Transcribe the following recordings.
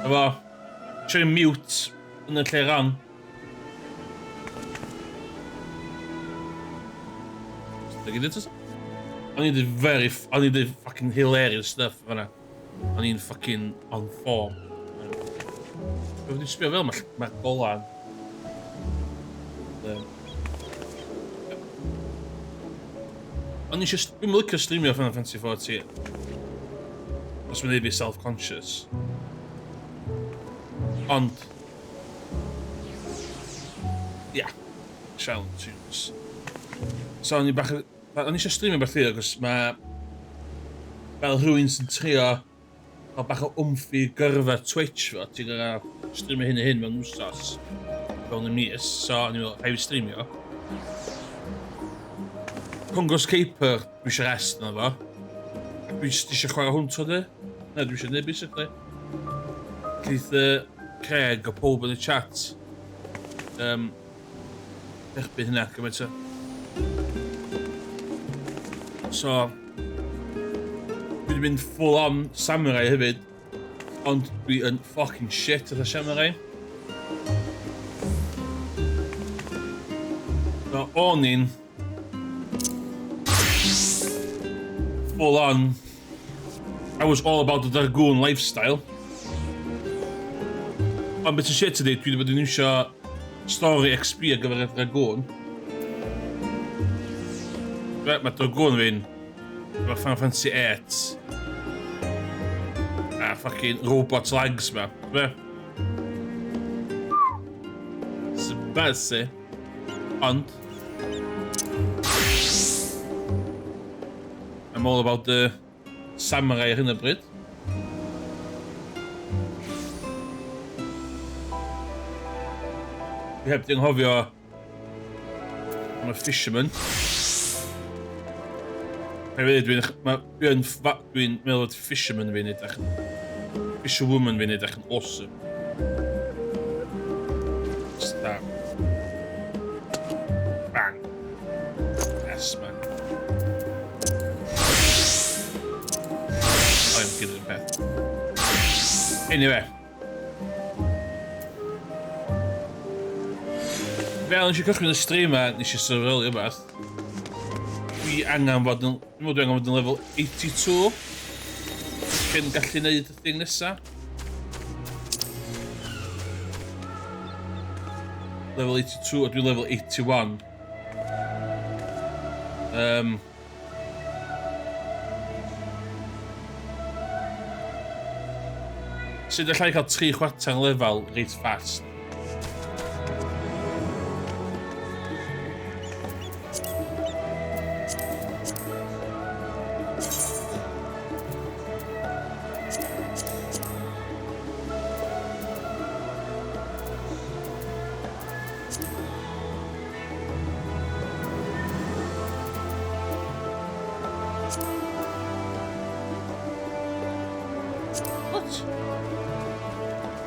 Efo, trio mute yn y lle ran. O'n i did fucking hilarious stuff fanna. O'n i'n fucking on form. Fe wedi sbio fel mae golan. O'n i eisiau... Dwi'n licio streamio Final Fantasy 14. Os mae'n ei fi self-conscious. Ond... Ia. Shell tunes. So o'n i bach... O'n i eisiau streamio beth i, agos mae... Fel rhywun sy'n trio... Fel bach o wmffi gyrfa Twitch fo, ti'n gyda streamio hyn a hyn mewn wsos. Fewn y mis, so o'n i'n meddwl, rhaid i streamio. Congos Caper, dwi eisiau rest yna fo. Dwi eisiau chwarae hwnt o di. Na, dwi eisiau neu basically. Gleith Craig o pob yn y chat. Erbyn hynna, gymaint o. So... Dwi wedi mynd full on samurai hefyd. Ond dwi yn fucking shit at y samurai. So, o'n i'n... Full on. I was all about the Dragoon lifestyle. Ond beth y shit ydi, dwi wedi bod yn iwsio story XP ar gyfer y Dragoon. Mae Dragoon fi'n efo Final Fantasy 8 a fucking robot legs ma. Sy'n basi. Ond I'm all about the samurai ar hyn o bryd. Dwi heb di anghofio am y fisherman. Dwi'n meddwl bod fisherman fi'n edrych yn... Fisherwoman fi'n edrych yn awesome. Just that. Bang. Yes, man. I'm good at beth. Anyway. Fel nes i cychwyn y stream a nes i sylweddoli rhywbeth. Dwi angen fod yn... Dwi'n meddwl dwi angen fod yn level 82. Cyn gallu neud y thing nesa. Level 82 a dwi'n level 81. Sydd allai cael 3 chwarter lefel reit fast.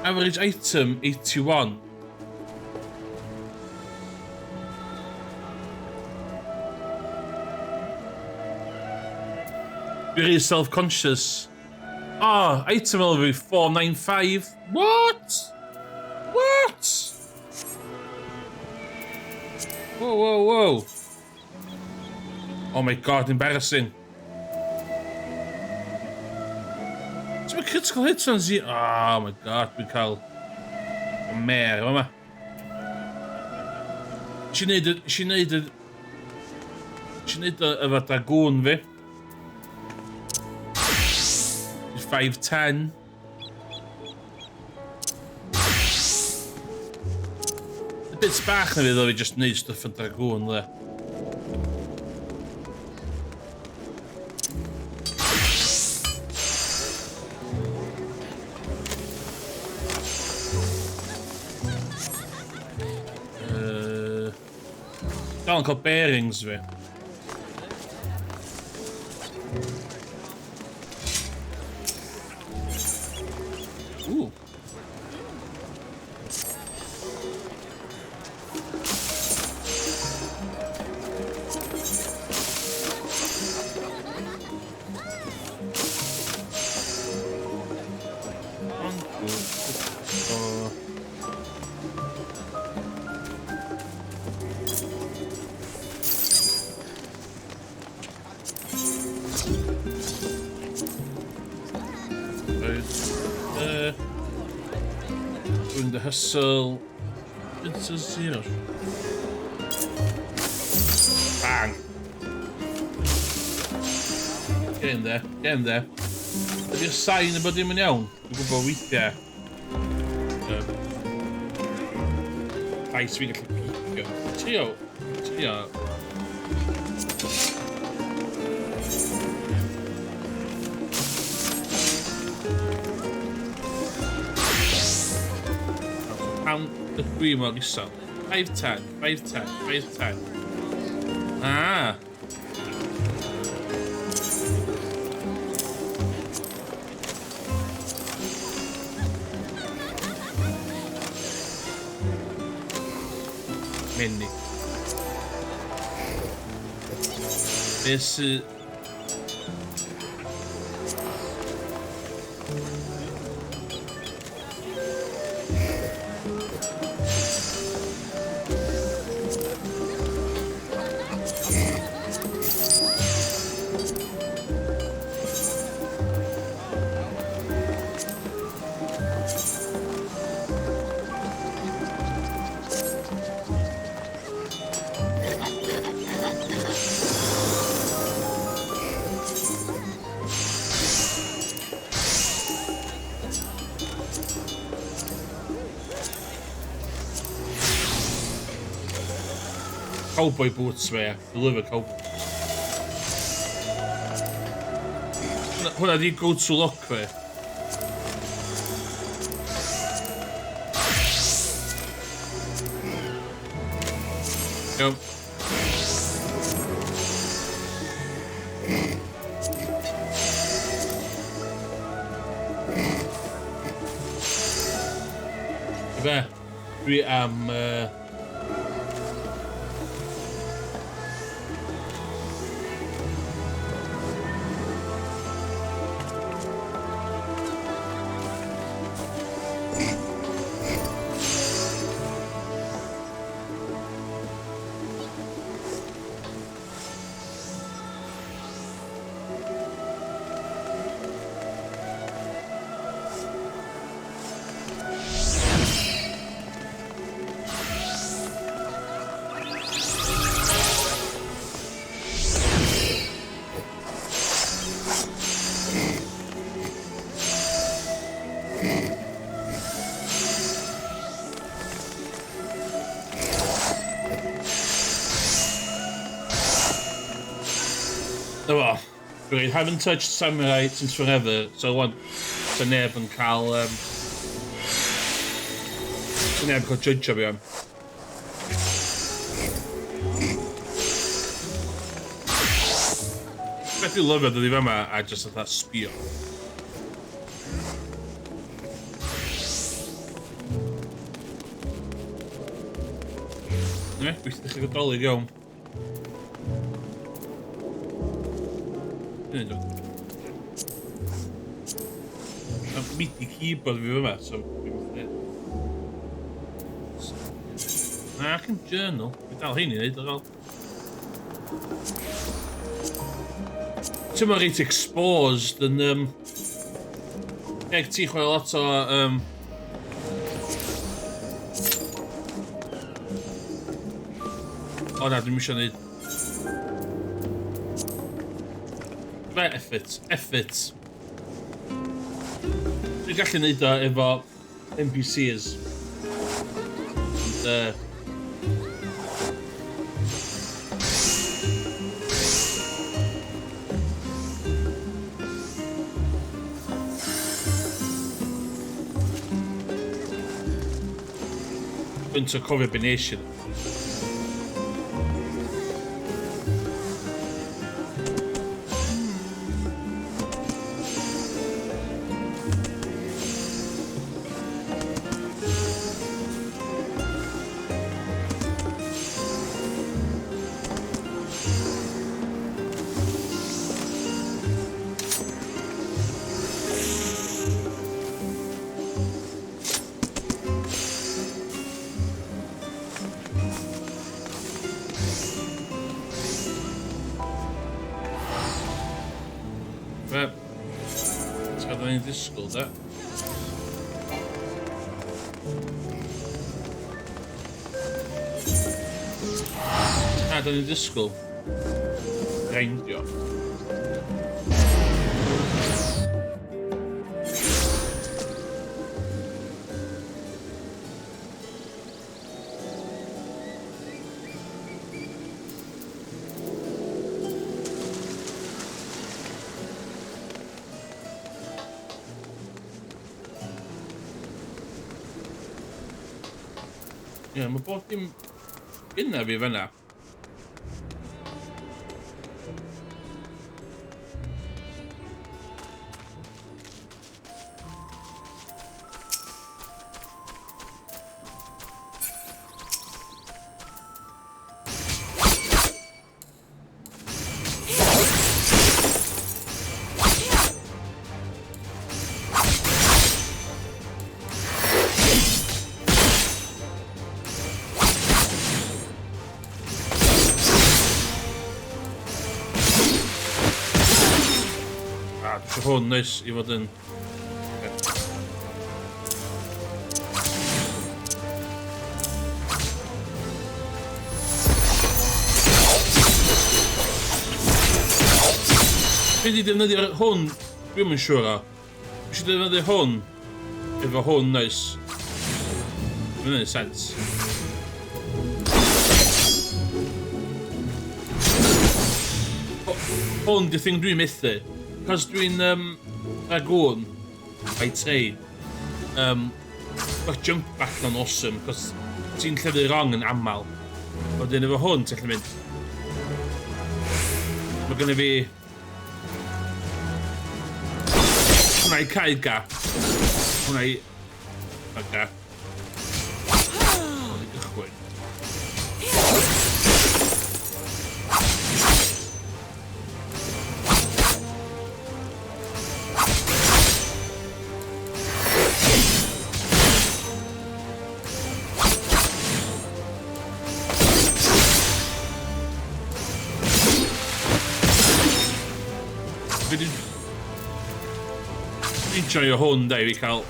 Average item 81. Very self-conscious. Ah, item level 495. What? What? Whoa, whoa, whoa. Oh my god, embarrassing. Mae critical hits on Z... Oh my god, dwi'n cael... Y mer yma. Eisiau neud efo Dragoon fi. 510. Y bits bach na fydd o fi just neud stuff yn Dragoon le. Dal yn cael bearings fi. Ooh. Doing the hustle. It's a 0. Bang. Get in there. Get in there. Ydy'r sain y bod dim yn iawn? Dwi'n gwybod weithiau. Ais fi'n gallu picio. Trio. Pan ydw i mor isel. 5-10, 5-10, 5-10. Ah! Mini. Esse... Cowboy boots fe, deliver cowboy. Hwna di go-to look fe. Iawn. Fe, dwi am... Well, we haven't touched Samurai since forever, so I want to neb yn cael judge fi am. Beth dwi'n lyfio dyddi fe yma a just that sbio. Gweithio chi Nadolig iawn. Am midi keyboard fi yma, so na, ac yn journal. Fi dal hyn i wneud ar ôl. Ti'n mor reit exposed yn... Eg ti chwarae lot o... O na, dwi'n mysio wneud... Effort. Dwi'n gallu wneud o efo NPCs. Ond dwi'n cofio be nes i. Disgwyl, da. Da ni'n disgwyl. Reindio. Ie, mae bod dim unna fi fyna. Hwn neis i fod yn... Fi di defnyddio hwn, dwi'n yn siŵr o. Fi eisiau defnyddio hwn efo hwn neis. Dwi'n neud sens. Hwn di thing dwi'n methu. Cos dwi'n dragoon by trade, mae'r jump back yn awesome, cos ti'n llefydd wrong yn aml. Wedyn efo hwn, ti'n gallu mynd. Mae gynnu fi... Hwna i cael gap. Hwna i... gap. Hwna i gychwyn. Dwi'n joio hwn da i fi cael...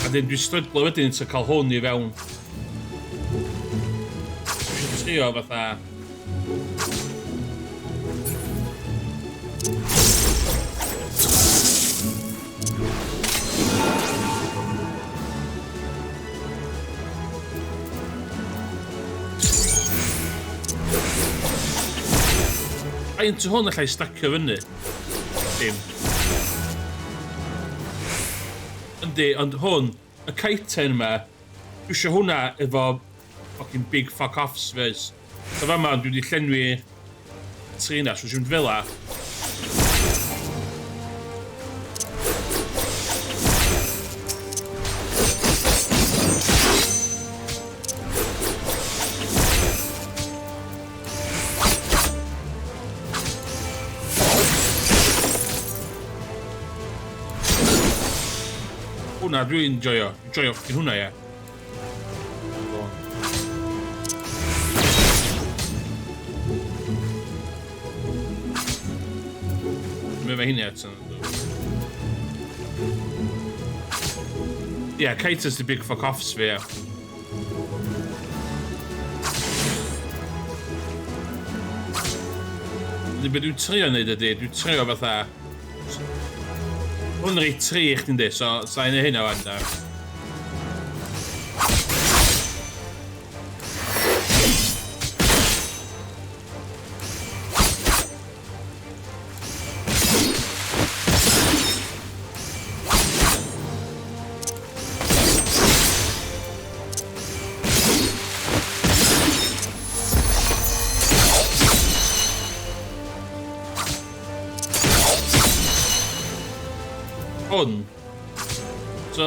A dyn dwi'n stryglo wedyn to cael hwn i fewn. Dwi'n trio fatha... A into hwn allai stacio fyny. Dim. Yndi, ond hwn, y kite yma, dwi eisiau hwnna efo fucking big fuck offs fes. So fama, dwi wedi llenwi trina, so dwi'n fel la. Hwna dwi'n joio. Joio ffyn hwnna, ie. Mae fe hynny eto. Ie, Cater's the big fuck offs fi, ie. Dwi'n trio neud ydy, dwi'n trio fatha... Hwn rhaid 3 i chdi'n di, so sa'n ei hynna fan da. Hwn. So...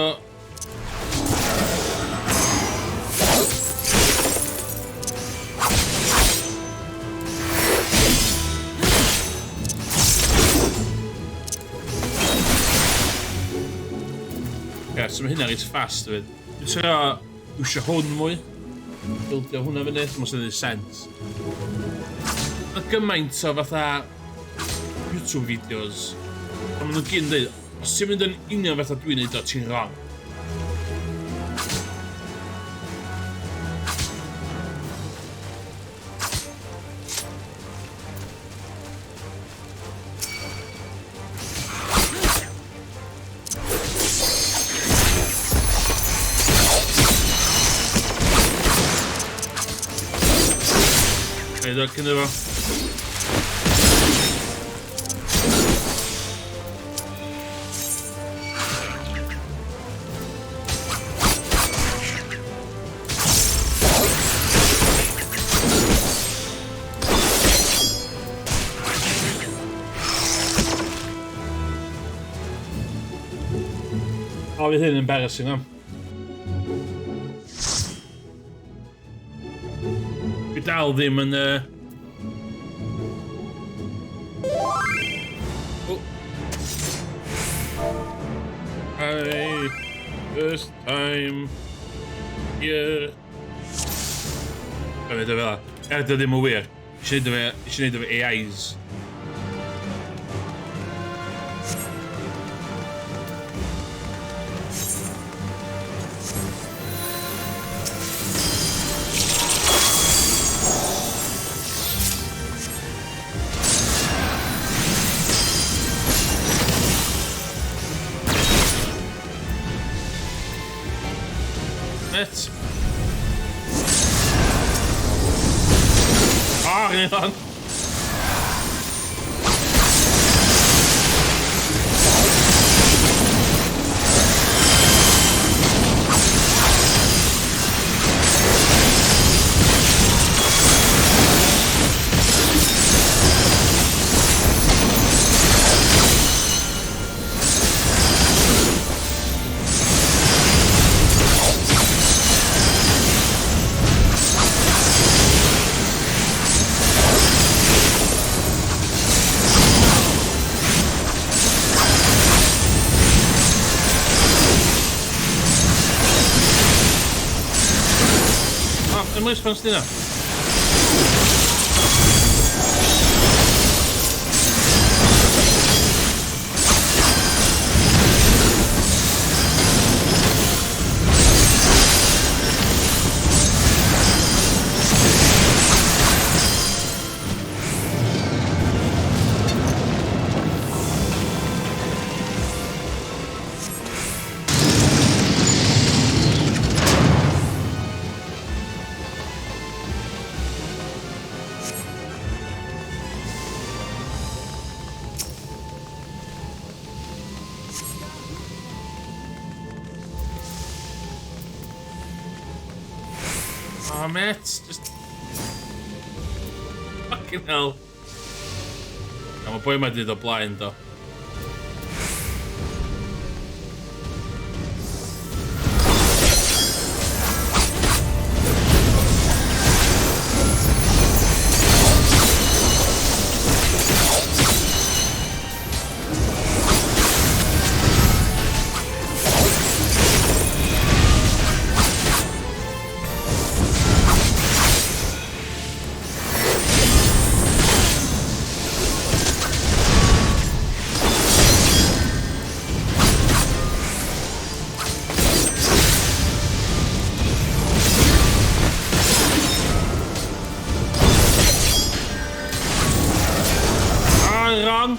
Ie, so mae hynna reit fast fyd. Dwi'n trio iwsio hwn mwy. Bildio hwnna fyny, dwi'n meddwl sy'n neud sens. Mae gymaint o fatha YouTube videos. A maen nhw'n gyn dweud, Os ti'n mynd yn union fatha dwi'n neud o, ti'n wrong. Neud o cyn efo. O, fydd hyn yn embarrassing am. Fi dal ddim yn... Hi, first time here. Dwi'n meddwl fel. Dy ddim yn wir. Eisiau neud efo AIs. Net. Hang on. Yn mwys pan sydd yna? Oh, mate, just... Fucking hell. Ja, mae boi ma dyd o blaen, do. Wrong.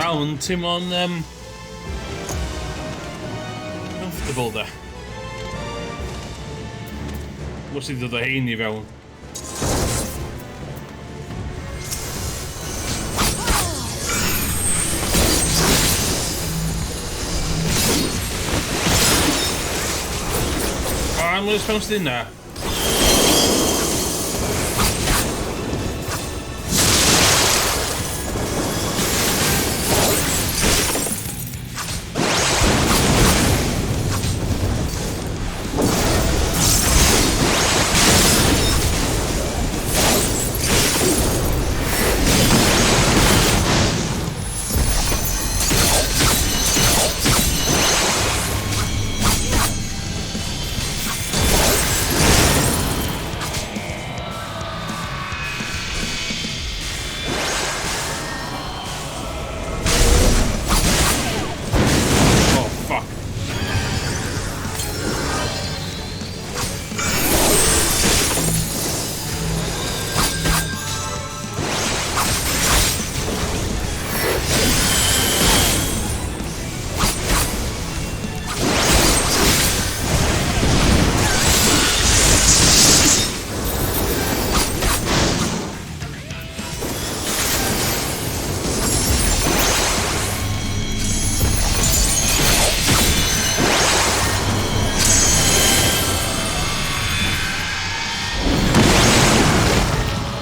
Iawn, teimlo'n comfortable da. Wrth i ddod o hein i fewn. mwy ysbams dyn na.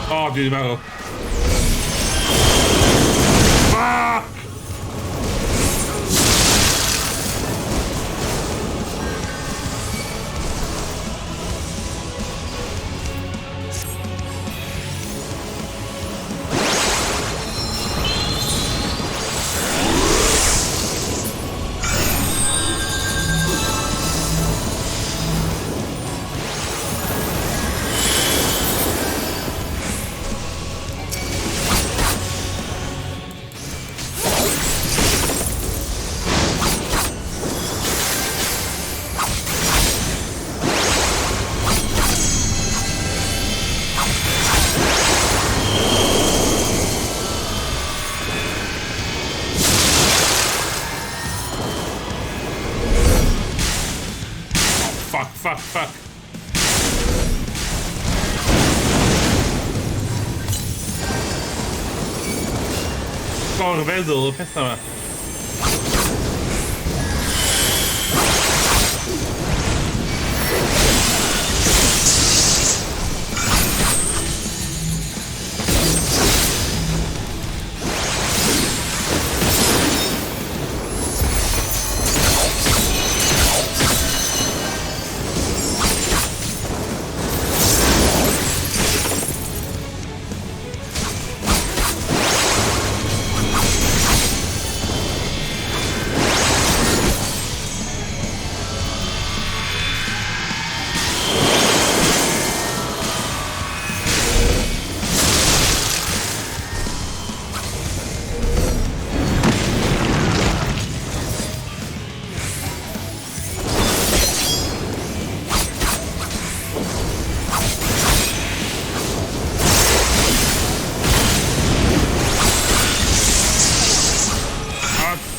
Oh, dwi wedi meddwl. Fuck! Fuck. Gorfeddwl y pethau yma.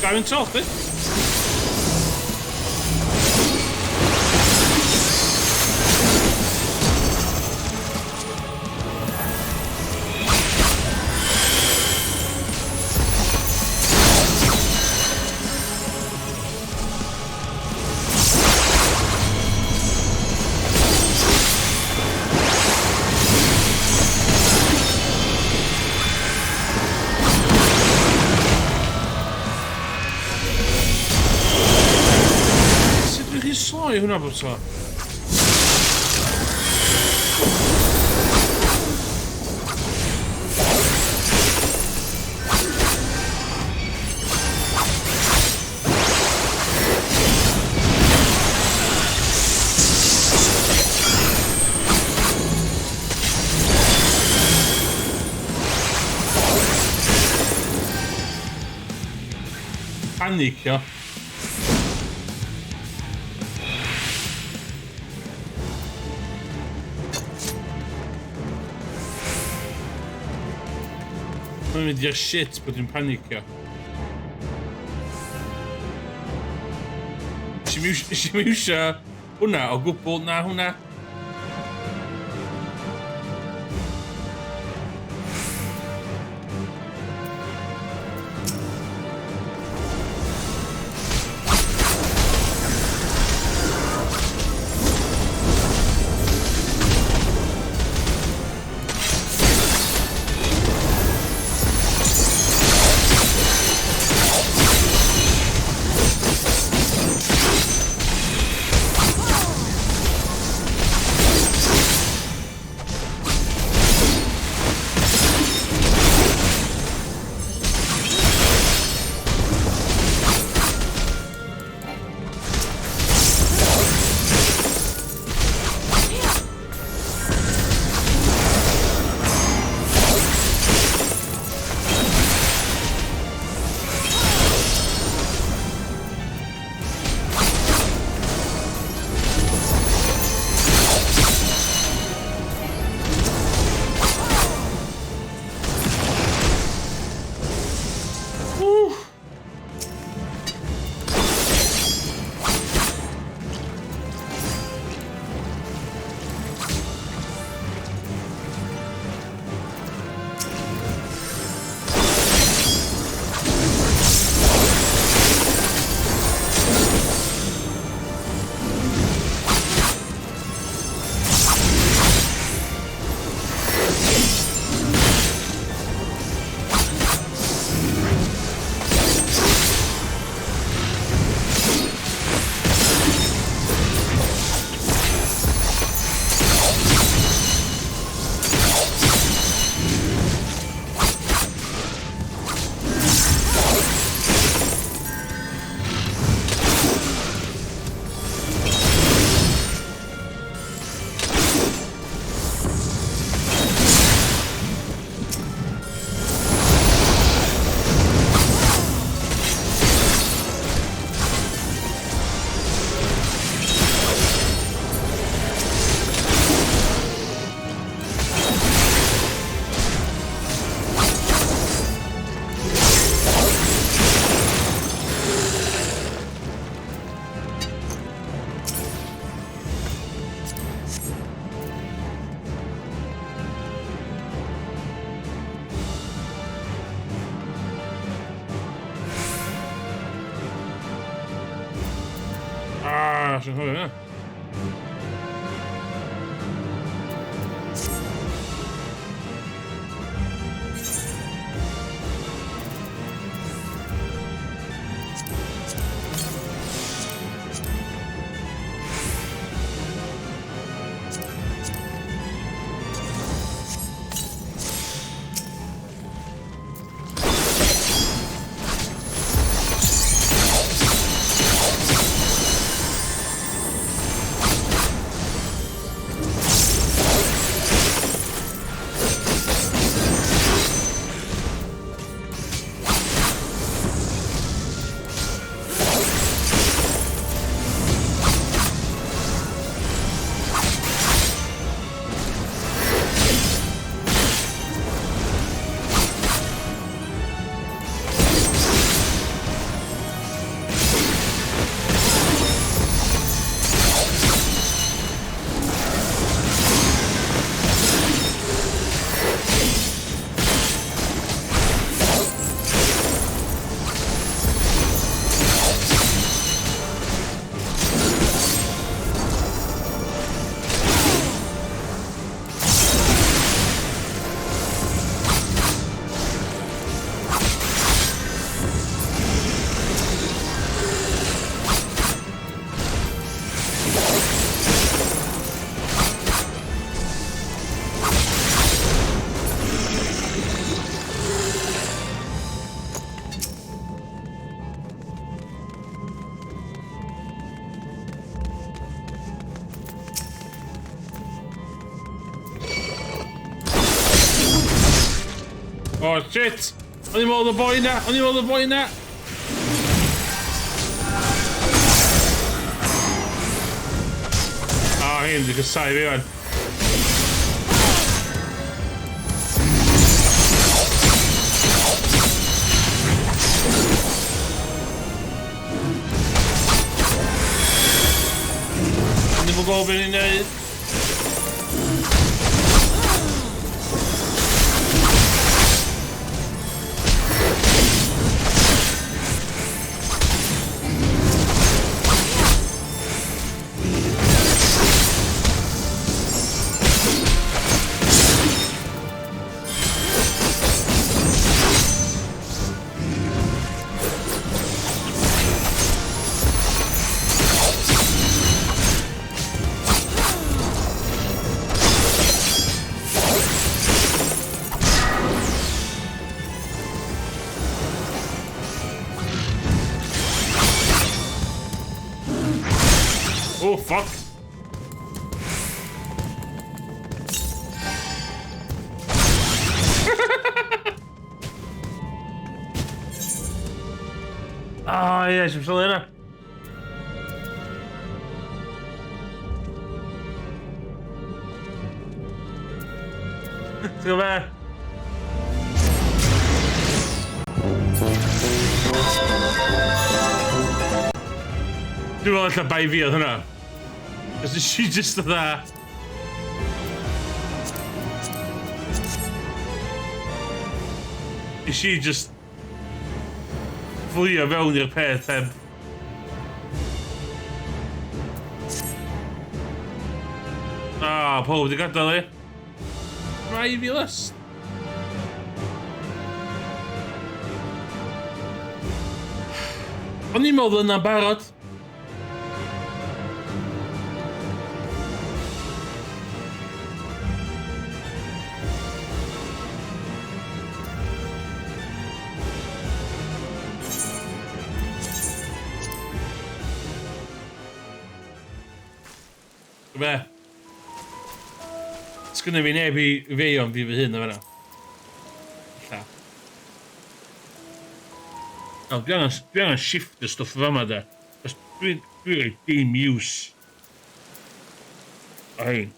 Going off it. Sloi hwnna bod so. Panicio. Mae'n mynd i'r shit bod dwi'n panicio. Eisiau iwsio hwnna o gwbl na hwnna. sy'n hwyr, yna. Oh shit! O'n i'n meddwl y boi na! O'n i'n meddwl y boi na! O, hyn, di gysau fi wan. O'n i'n gwybod beth i'n neud. Oh, fuck! Ah, ie, eisiau sylw yna. Ti'n gwybod be? Dwi'n meddwl allan bai fi oedd hwnna. Cos nes i just o dda. Nes i just fflio fewn i'r peth heb. Ah, pob wedi gadael i. Rai fi lys. O'n i'n meddwl yna'n barod. Be? Sgynna fi neb i feion fi fy hyn o fanna. Lla. O, dwi angen shift y stwff fama da. Dwi'n rhaid dim use. O hyn.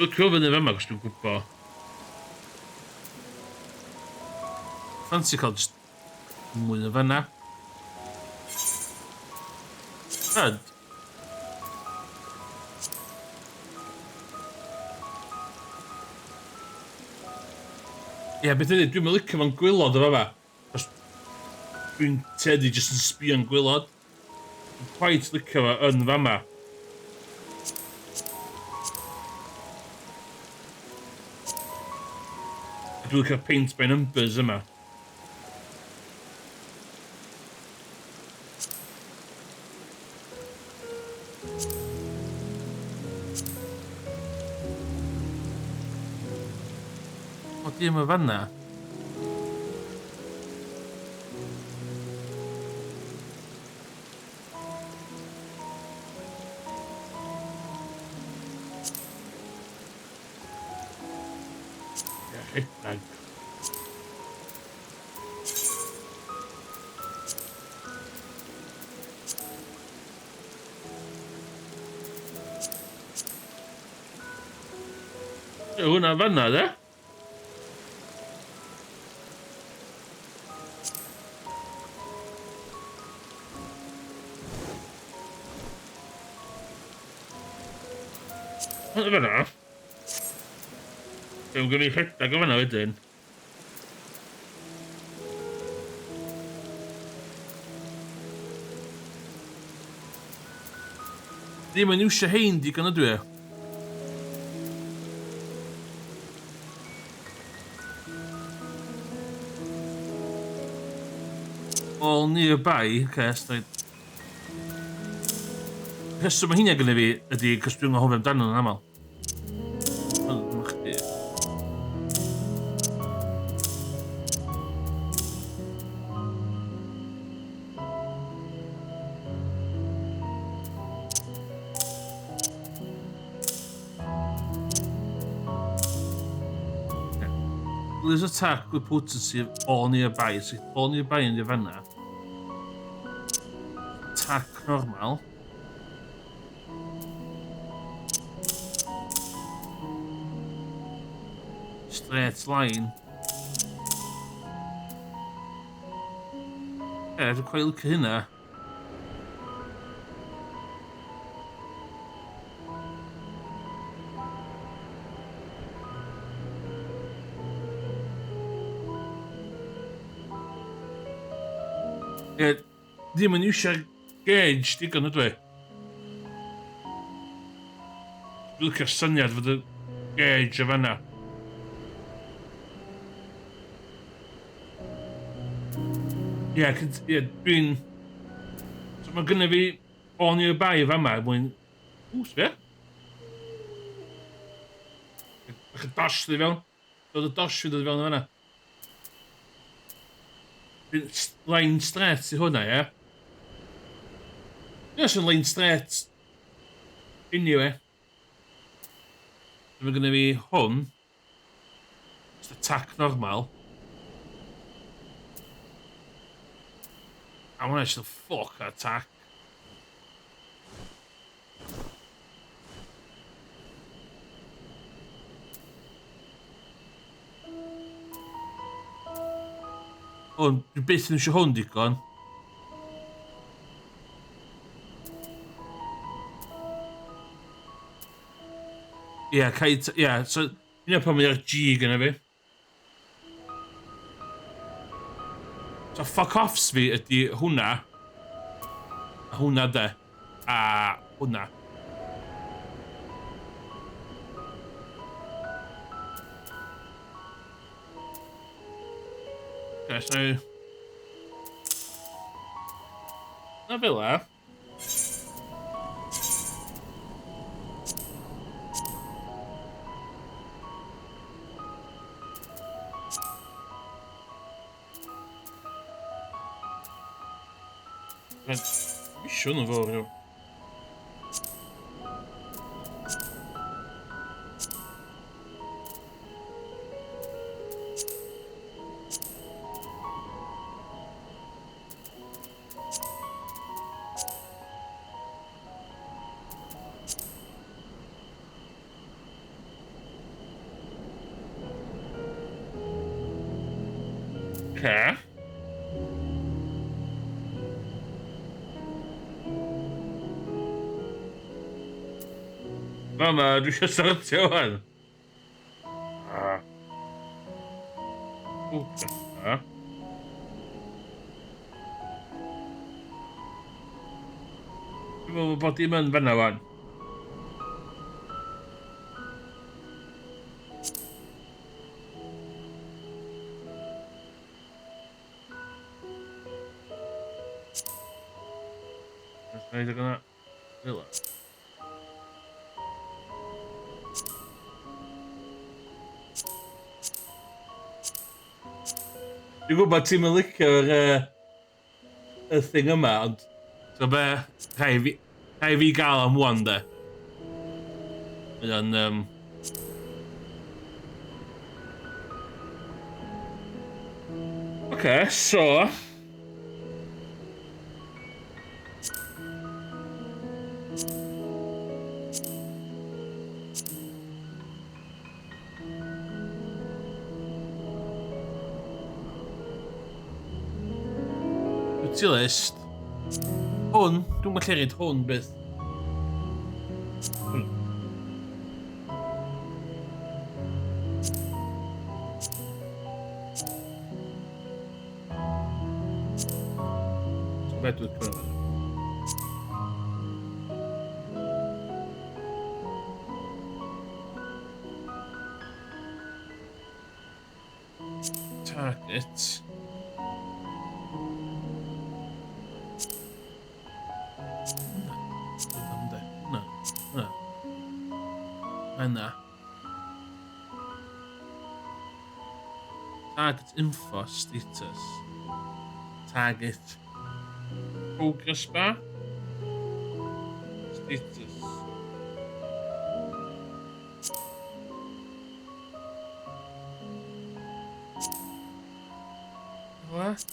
Dwi'n cofio fyny fama cos dwi'n gwybod. Fancy cael just mwy o fanna. Yd. Ie, beth ydy, dwi'n licio fo'n gwylod o fa. Dwi'n teddu jyst yn sbio'n gwylod. Dwi'n quite licio fo yn fama. Dwi'n licio paint by numbers yma. O, di yma fanna. Rhedeg. Hwna fanna, de? Hwna fanna. Dwi'n gwneud rhedeg o fanna wedyn. Ddim yn iwsio hein digon ydw i. All nearby, straight. Rheswm o hynny gyda fi ydy, cos dwi'n ngofio amdano yn aml. There's attack with potency of all nearby. So all nearby in the fanna. Attack normal. Straight line. Yeah, dwi'n quite licio hynna. Ie, ddim yn iwsio gauge digon ydw i. Dwi'n licio'r syniad fod y gauge o fanna. Ie, dwi'n... So mae gynnu fi all nearby fama, mwyn... Sbia? Bach y dosh ddi fewn. Dod y dosh fi dod i fewn o fanna. Line straight i hwnna, ie? Ie, sy'n line straight. Anyway. Mae gynnu fi hwn. Just attack normal. I want to fuck attack. O, dwi byth yn eisiau hwn digon. Ie, so... Yna pan mae'r G gyda fi. So fuck-offs fi ydy hwnna. A hwnna de. A hwnna. Okay, so... Na fel e. Mission of all, yeah. Okay. Mama, dwi eisiau sortio wan. Focus. Dwi'n meddwl bod dim yn fanna wan. Nes i neud o gyda. Rila. Dwi'n gwybod ti'n mynd licio'r y thing yma, ond so be, rhai fi gael am wan, de. Mae o'n... Oce, so... Utilist. Hwn, dwi'n gallu reid hwn byth. So beth dwi'n cymryd. Target. Yna. Target info status. Target progress bar. Status. What?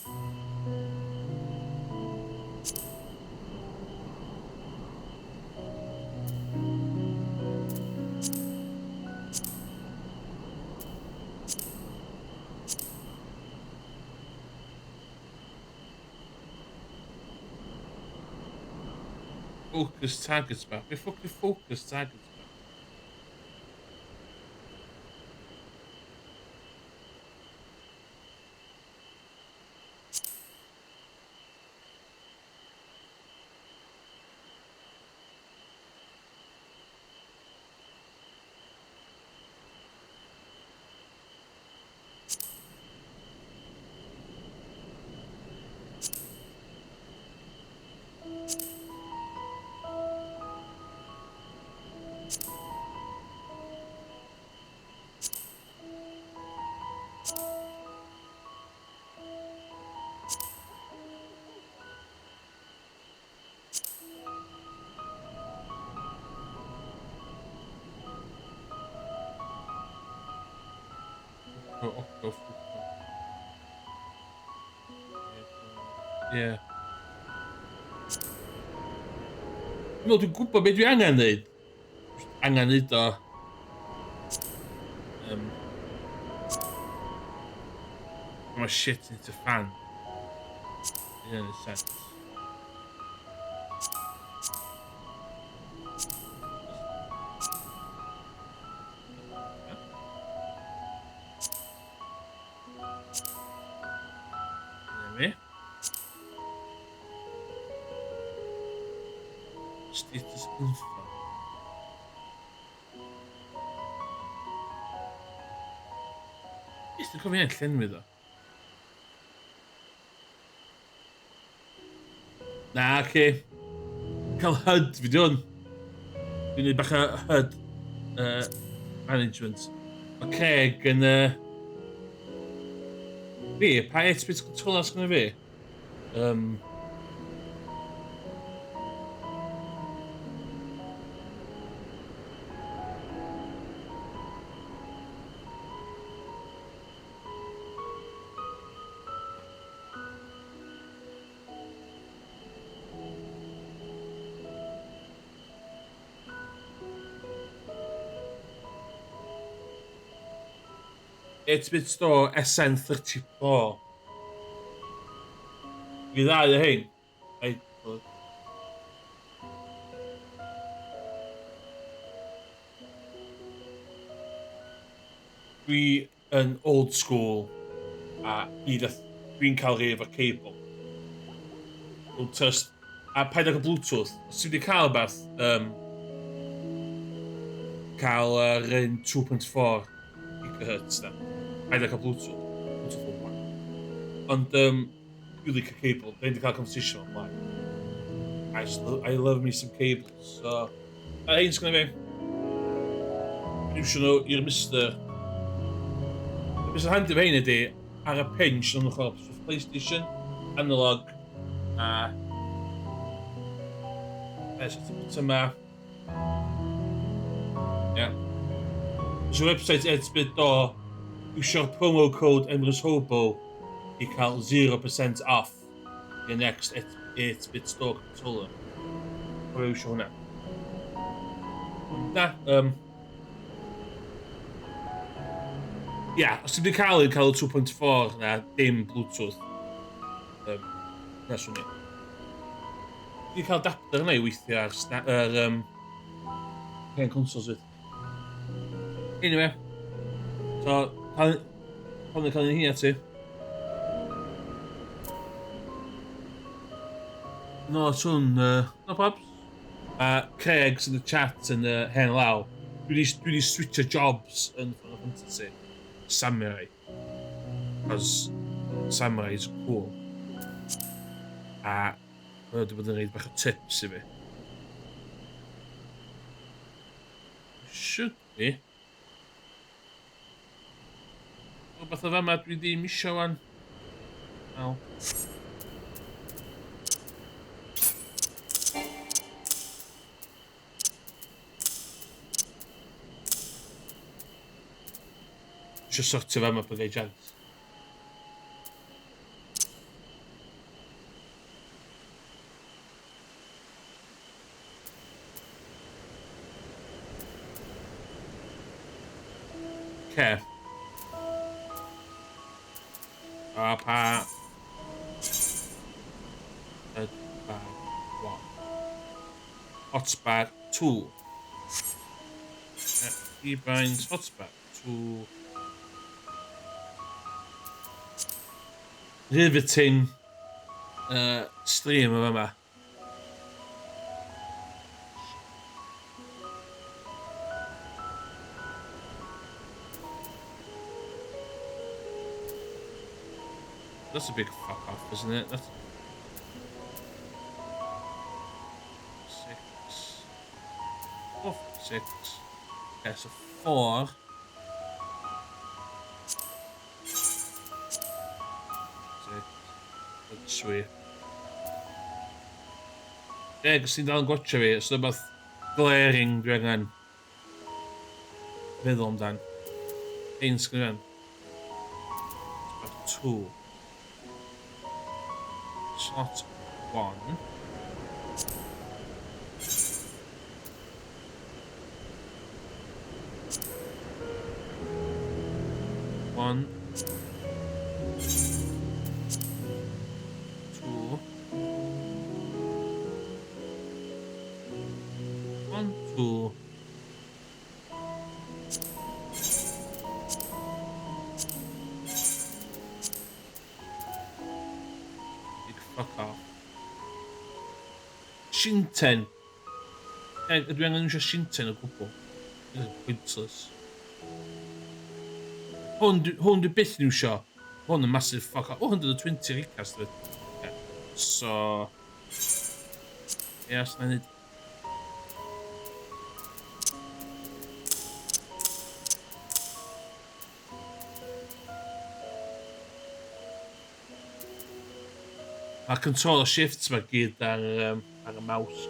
Focus targets bar. Be fuck yw focus targets bar? Oh, go for it. Yeah. No, dwi'n gwybod beth dwi angen neud. Angen neud o... my shit into fan. In a sense. Anyway. Status info. Is dwi'n cofio llenwi ddo? Na, oce. Cael HUD fi di hwn. Dwi'n neud bach o HUD management. Mae Craig yn... fi, pa 8-bit controller sgynna fi? Eight-bit store SN34. Fi ddau o hyn. dwi yn old school a dwi'n cael rei efo cable. Bluetooth a paid ag o Bluetooth. Os ti wedi cael beth cael un 2.4 GHz da. Paid ag o Bluetooth. Bluetooth o'n blaen. Ond dwi'n licio cable. Dwi'n wedi cael conversation o'n blaen. I love me some cables. So, a ein sgwna fi. Dwi'n iwsio nhw i'r Mr. Y beth sy'n handi fe hyn ydi, ar y pinch nhw'n chwarae PlayStation, analog, a... Beth sy'n yma? Ie. So website 8bit.do, iwsio'r promo code Emrys Hobo i cael 0% off your next 8bit store controller. Pwy iwsio hwnna? Na, os ti wedi cael y 2.4 na dim Bluetooth, na swnio. Ti wedi cael adapter yna i weithio ar hen consoles fydd. Anyway, so, pan yn cael ein hynny ti. No, swn, no probs. Craig sy'n y chat yn hen law. Dwi wedi switcho jobs yn Final Fantasy. Samurai. Because Samurai is cool. A wedi bod yn reid bach o tips i fi. Should be. Rhywbeth o fama dwi ddim isio wan. Wel. Isio sortio fama bydd ei jans. Okay. Pa. Hotbar 1. Hotbar 2. Keybind Hotbar 2. Riveting stream yma. That's a big fuck off, isn't it? That's 6. 4, 6. Okay, so 4. Sweet. Gos ti'n dal yn gwatcha fi, os yna beth glaring dwi angen feddwl amdan. Un sgrifen. Slot 2. Slot 1. One. 2. Fuck off. Shinten. Dwi angen eisiau Shinten o gwbl. It's pointless. Hwn dwi byth yn eisiau. Hwn yn massive fuck off. 120 ricast dwi. So... Yes, na nid. Mae'r control o shifts mae gyd ar y mouse.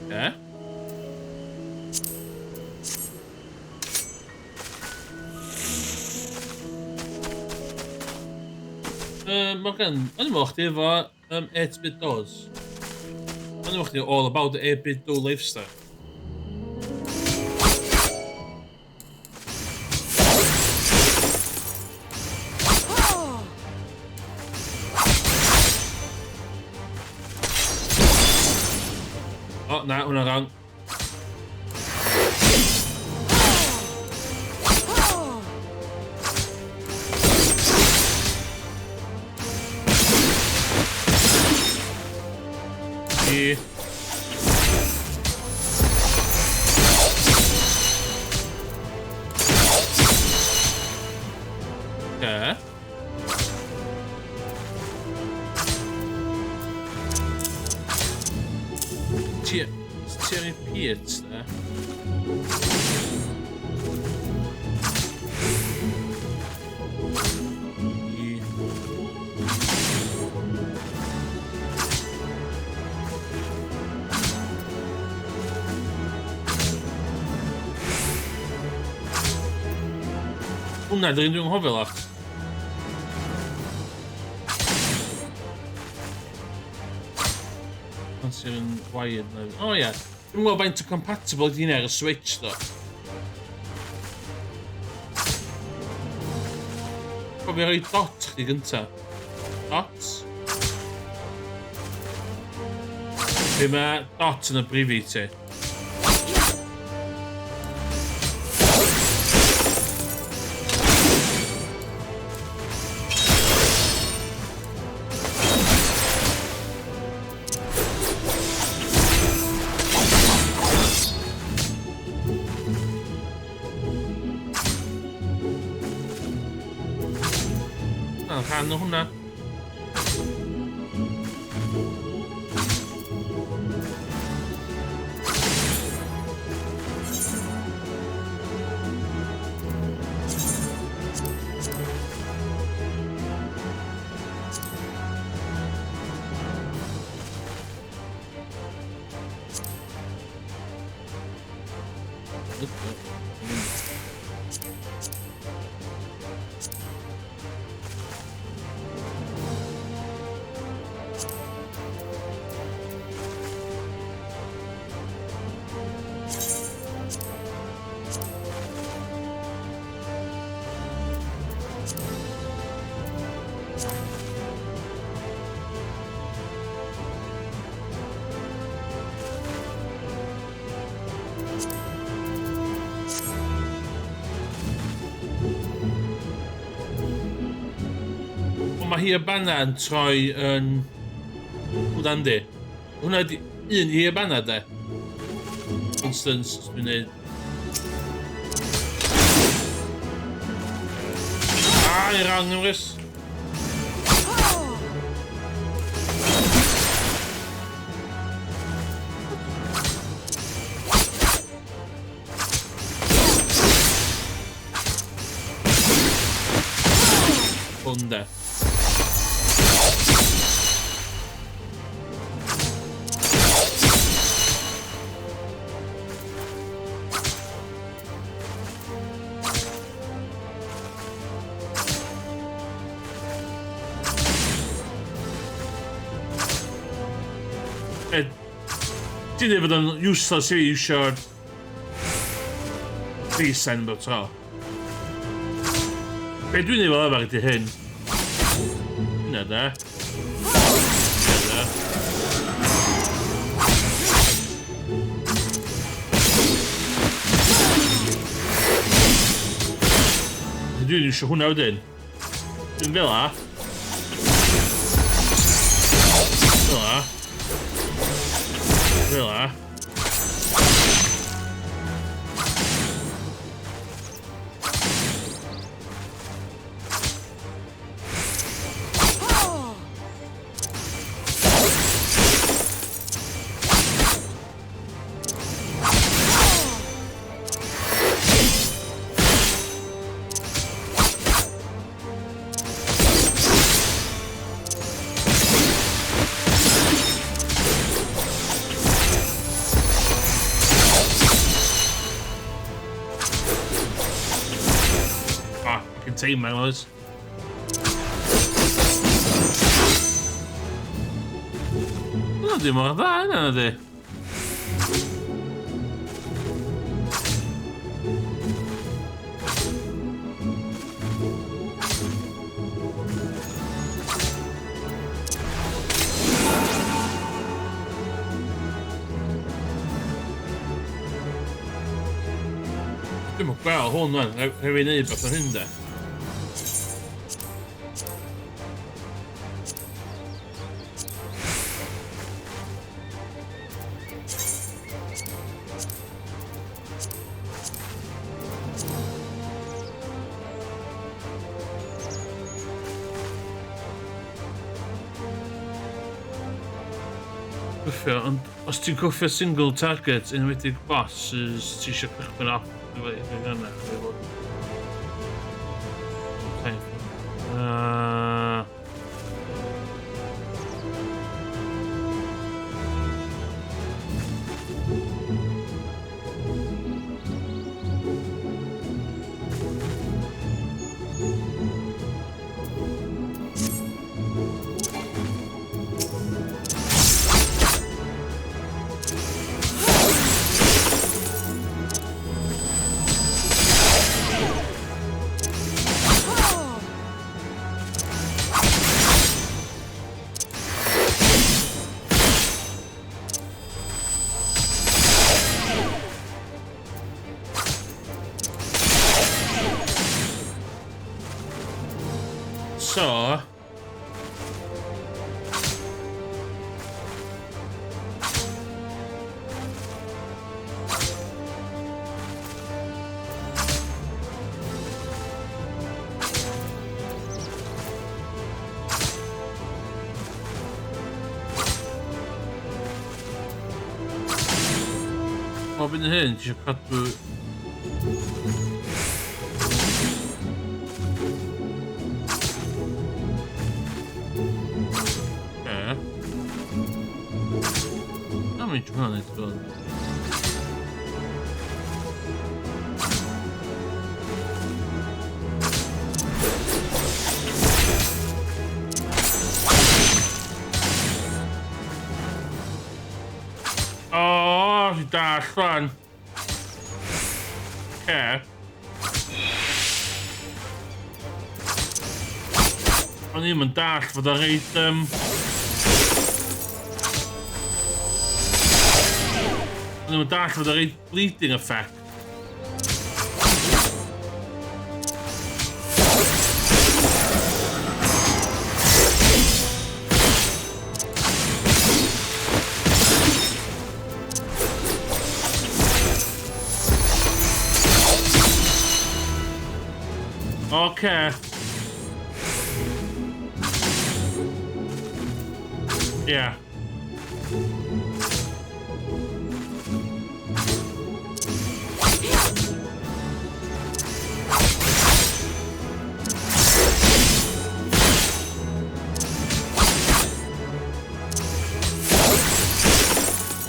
Ie? Morgan, o'n i'n meddwl chdi efo 8-bit doors. O'n i'n meddwl chdi all about the 8-bit door lifestyle. O, na, hwnna'n wrong. I... Okay. Cherry Piets there. Hwnna, dwi'n hofio lot. Sy'n yn wired na. O ie. Dwi'n gwybod faint o compatible ydy hynny ar y Switch do. Cofio rhoi dot chdi gynta. Dot? Be mae dot yn y brifi ti? Rhan o hwnna. Mae hi y banna yn troi yn... Hwna'n di? Hwna di un hi y banna de? Constance, dwi'n neud... I'r rang yn rhys. Hwna. Ti'n dweud fod yn useless i iwsio'r prisen bod tro. Be dwi'n ei fel efo ydy hyn? Hynna da. Hynna da. Dwi'n iwsio hwnna wedyn. Dwi'n fel a. Fel a. Fel a. Team members. No, di mor dda yna, di. Dwi'n mwyn gweld hwn wan, rhaid i wneud beth o'n hyn da. Ond os ti'n cwffio single target yn wedi'i boss sydd ti eisiau cychwyn off i yna. So... O, bydd yn hyn, ti eisiau cadw... Damage hwnna'n neud gwrdd. O, si dall fan. O'n i'm yn dall fod o reid O'n i'm yn dall fod o reid bleeding effect. Okay. Yeah.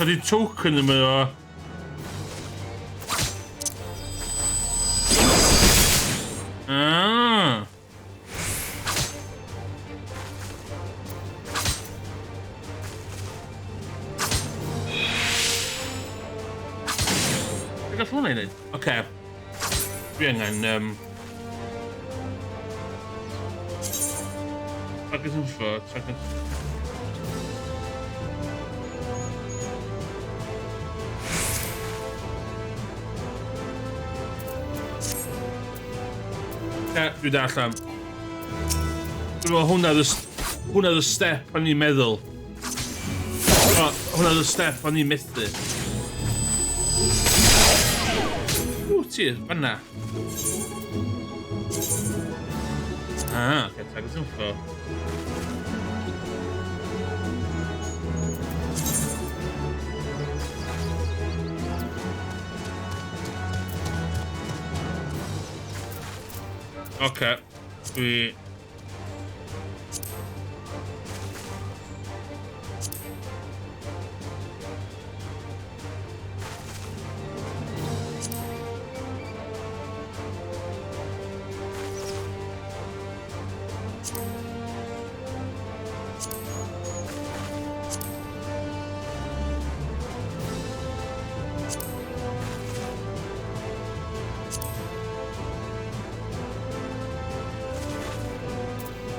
Ydy token yma o? Gath hwnna i wneud? Oce. Dwi angen... Target info, target... Dwi'n darllen. Dwi'n meddwl hwnna y step o'n i'n meddwl. Hwnna y step o'n i'n methu. Tir, fanna. Oce, target info. Oce, dwi...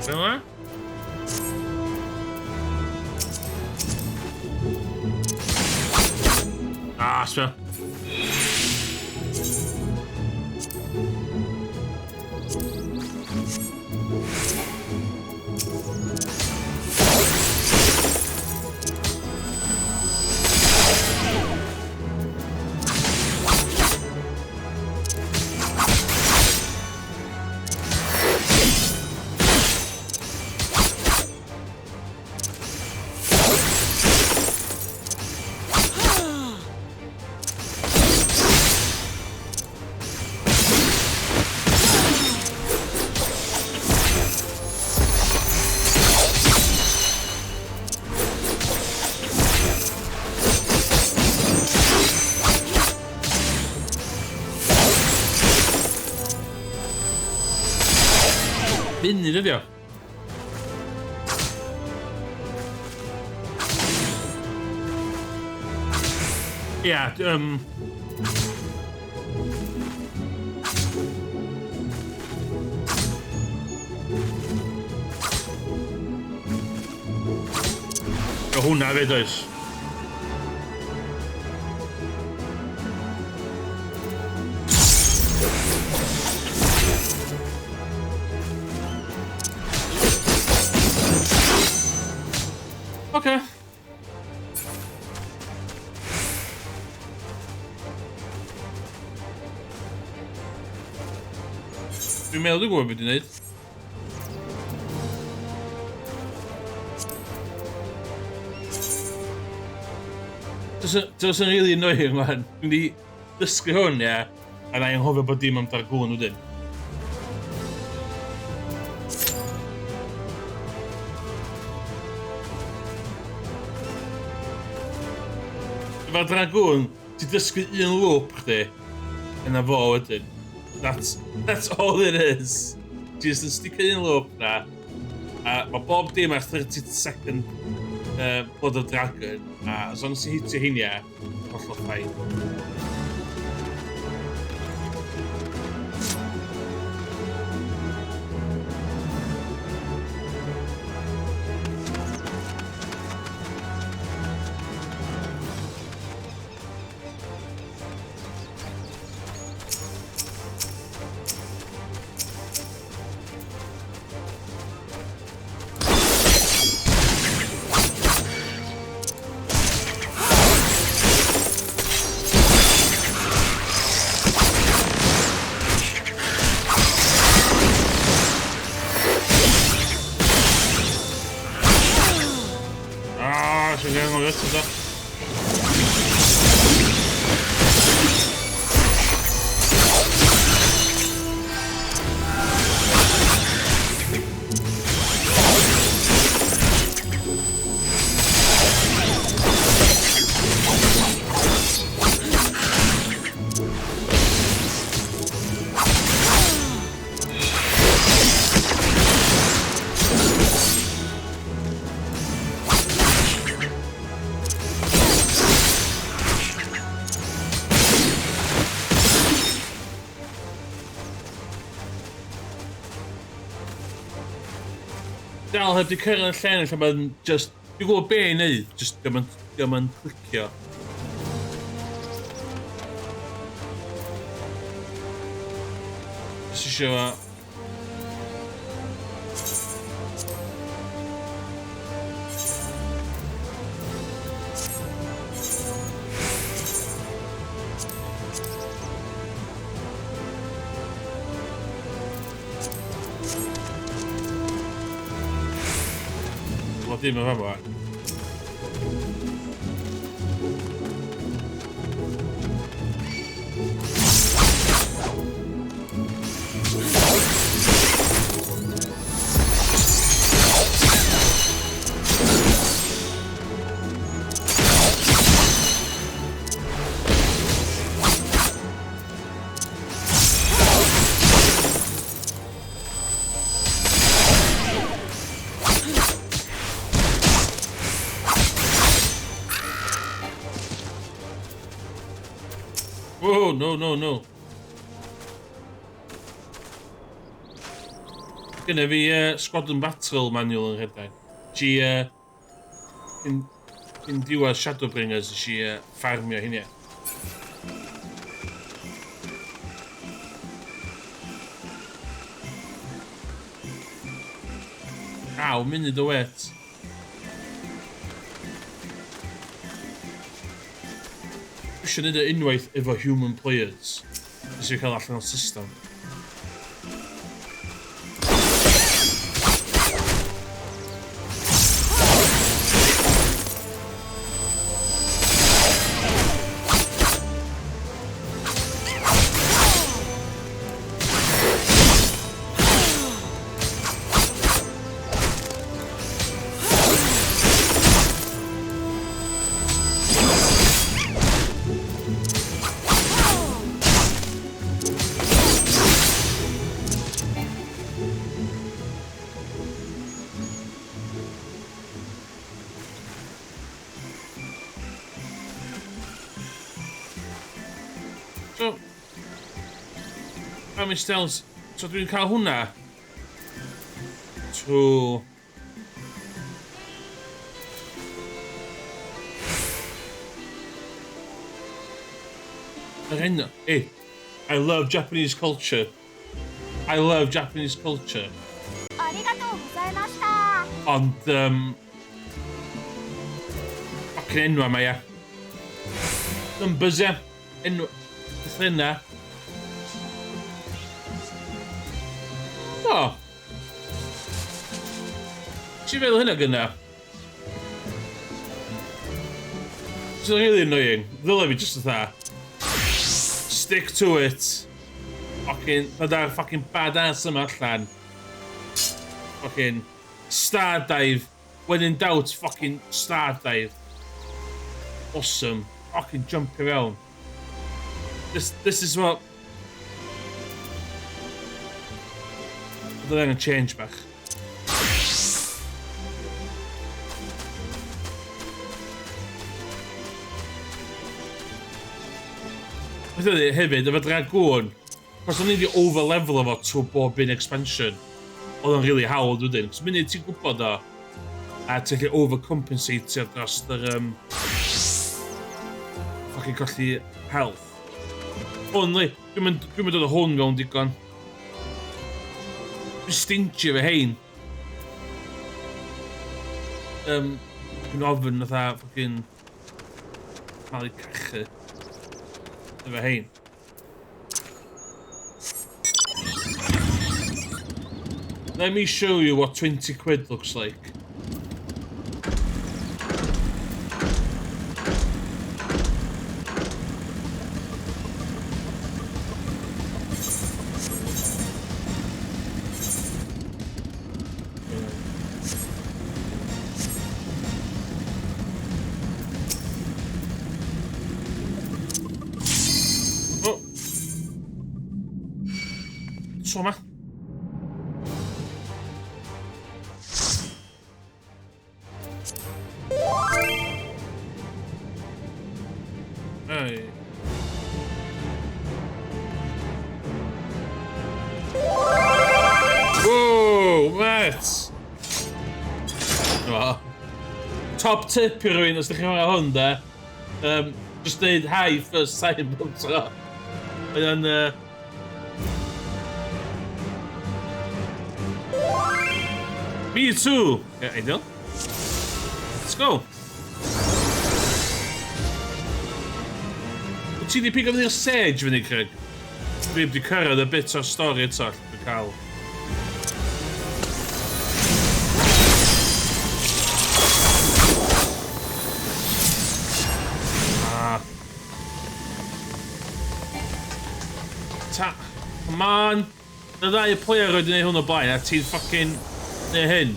Fela? Sbio. funud ydi o. Ia, o hwnna fyd oes. Ocê. Dwi'n meddwl dwi'n gwybod beth dwi'n neud. Does yn really annoying, man. Dwi'n di dysgu hwn, ia, a na i'n hofio bod dim am dargwn wedyn. Efo dragwn, ti dysgu un loop chdi, yna fo wedyn. That's all it is. Ti jyst yn sticio un loop na, a mae bob dim ar 30 second Blood of Dragon, a as long as ti'n hitio hynna, hollol ffain. Dal heb di cyrraedd y llen lle mae'n just... Dwi'n gwybod be i wneud, just diolch yn clicio. Just isio fa... Dim yn fama. Oh, no. Gynna fi Squadron Battle manual yn rhedeg. Si, yn diwedd Shadowbringers, si ffarmio hynny. Aw, munud o wet. Dwi'n neud e unwaith efo human players. Nes i'n cael allan o'r system. So... A mi stels... So dwi'n cael hwnna? Trw... Hey, I love Japanese culture. I love Japanese culture. Ond, ffocin enwa ma, ia. Numbers, ia. Enwa... Beth yna. O! Ti'n feddwl hynna gynna? It's really annoying. Ddyle fi just fatha. Stick to it. Fucking, byddai'r fucking badass yma allan. Fucking star dive. When in doubt, fucking star dive. Awesome. Fucking jump around. This is what... Byddai'n change bach. Beth ydy hefyd, efo Dragoon, os o'n i wedi over-level efo trwy bob un expansion, oedd o'n really hawdd wedyn. Cos munud ti'n gwybod o, a ti'n gallu overcompensatio dros yr fucking colli health. Only, dwi'n mynd dod o hwn fewn digon. Dwi'n stingy efo hein. Dwi'n ofyn fatha fucking malu cachu. Efo hein. Let me show you what 20 quid looks like. Oh. Insomma. Hey. Whoa, mate! Oh. Top tip i rywun os ydych chi'n meddwl hwn de. Just deud hi first time bob tro. Mae'n... Me too! Yeah, ideal. Let's go! Wyt ti wedi pigo fyny'r sage fyny, Craig? Fi wedi cyrraedd y bit o'r stori eto, dwi'n cael. Come on! Y ddau player wedi gwneud hwn o blaen, a ti'n ffucking neu hyn.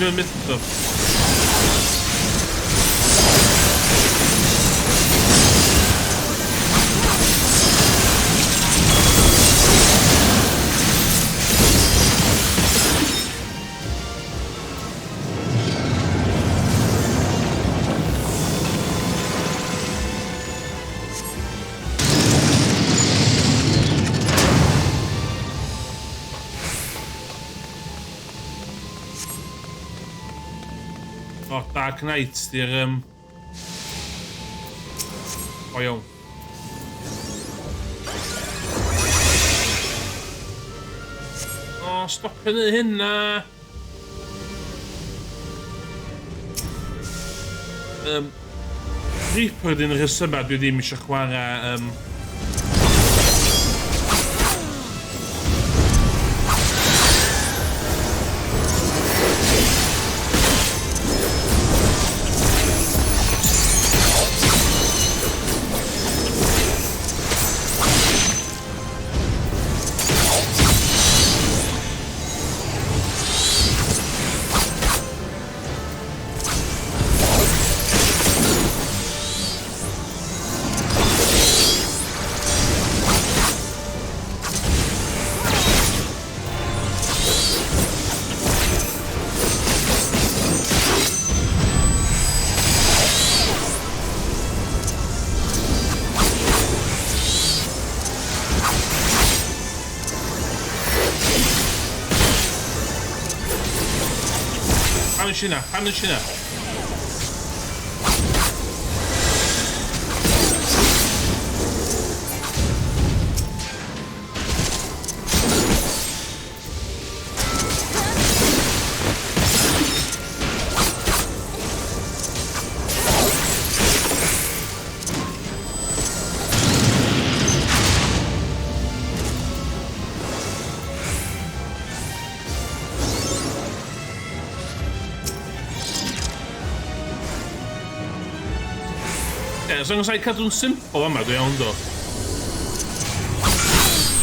Dwi'n myth stuff. Oh, Dark Knight, di'r o iawn. O, stopio neud hynna! Reaper di'n rhesymau dwi ddim eisiau chwarae Pan yn Sina. Os yng Nghymru cadw'n simple yma, dwi iawn do.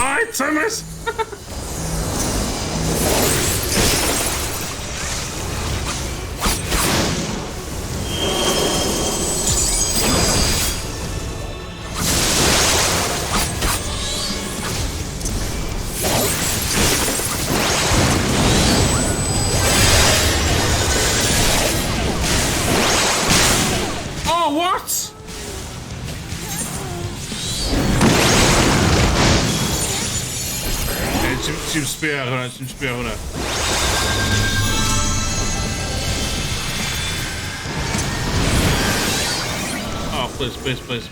Ai, Thomas! Oh, what? Ti'n sbio ar hwnna, Oh,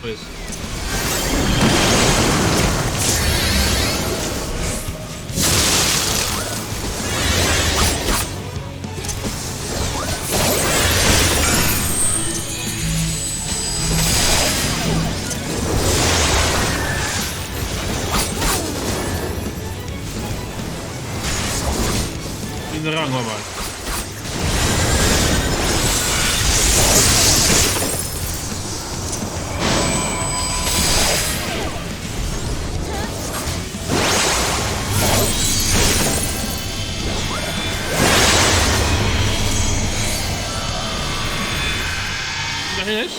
please. In de rang, man. Daar is.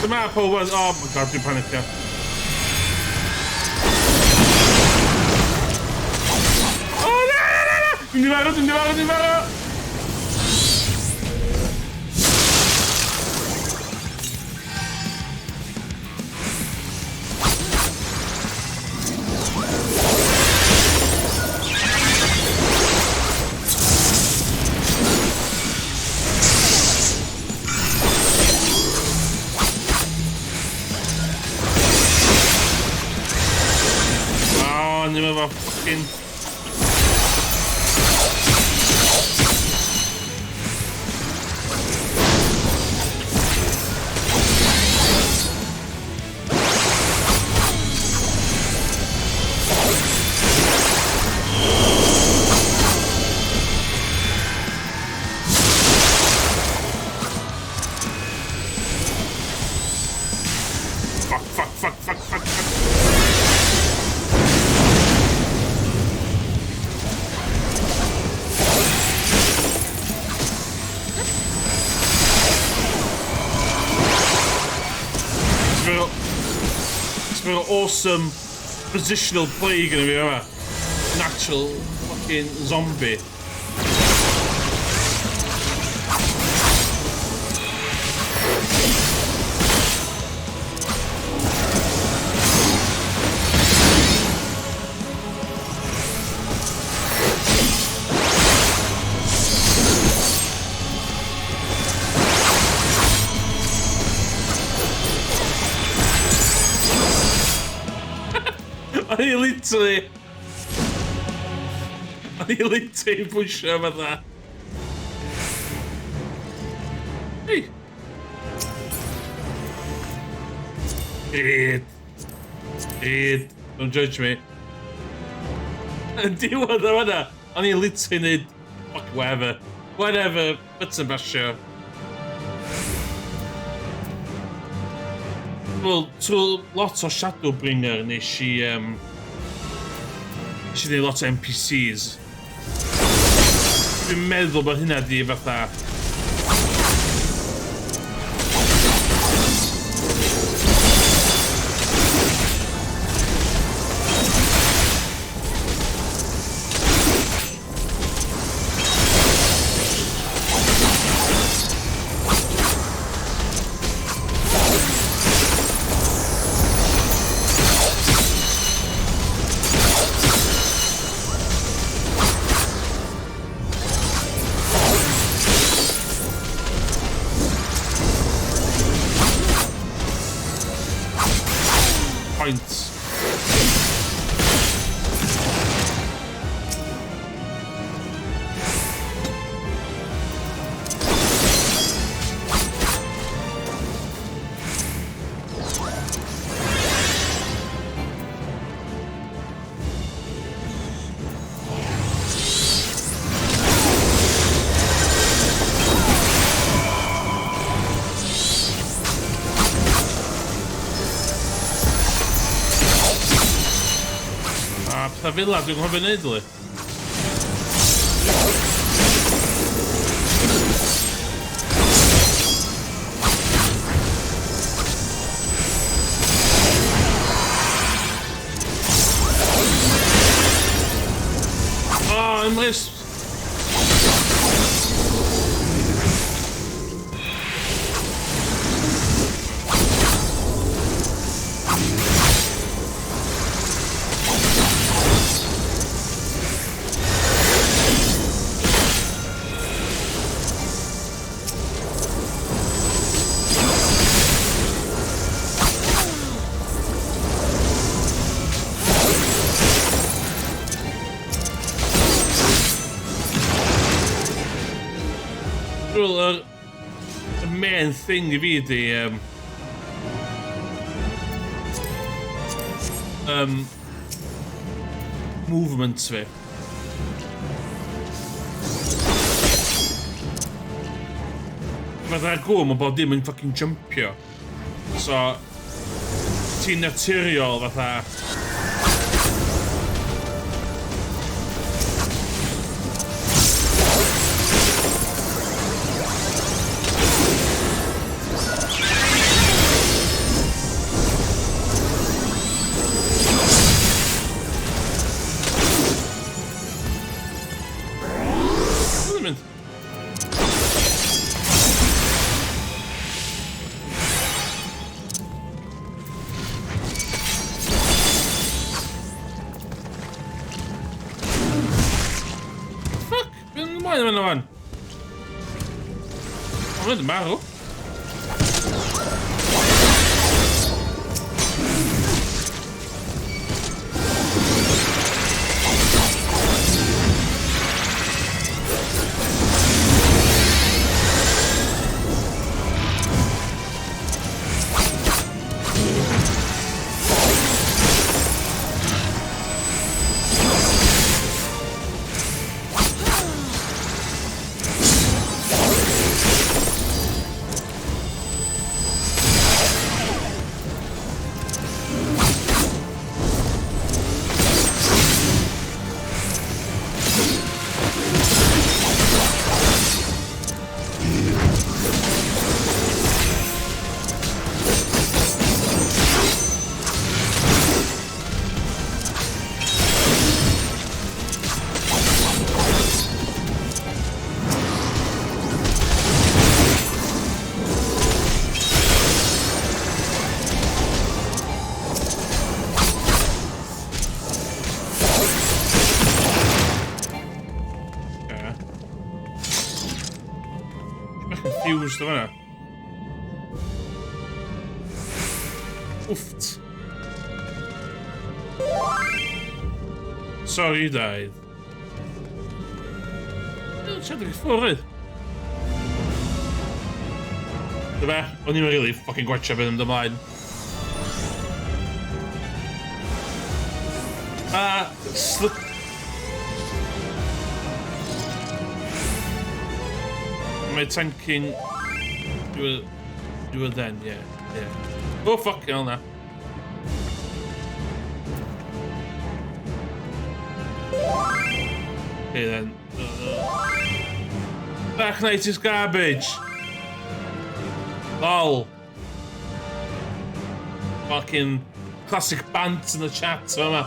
The map was, oh my god, dwi'n panicio. Oh no! Dwi'n di farw! Ddim efo ffocin... Fuck. It's been an awesome positional play gonna be yma. Natural fucking zombie. O'n i literally pwysio fatha. Hey! Idiot. Don't judge me. Yn diwedd o fanna, o'n i literally neud Fuck, whatever. Whatever. Bits yn basio. Wel, trwy lot o Shadowbringer nes i neud lot o NPCs. Dwi'n meddwl bod hynna di fatha... Points. Ta fel dwi'n gofio neud li. I'm list. Well, the main thing I fi di movement fi. Fydda'r gwm o bod dim yn fucking jumpio. So, ti'n naturiol fatha... Mae'n wan. Mae'n marw. Confused o fanna. Wfft. Sorry, died. Siarad i ffwrdd. Dyma, o'n i'n really fucking gwachio beth yn ymlaen. my tanking. You were then, yeah. Oh fuck hell now. Okay then. Dark Knight is garbage. Lol. Fucking classic bants in the chat, so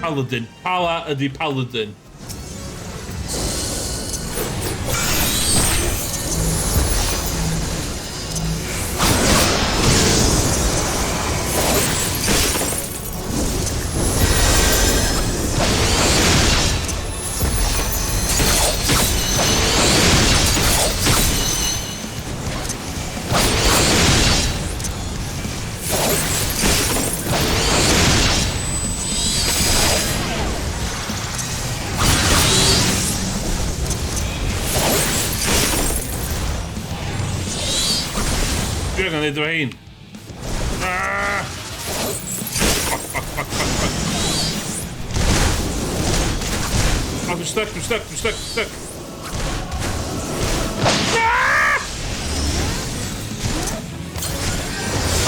Paladin. Pala ydi Paladin. You're gonna do it. Ah! Fuck. I'm stuck.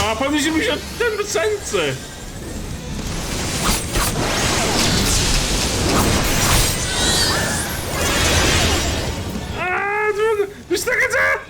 Ah, pewnie się musiał ten bez sensu. Już tak gdzie?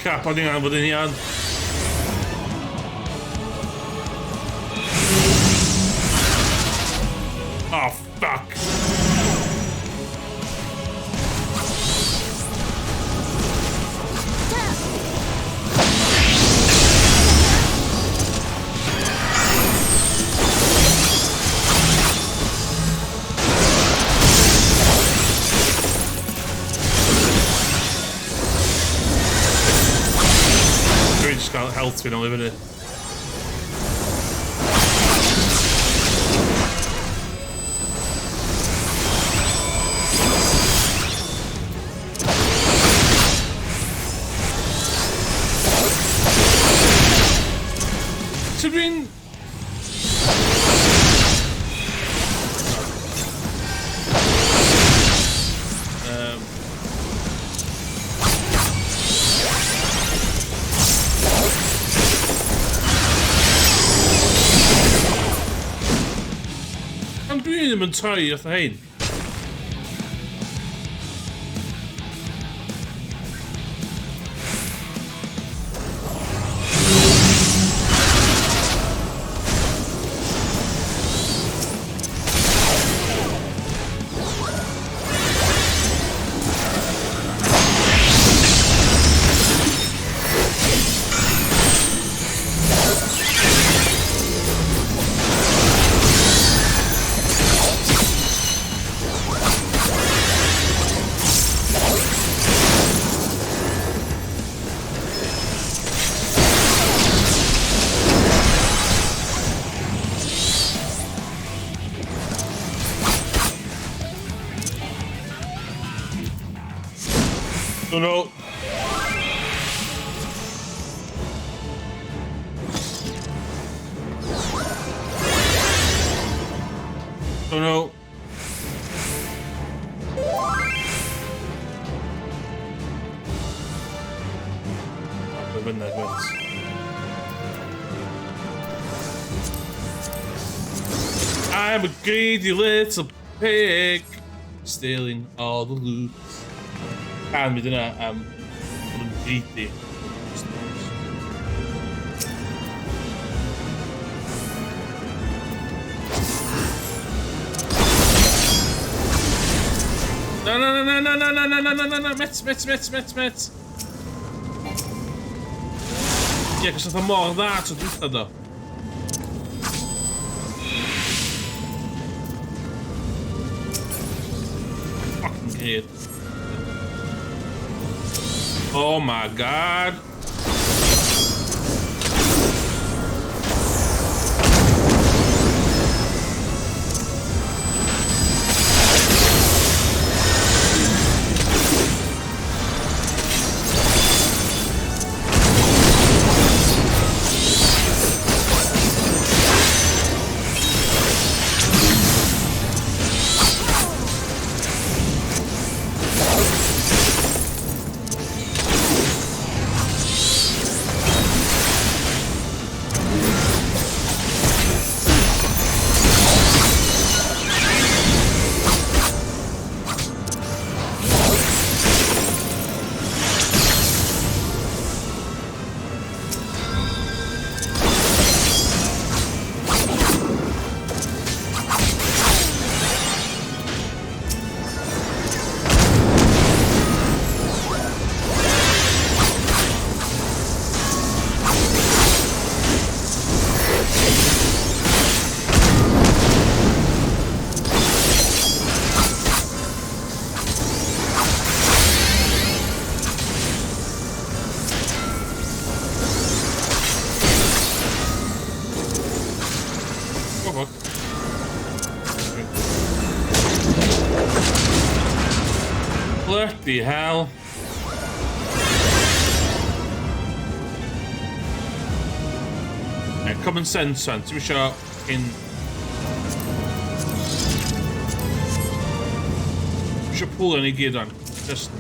Crap, o'n i'n anfod yn iawn. Oh, fuck. Health we don't live in it. Should we? Dwi'n ddim yn troi oedd hyn. Oh no. Oh no. When that wins. I'm a greedy little pig, stealing all the loot. And we didn't greedy. No, met. Ja, ik zat er morgen daar, zo doet dat dan. Fucking great. Oh my god. Bloody hell. Right, common sense, son. Too sharp in. We should pull any gear down. Just.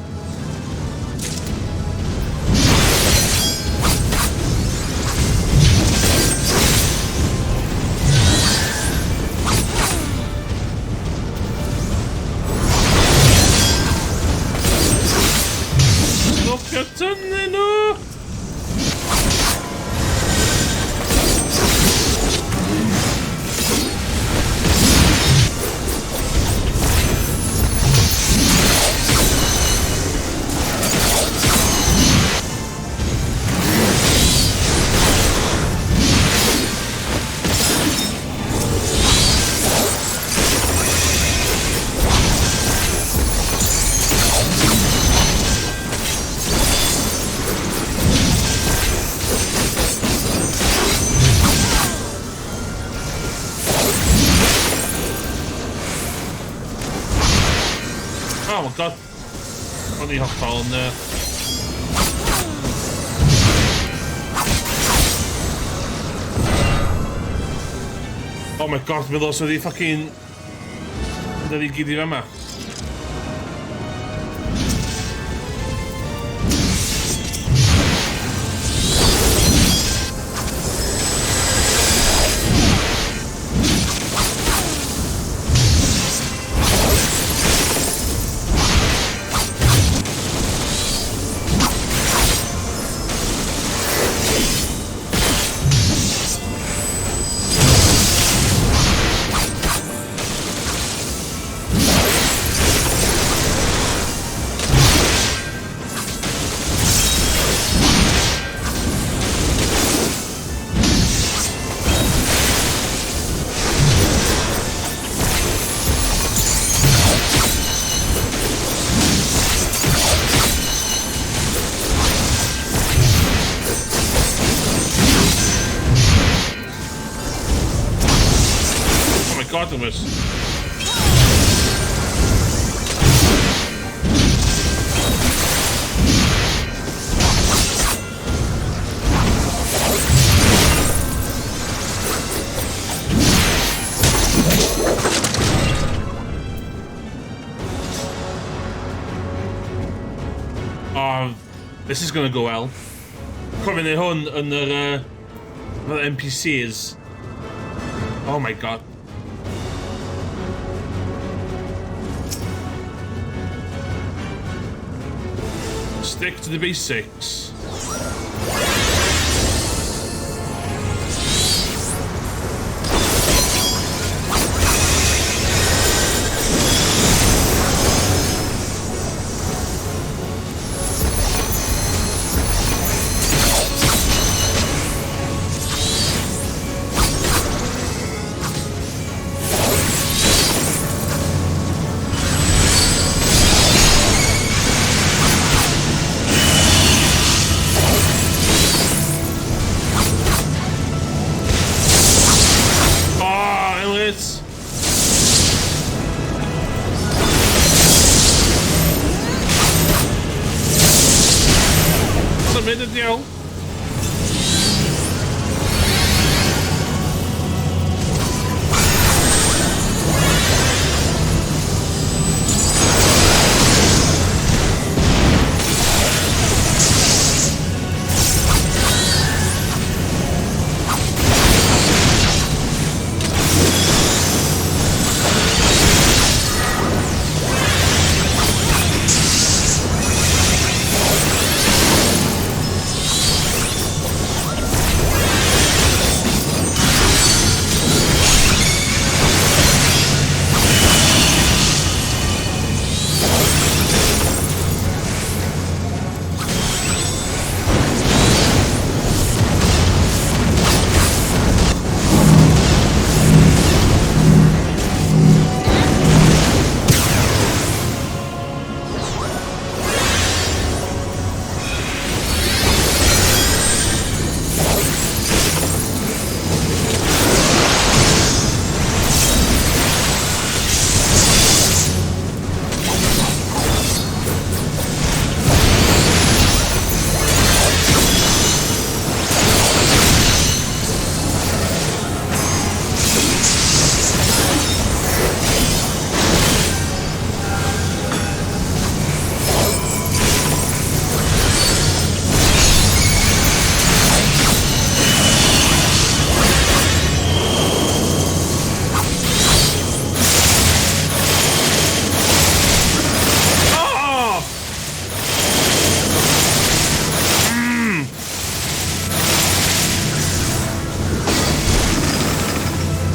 No. Oh my god. Only hot fallen there. Oh my god, mae los wedi fucking... Dda ni gyd i fe yma. Artemis. Oh, this is gonna go well. Coming in hwn yn yr NPCs. Oh my god. Stick to the basics.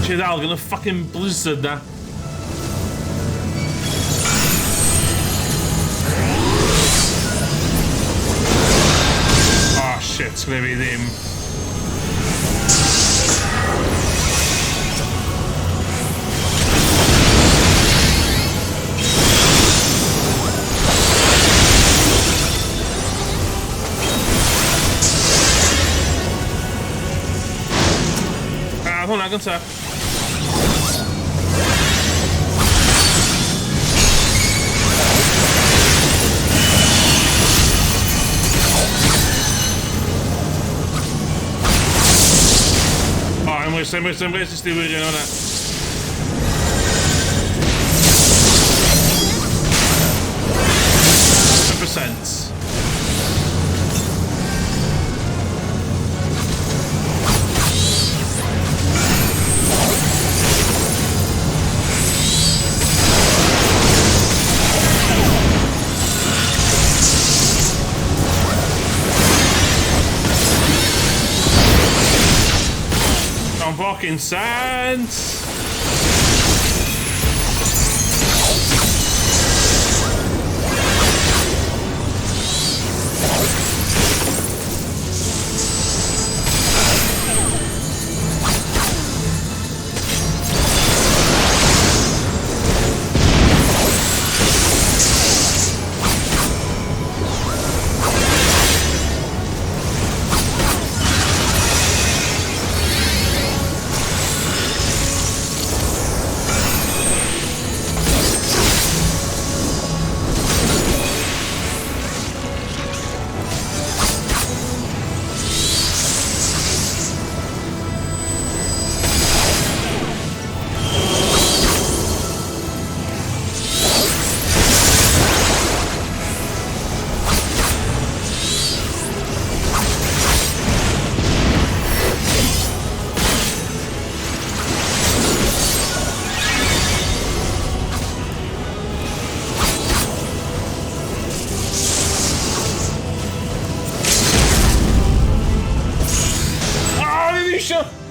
Lle ddal gan y fucking blizzard na. Oh shit, sgwneud fi ddim. Hwnna gynta. O, ymwys, ysdi wirio'n hwnna. %. Fucking sense.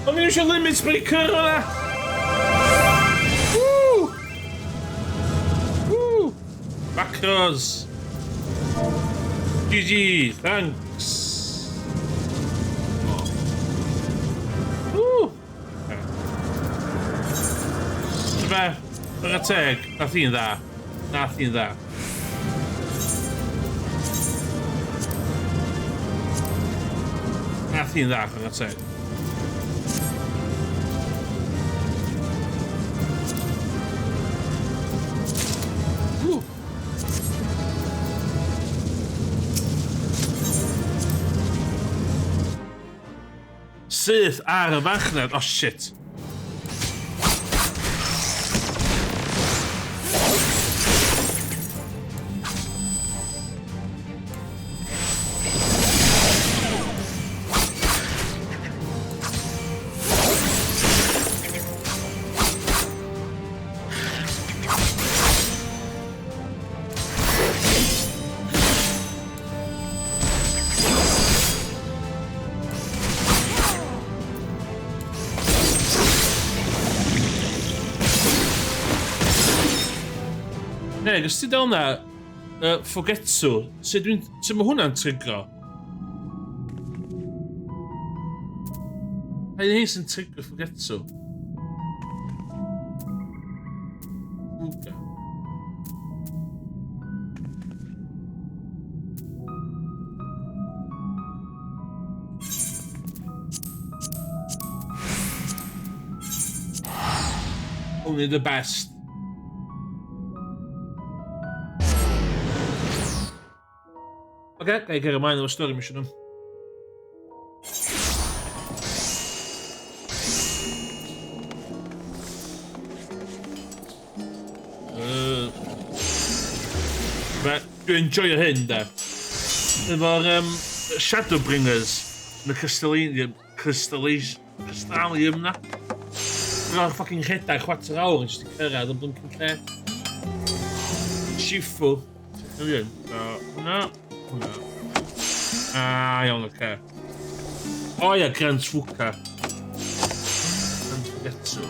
O'n i'n eisiau limit breaker o'na! Woo! Woo! Macros! GG, thanks! Woo! Be? Yr teg, nath hi'n dda. Nath hi'n dda. Nath hi'n dda, yr teg. Syth ar y fachnad. Oh shit. Neg, os ti dal na Forgetsu, sut mae hwnna'n trigro? Haid hyn sy'n trigro Forgetsu. Okay. Only the best. Okay, ga i gael ymlaen o'r stori mission nhw. Dwi'n enjoyo hyn, da. Efo'r Shadowbringers yn y Crystallium na. Ro'r ffucking rhedeg 4 awr yn jyst i cyrraedd yn blinking lle. Shifu. Hwna. Hwna. Iawn, oce. O ia, Grant Fuka. Grant Getsu.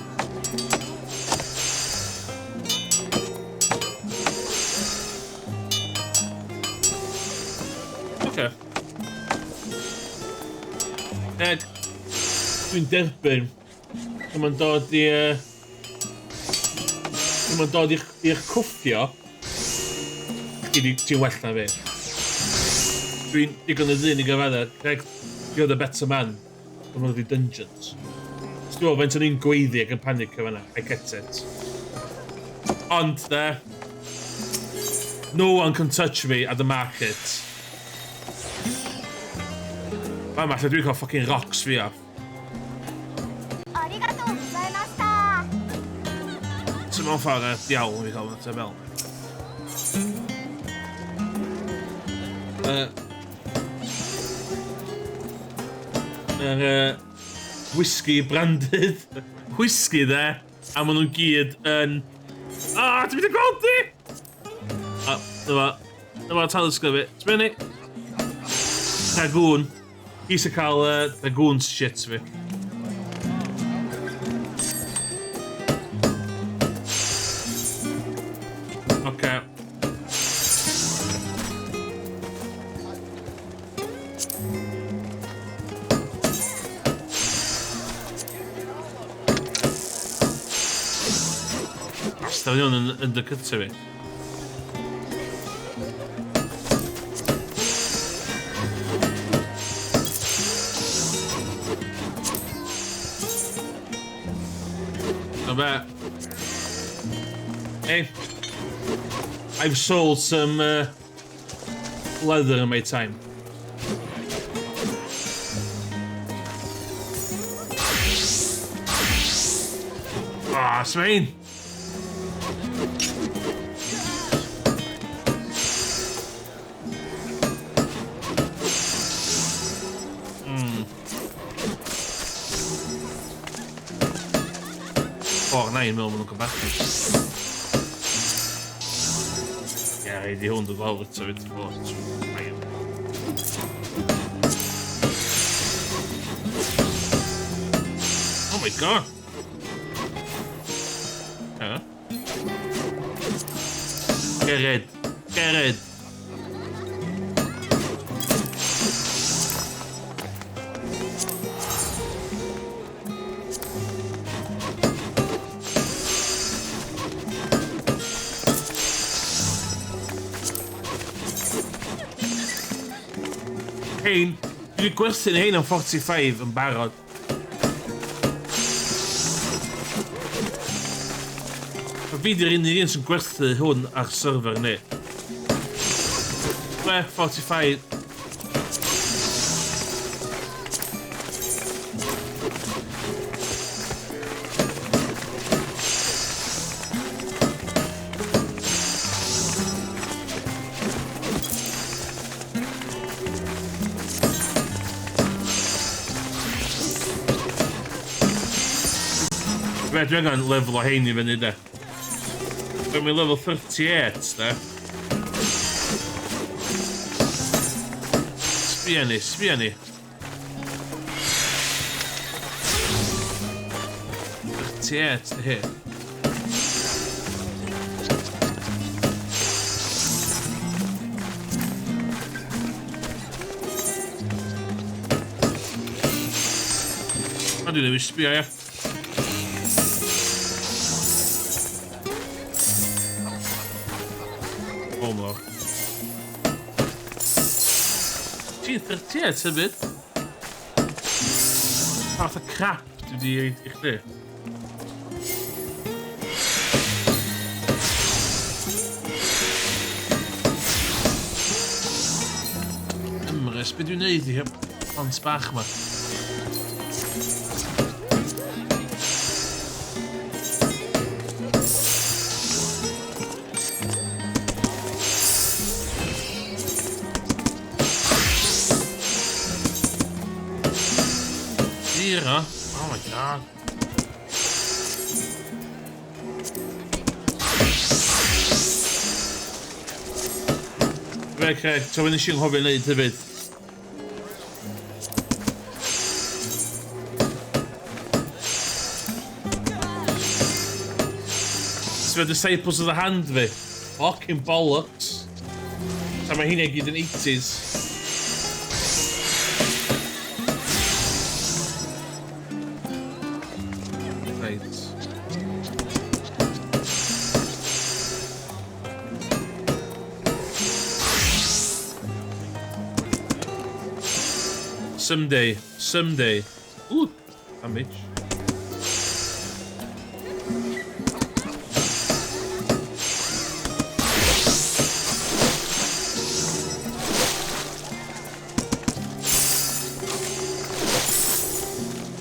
Oce. Dwi'n derbyn. Mae'n dod i... Mae'n dod i'ch cwffio. Ti'n well na fi. Dwi'n digon y ddyn i gyfadda. Greg, you're the better man. Dwi'n dod i dungeons. Dwi'n meddwl, faint o'n i'n gweiddi ac yn panic o fanna. I get it. Ond, there. No one can touch me at the market. Mam, allai dwi'n cael fucking rocks fi off. So mewn ffordd diawl fi cael yna fel. Whisky branded. Whisky there. A maen nhw'n gyd yn... Ti'n mynd i gweld di? Dyma telescope fi. Ti'n mynd i? Dragoon. Gys yn cael dragoon shit fi. Oce. Asta fan hwn yn dy cyta fi. Hey, I've sold some leather in my time. Ah, Swain. Oh, nee, mil me nog een bakje. Ja, die honden wel het zo wit wordt. Oh my god. Ja. Carrot. Carrot. Dwi'n gwerthu'n hein am 45 yn barod. Mae fi di'r unig un sy'n gwerthu hwn ar server ni. 45. Dwi'n angen level o hein i fyny de. Dwi'n mynd level 38 de. Sbia ni, sbia ni. 38 de hyn. A dwi'n ei sbia ia. Ti'n 38 hefyd. Fath o crap dwi wedi reid i chdi. Ymrys, beth dwi'n neud i plant bach yma? Oh my god. Right, Craig, so when is she hoffi neud hefyd? for Disciples of the Hand fi. Fucking bollocks. So mae hynny gyd yn 80s. Right. Someday. Ooh, damage.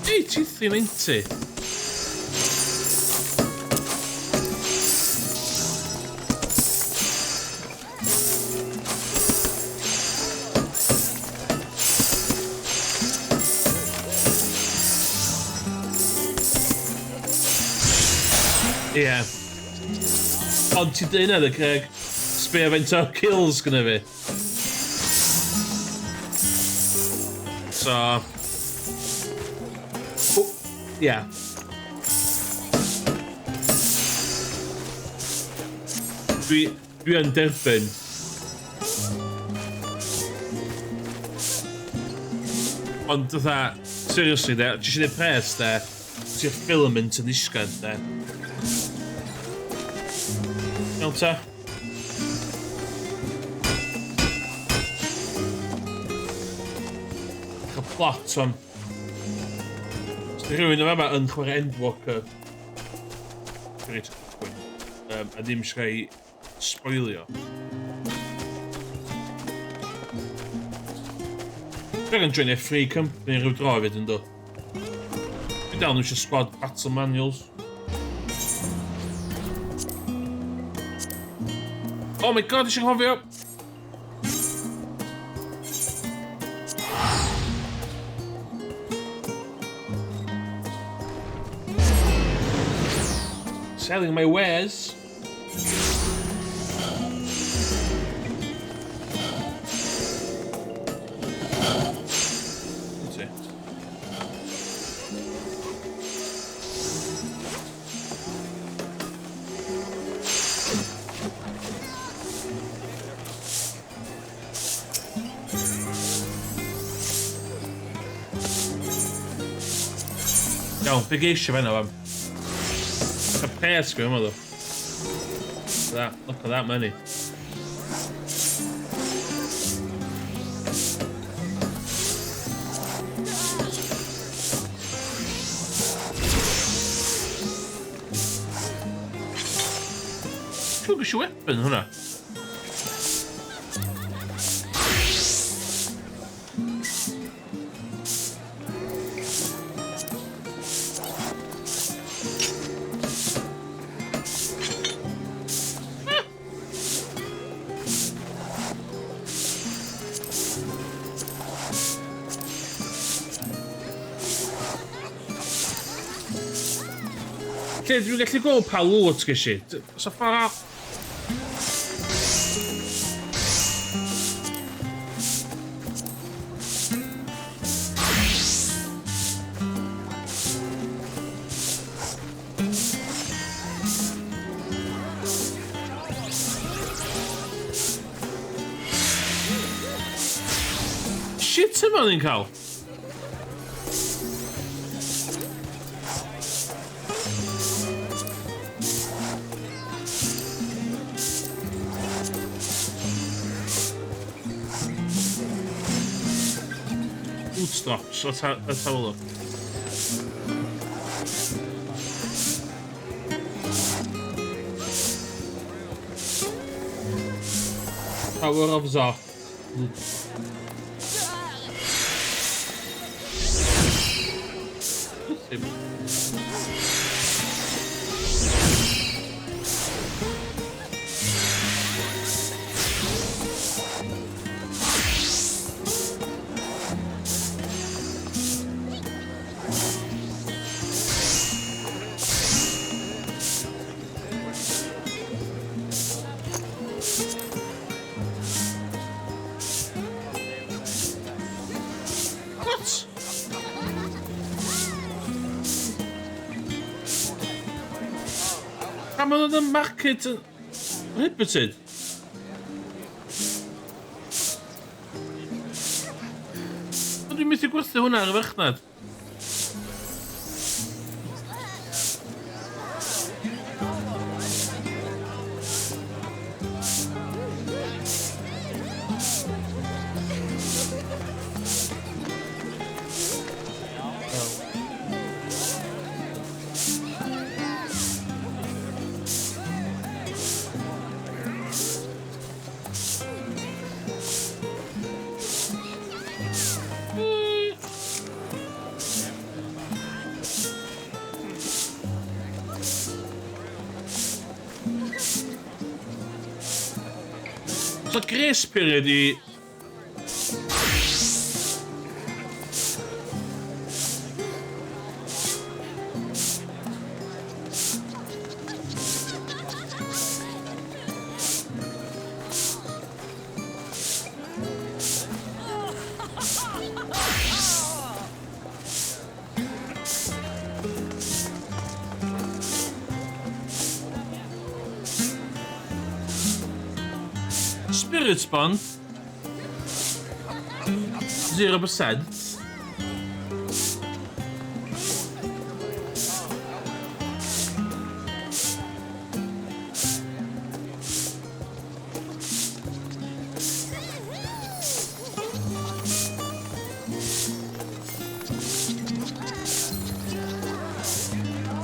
$83.90. Yeah. Ond ti dyn edrych, Craig. Sbio faint o kills gyda fi. So... Oh, yeah. Dwi yn derbyn. Ond dda, seriously de, ti eisiau gwneud pres de, ti'r filament yn isgad de. Iawn ta? Cael plot o'n... Rhywun yma yn chwarae Endwalker. Reit, a ddim eisiau spoilio. Dwi'n yn joinio Free Company rhyw dro fyd yn do. Dwi'n dal nhw eisiau squad battle manuals. Oh my god, eisiau nghofio! Selling my wares. That's it. Iawn, be geisio fe yna fam? A pairs go, mother. Look at that money. Look at your weapon, hwnna. Lle, dwi'n gallu gweld pa loot ges i. So far... Shit yma ni'n cael. Stops. Let's have a look. Power of Zoth. Pam oedd yn market yn prohibited? Dwi'n methu gwerthu hwnna ar y farchnad. So grace period i... Spirit Spawn 0%.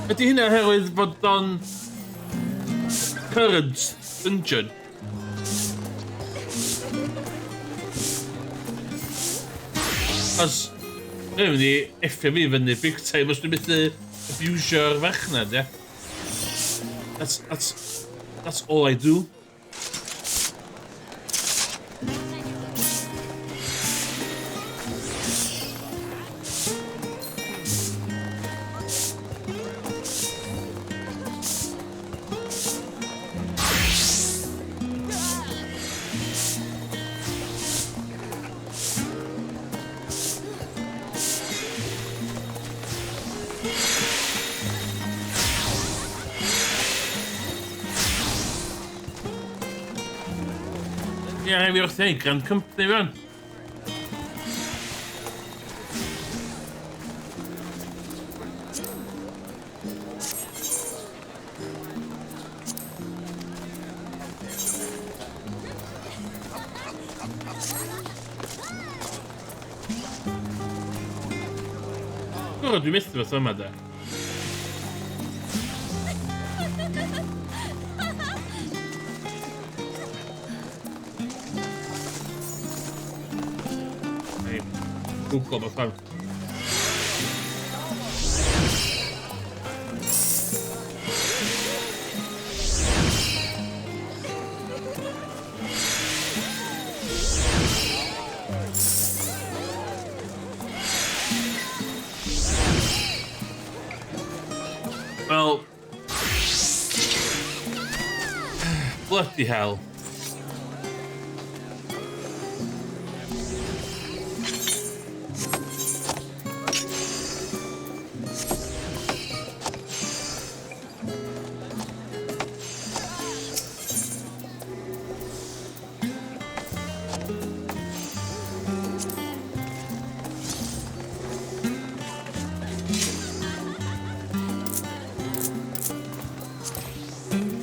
Ydy hynna oherwydd fod o'n current dungeon? Os dwi'n mynd i effio fi fyny big time os dwi'n methu abusio'r farchnad, ie? That's all I do. Ie, rhaid fi wrth ei Grand Company fan. Gwrdd, dwi'n methu fath yma da. Google my phone. Well, bloody hell.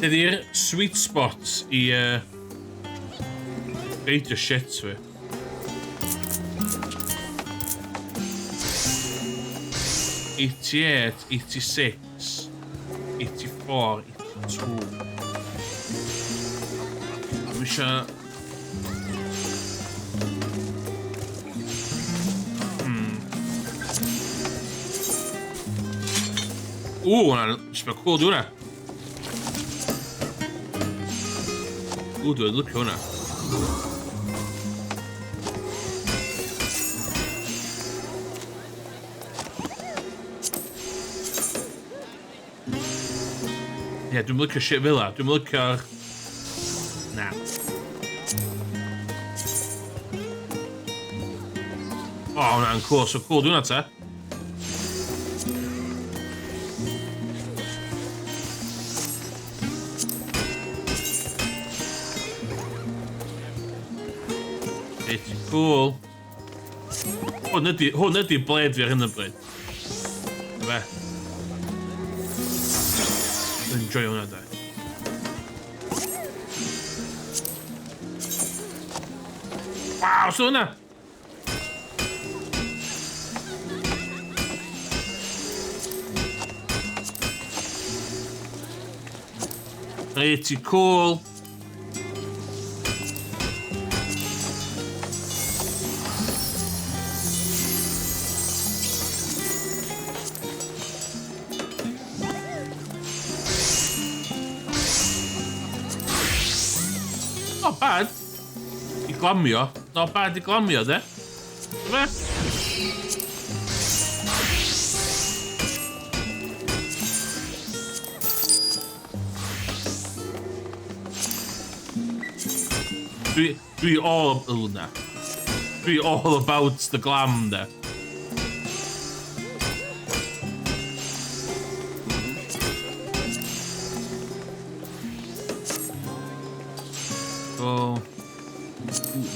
Dydy'r sweet spots i beidio shit fi. $88, $86, $84, $82. Dwi'n isio... hwnna'n sbel cool, di hwnna. Dwi'n licio hwnna. Ie, dwi'n licio shit fel la. Dwi'n licio'r... Na. O, hwnna'n cool. So cool, dwi'n hwnna ta. Pretty cool. Hwn ydi bled fi ar hyn o bryd. Fe. Enjoy hwnna da. Waw, so hwnna! Pretty cool. Not bad. I glamio. Not bad I glamio, de. Fe? Dwi all... Oh, na. Dwi all about the glam, de. Oh.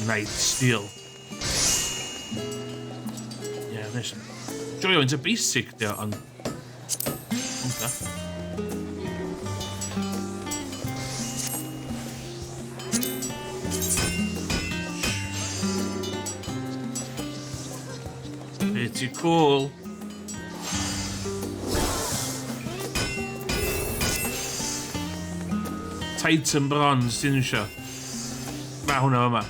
Night Steel. Yeah, there's some... Joio into basic there on... Okay. Pretty cool. Titan Bronze, dyn nhw isio. Ma hwnna yma.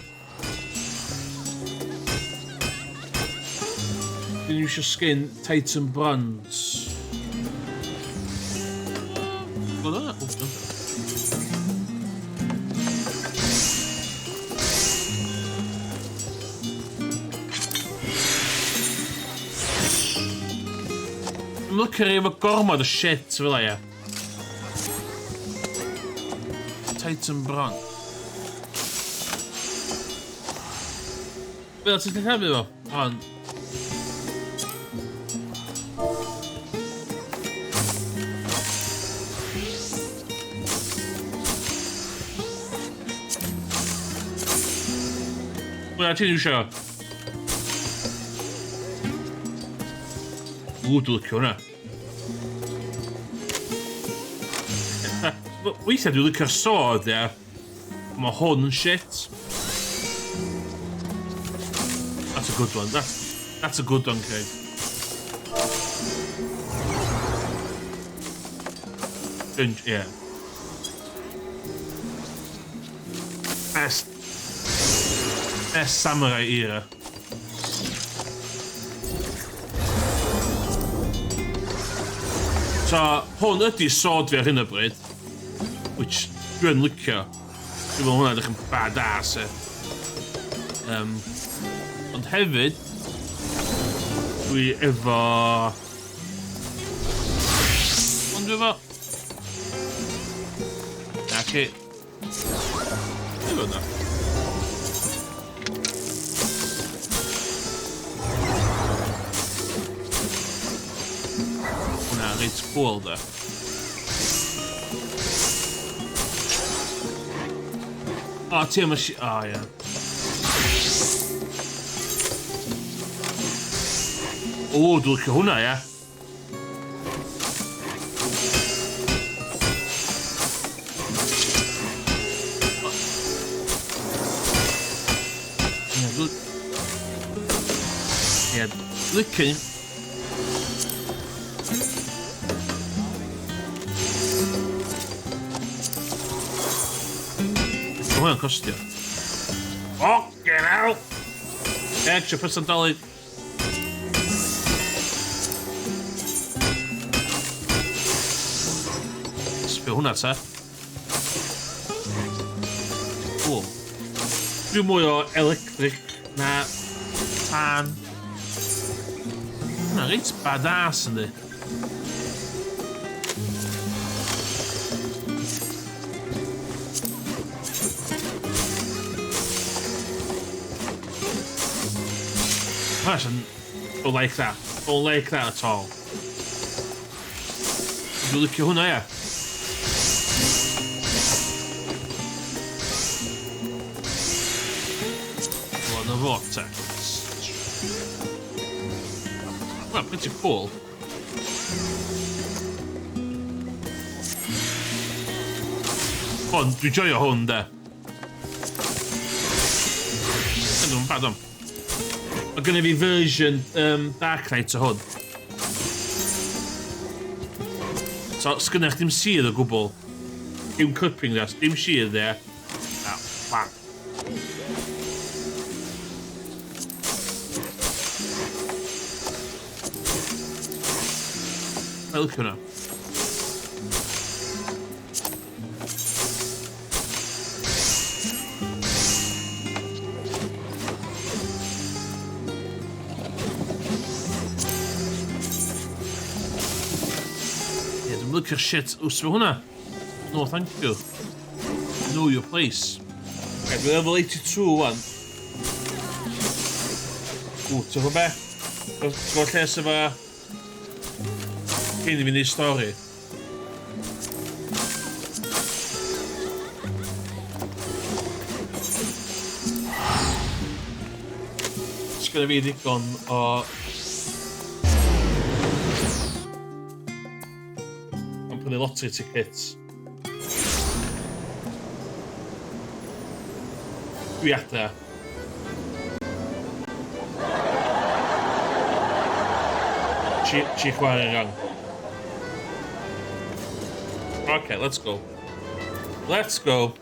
Dyn nhw isio skin Titan Bronze. Gwyd hwnna? O, dyna. Dwi'n lycio efo gormod o shit fel ia. Titan Bronze. Be, ti'n hefyd fo? Hon. Wel, ti'n iwsio? Dwi'n licio hwnna. Weithiau dwi'n licio'r sword, ia. Mae hwn yn shit. That's a good one. That's a good one, Craig. Yeah. Best samurai era. So, hwn ydi sword fi ar hyn o bryd. Which dwi'n licio. Dwi'n meddwl hwnna ydych yn badass, Ond hefyd, dwi efo... Ond dwi efo... Na, ci. Dwi efo hwnna. Hwnna, reit cool, da. O, ti am y si... O, ie. O, dwi'n licio hwnna, ie. Ie, licio... Hwnna'n costio. O, get out! Extra $1. Sbio hwnna ta. Cool. Dwi'n mwy o electric na tan. Hwnna'n reit badass yndi. Don't like that. Don't like that at all. Dwi'n licio hwnna, ia. Wel, na vortex. Well, pretty cool. Hwn, dwi'n joio hwn, de. Ydw'n bad o'n. Mae gen i fi version Dark Knight o hwn. So, sgynnach dim sydd o gwbl. Dim clipping there, dim sydd there. No, bang. Look hwnna. Look your shit. Wrth hwnna? No, thank you. Know your place. Okay, we're level 82 wan. Ww, ti'n gwybod be? Ti'n gwybod lle sef a... Cyn i fi wneud stori. Sgynna fi ddigon o... Prynu lottery tickets. Dwi adra. Chi chwarae rhan. Okay, let's go. Let's go.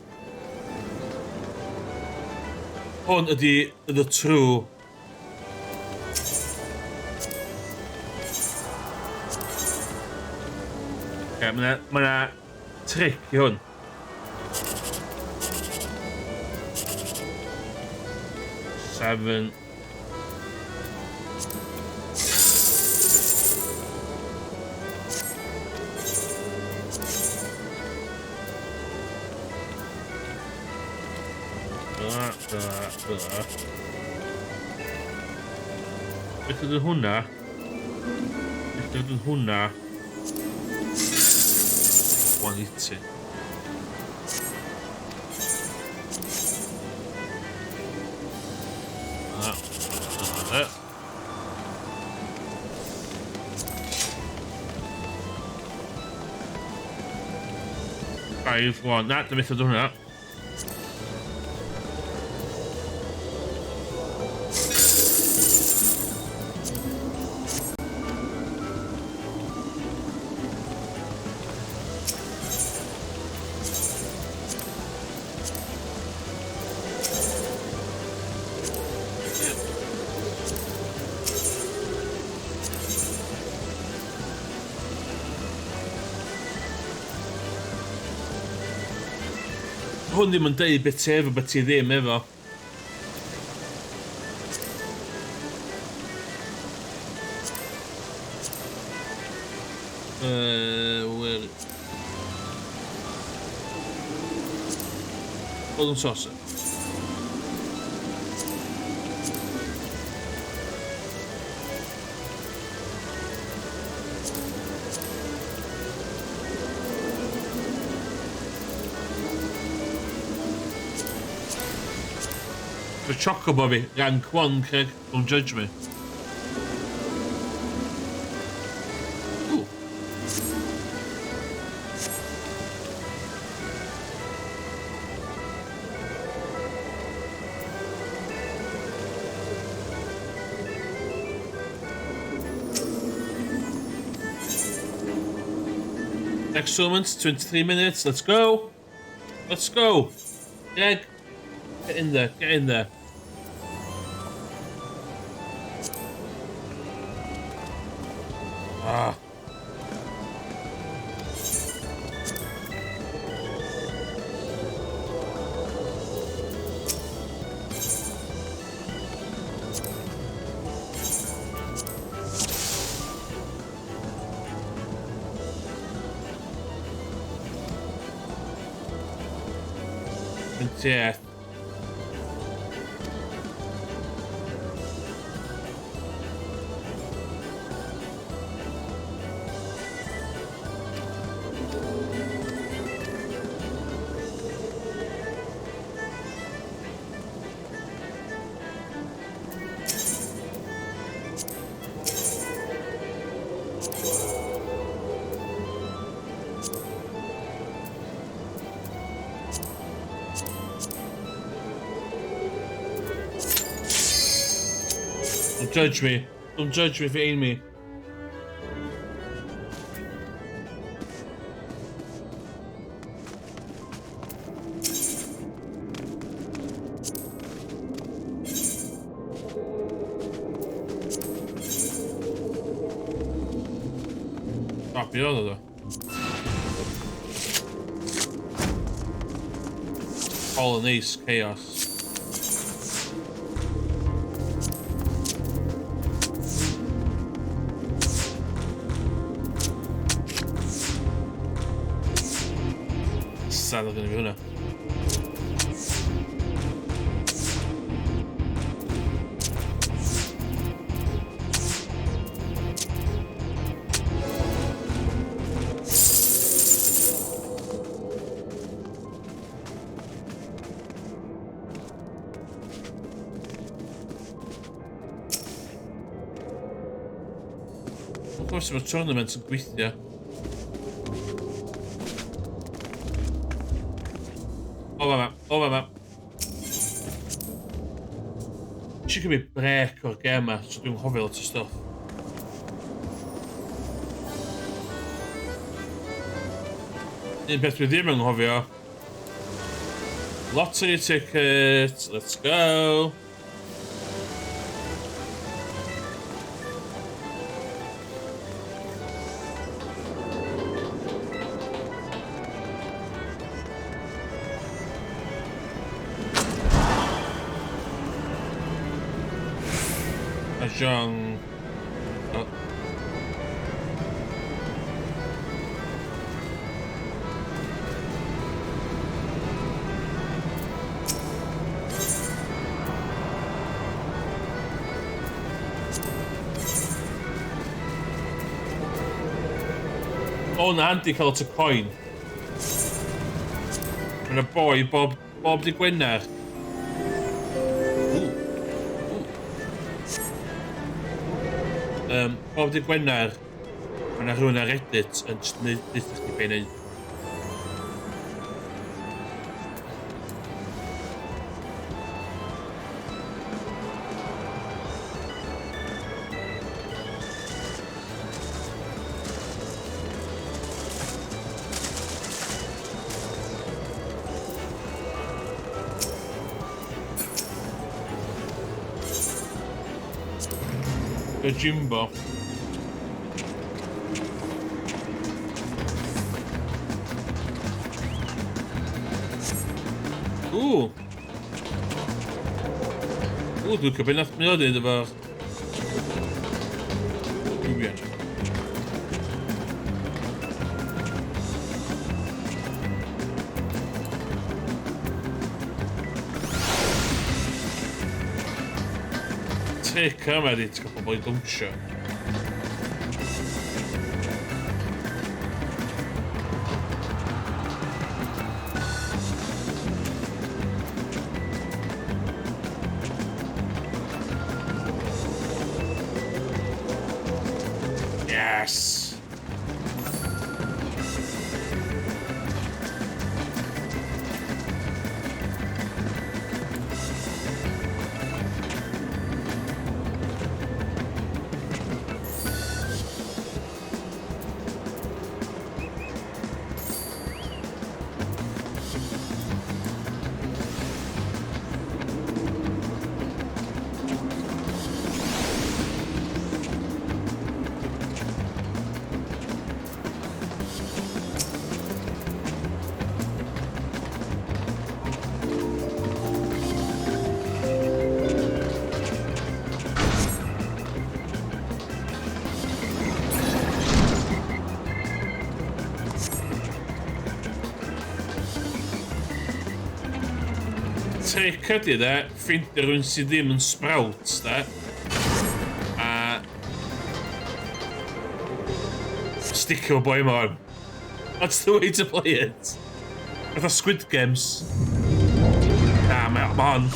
Hwn ydi the true. Mae yna tric i hwn. Seven. Beth ydyn hwnna? Beth ydyn hwnna? 180. Five, one. Na, dy beth ydw hwnna. Hwn ddim yn deud beth ti efo, beth ti ddim efo. Wel... Oedd yn sos. The Chocobo fi, rank 1, Craig. Don't judge me. Ooh. Next summons, 23 minutes. Let's go. Let's go. Greg. Get in there, get in there. Ah. Yeah. judge me. Don't judge me for eating me. Yapıyor da. Colonies, chaos. Sadece bir huna. Of course, mae tournaments yn gweithio. O, fama. Eisiau cymryd brec o'r gem ma, so dwi'n hoffi lot o stuff. Un peth dwi ddim yn nghofio. Lottery ticket, let's go. Mahjong. Oh. O, na Andy cael lot o coin. Mae'n y boi Bob di Gwener. Bob di Gwener. Mae'n rhywun ar Reddit yn just neud chdi be neud. Y Jimbo. Dwi'n cybyn nath mi o dweud efo... Dwi'n. Take yma di, ti'n cael pobl i dwmsio. Yes! Trick ydy de, ffeindio rhywun sydd ddim yn sprouts de, a sticio boi mor. That's the way to play it. Fatha Squid Games. Na, mae hon.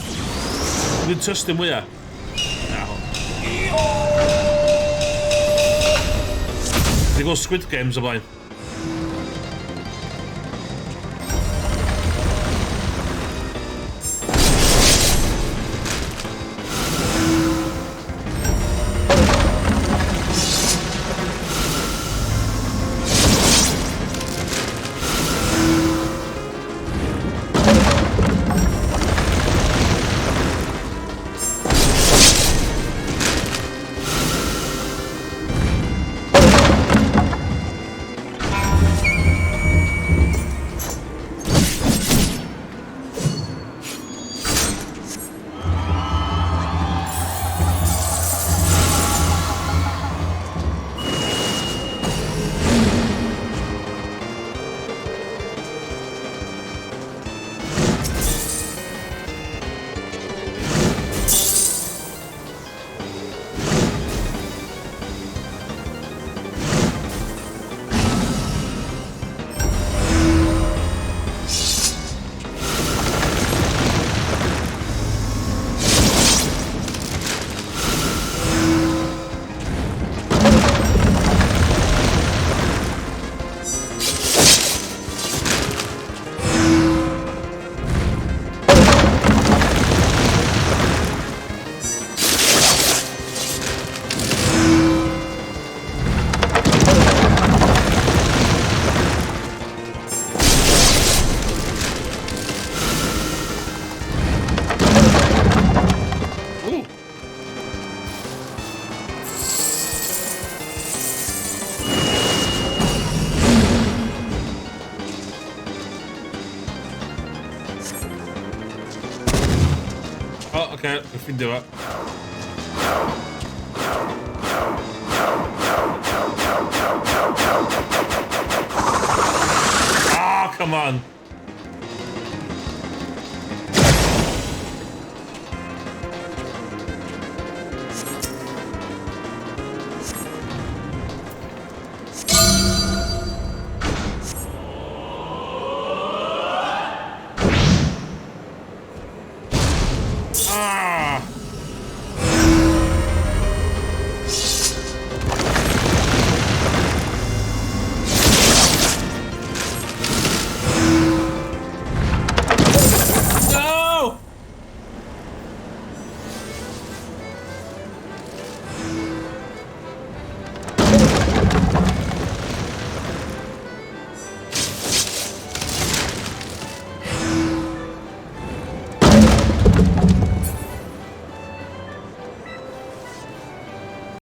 Dwi'n trystio mwyaf. Na hon. Dwi'n gweld Squid Games o blaen. Oce, dwi'n ffindio fo. Oh, come on.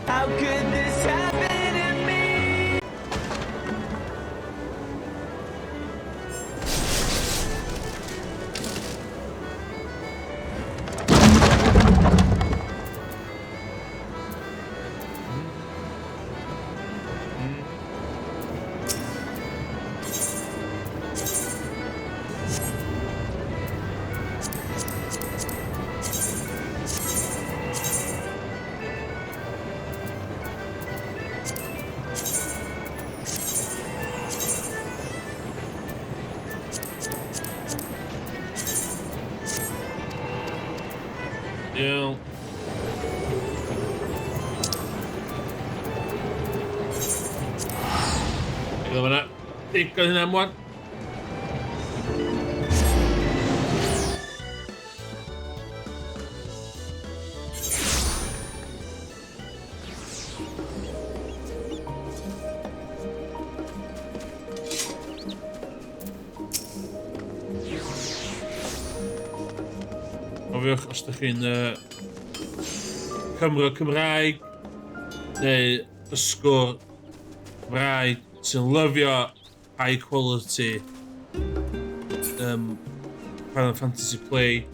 How could this happen to me? Deal. Tignan mo na. Tignan na mo. Alweer als er geen Cymru Cymraeg neu ysgwr Cymraeg sy'n lyfio high quality Final Fantasy Play,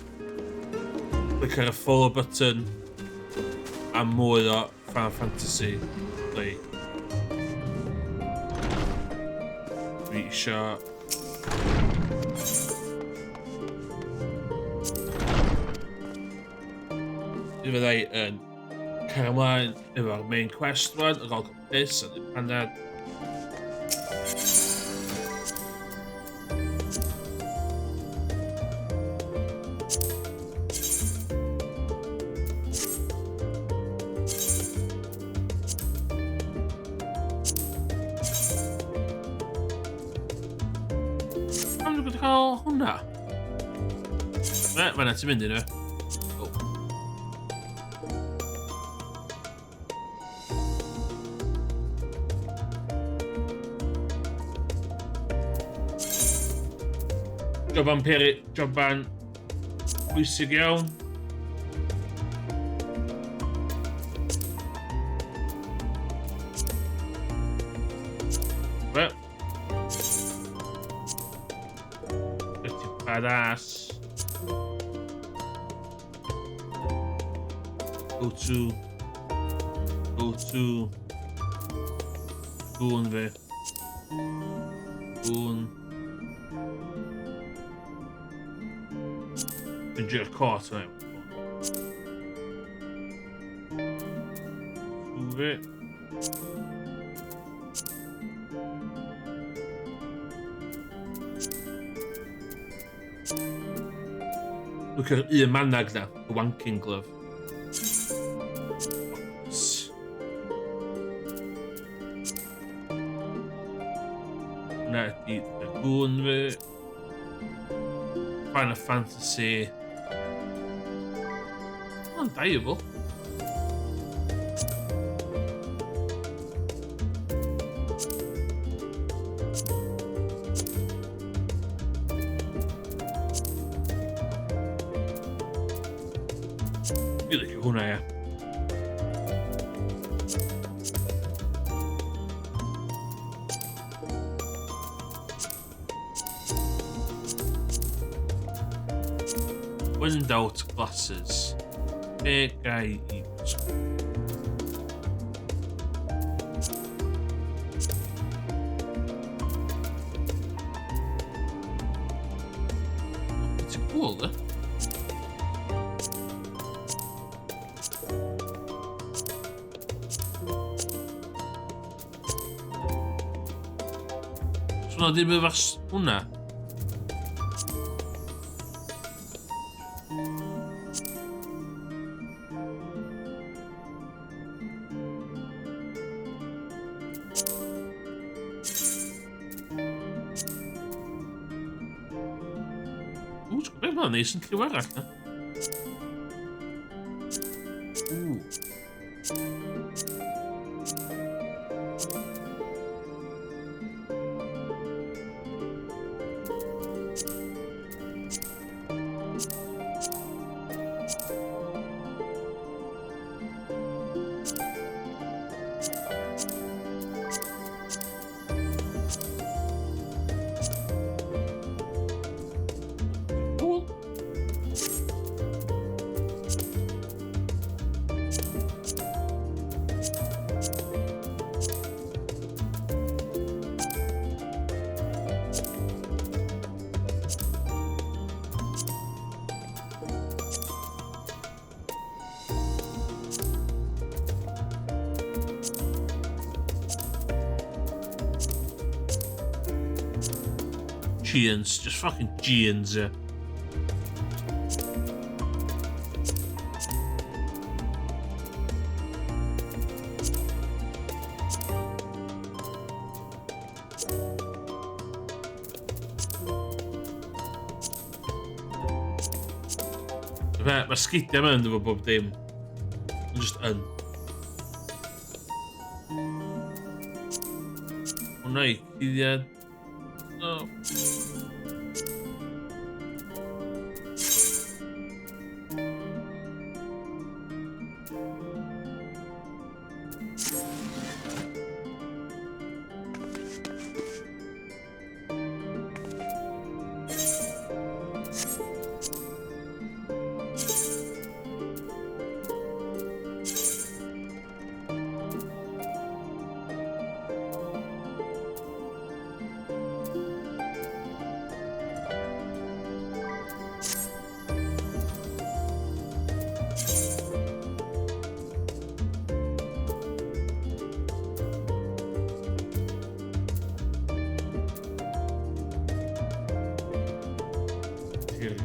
click ar y follow button a mwy o Final Fantasy Play. Dwi isio i fyddai yn cael ymlaen efo'r main quest rwan, yr ôl compus yn y paned. Am dwi'n cael hwnna? Fan'na ti'n mynd i nhw. Joban peri, joban bwysig iawn. Wel. Pretty badass. Go to Gwn fe. Gwn. Ffindio'r cot yna. Sŵ fe. Look ar un manag na, y wanking glove. Na ydi y gwn fe. Final Fantasy. Oh, valuable. Really cool now, yeah. Windowed glasses. Be gai i... It's cool, eh? Hwnna ddim efo hwnna. Ww, be ma'n neis yn lliw arall na. Cool. Giants, just fucking giants, yeah. Mae sgidiau mewn efo bob dim. Yn just yn. Hwna i cuddiad. No. Here we go.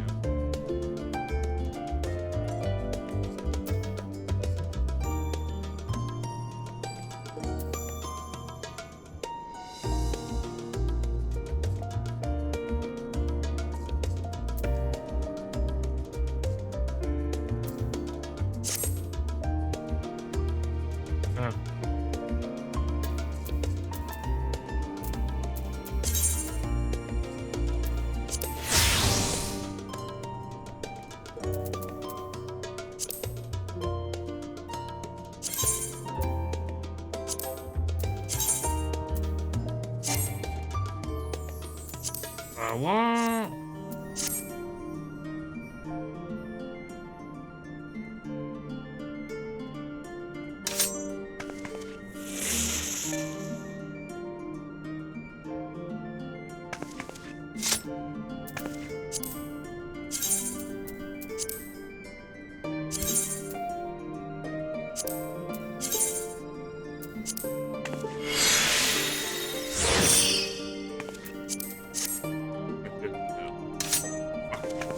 Ah. What?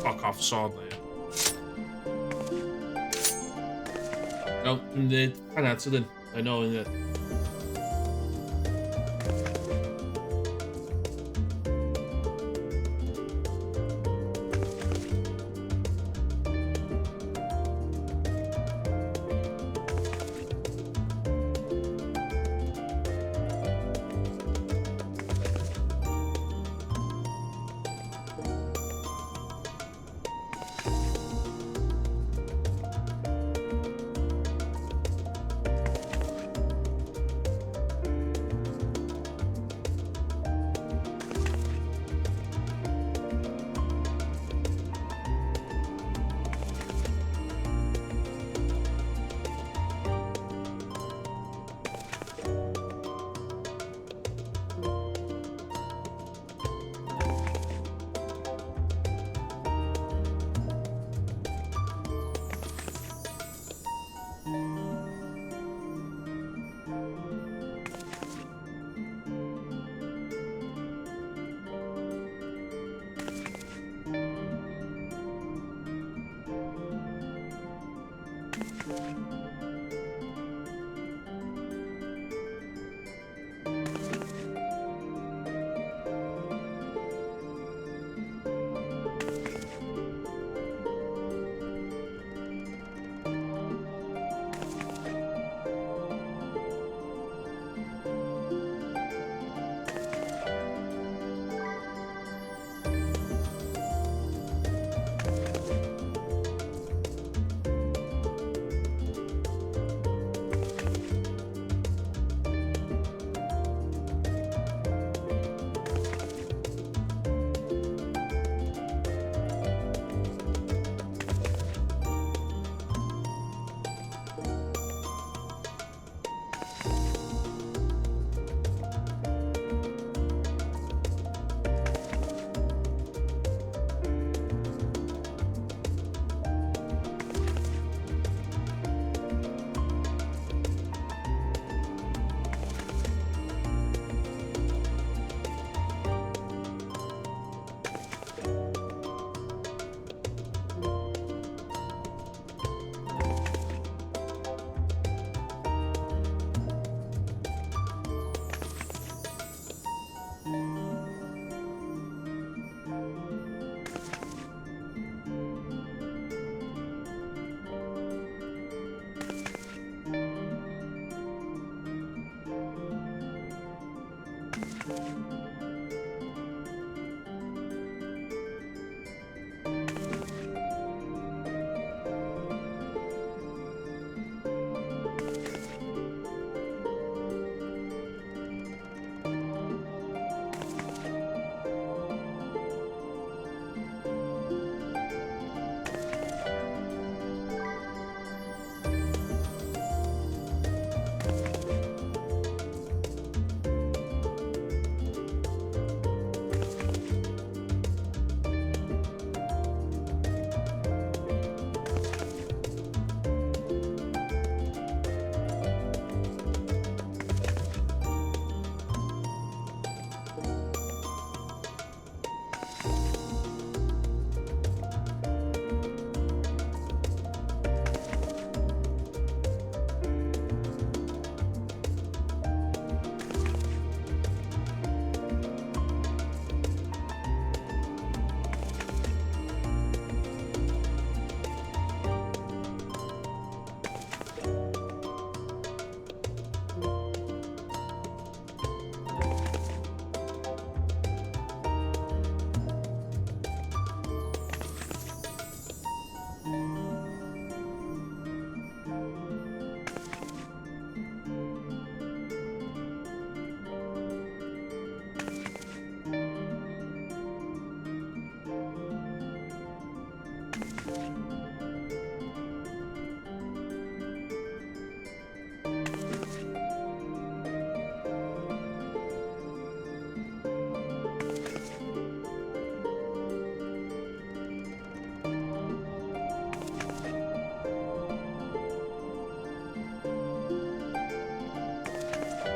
Fuck off, sword there. No, dwi'n dweud panad sydyn. I know, innit?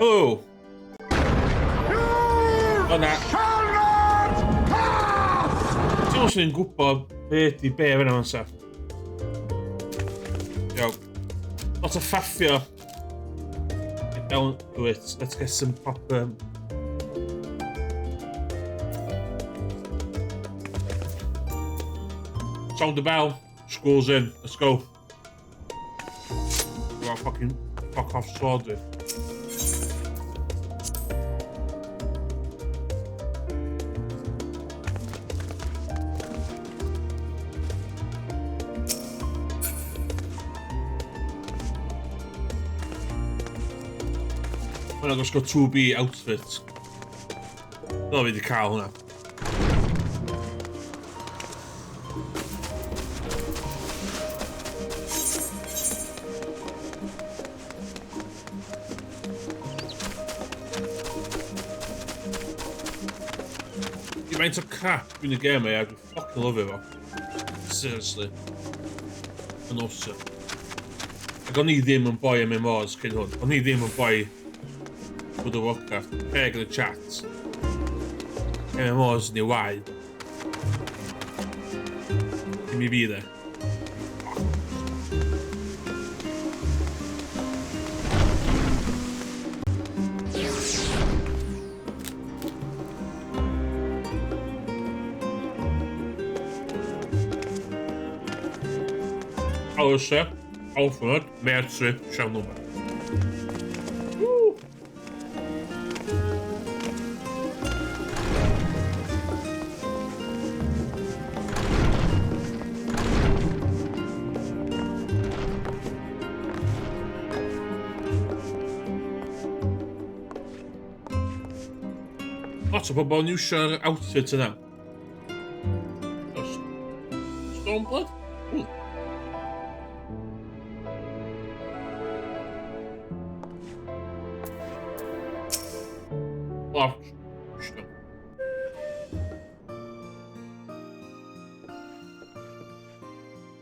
Oh! O na. Ti'n os ni'n gwybod beth di be fe na'n sef. Yo. Lot o ffaffio. Get down to it. Let's get some proper... Sound the bell. School's in. Let's go. We got fucking fuck off sword with. I've just got 2B outfits. Dyna fi di cael hwnna. I faint o crap dwi'n y game I dwi'n fucking love efo. Seriously. Yn awesome. Ac o'n i ddim yn boi MMOs cyn hwn. O'n i ddim yn boi World of Warcraft. Peg yn y chat. MMOs yn ei waed. Dim I fi dde. Alistair, Alfred, Mertri, siawn nhw. Lot o bobl yn iwsio'r outfit yna. Stormblood? Ooh. Well,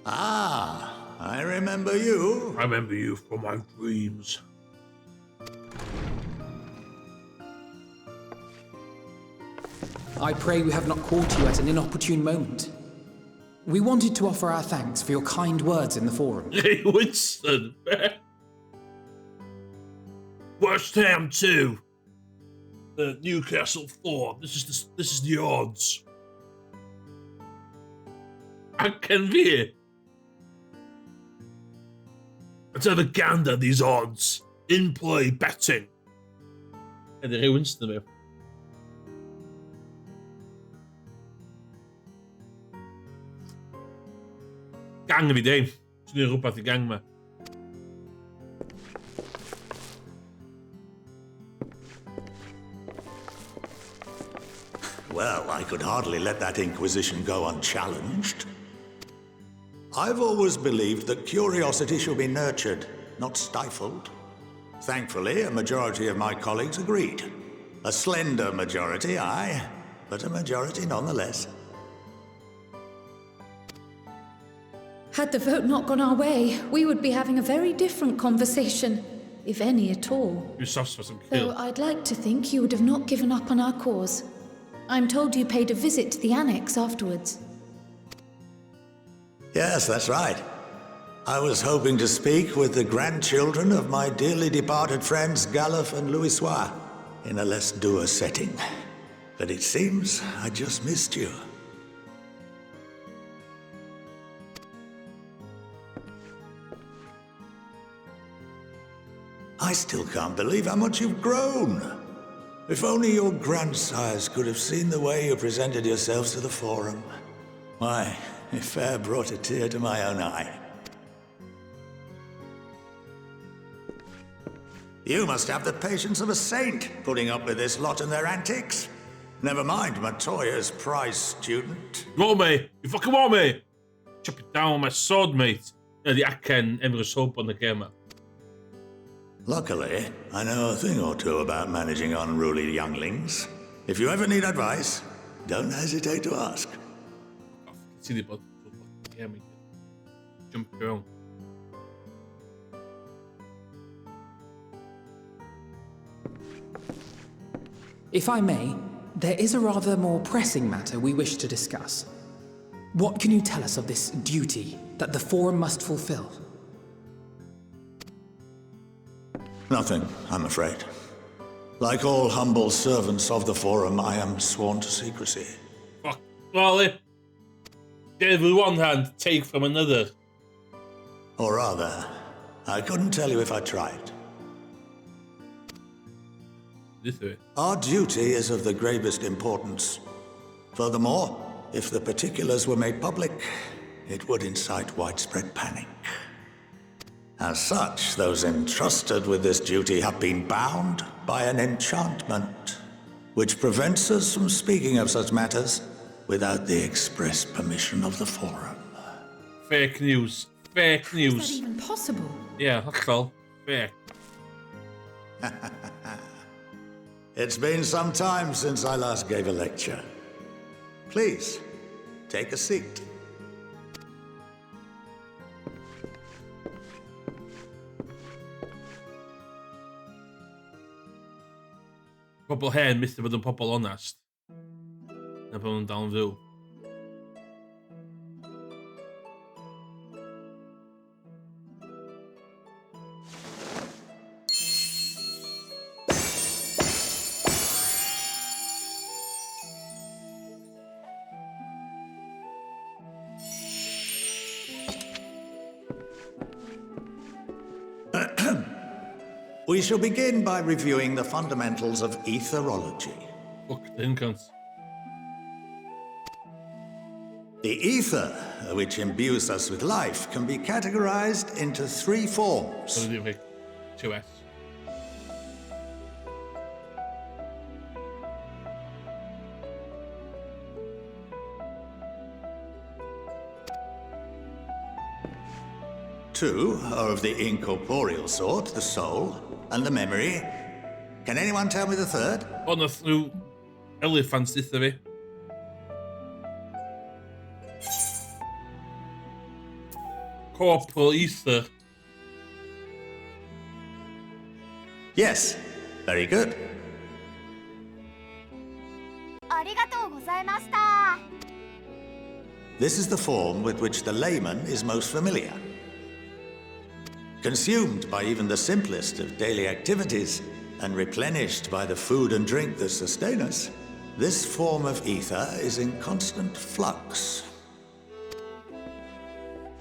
Ah, I remember you. I remember you from my dreams. I pray we have not caught you at an inopportune moment. We wanted to offer our thanks for your kind words in the forum. Hey, Winston. West Ham 2. Newcastle 4. This is the odds. Ac yn fi. Let's have a gander these odds. In-play betting. And the Winston fi. Gang fi di. Swn i'n rhywbeth I gang ma. Well, I could hardly let that inquisition go unchallenged. I've always believed that curiosity should be nurtured, not stifled. Thankfully, a majority of my colleagues agreed. A slender majority, aye, but a majority nonetheless. Had the vote not gone our way, we would be having a very different conversation, if any at all. You soft for some Though kill. I'd like to think you would have not given up on our cause. I'm told you paid a visit to the annex afterwards. Yes, that's right. I was hoping to speak with the grandchildren of my dearly departed friends Galuf and Louisoix in a less dour setting. But it seems I just missed you. I still can't believe how much you've grown. If only your grandsires could have seen the way you presented yourselves to the forum. Why, it fair brought a tear to my own eye. You must have the patience of a saint, putting up with this lot and their antics. Never mind Matoya's prize student. You want me? You fucking want me? Chop it down with my sword, mate. Yeah, the Aken Emrys Hope on the game. Luckily, I know a thing or two about managing unruly younglings. If you ever need advice, don't hesitate to ask. See the button. Yeah, me. Jump around. If I may, there is a rather more pressing matter we wish to discuss. What can you tell us of this duty that the Forum must fulfill? Nothing, I'm afraid. Like all humble servants of the Forum, I am sworn to secrecy. Fuck, Wally. Give with one hand, take from another. Or rather, I couldn't tell you if I tried. This way. Our duty is of the gravest importance. Furthermore, if the particulars were made public, it would incite widespread panic. As such, those entrusted with this duty have been bound by an enchantment, which prevents us from speaking of such matters without the express permission of the Forum. Fake news. Fake Is that news. even possible? Yeah, that's all. Fake. It's been some time since I last gave a lecture. Please, take a seat. Pobl hen, mythu bod yn pobl onest. Na bod nhw'n dal yn fyw. We shall begin by reviewing the fundamentals of etherology. Fuck, dyn kant. The ether, which imbues us with life, can be categorized into three forms. Wat is dit? 2S. Two are of the incorporeal sort, the soul, and the memory. Can anyone tell me the third? O, na through elephants ditha fi. Corporal ether. Yes, very good. ありがとうございました。 This is the form with which the layman is most familiar. Consumed by even the simplest of daily activities and replenished by the food and drink that sustain us, this form of ether is in constant flux.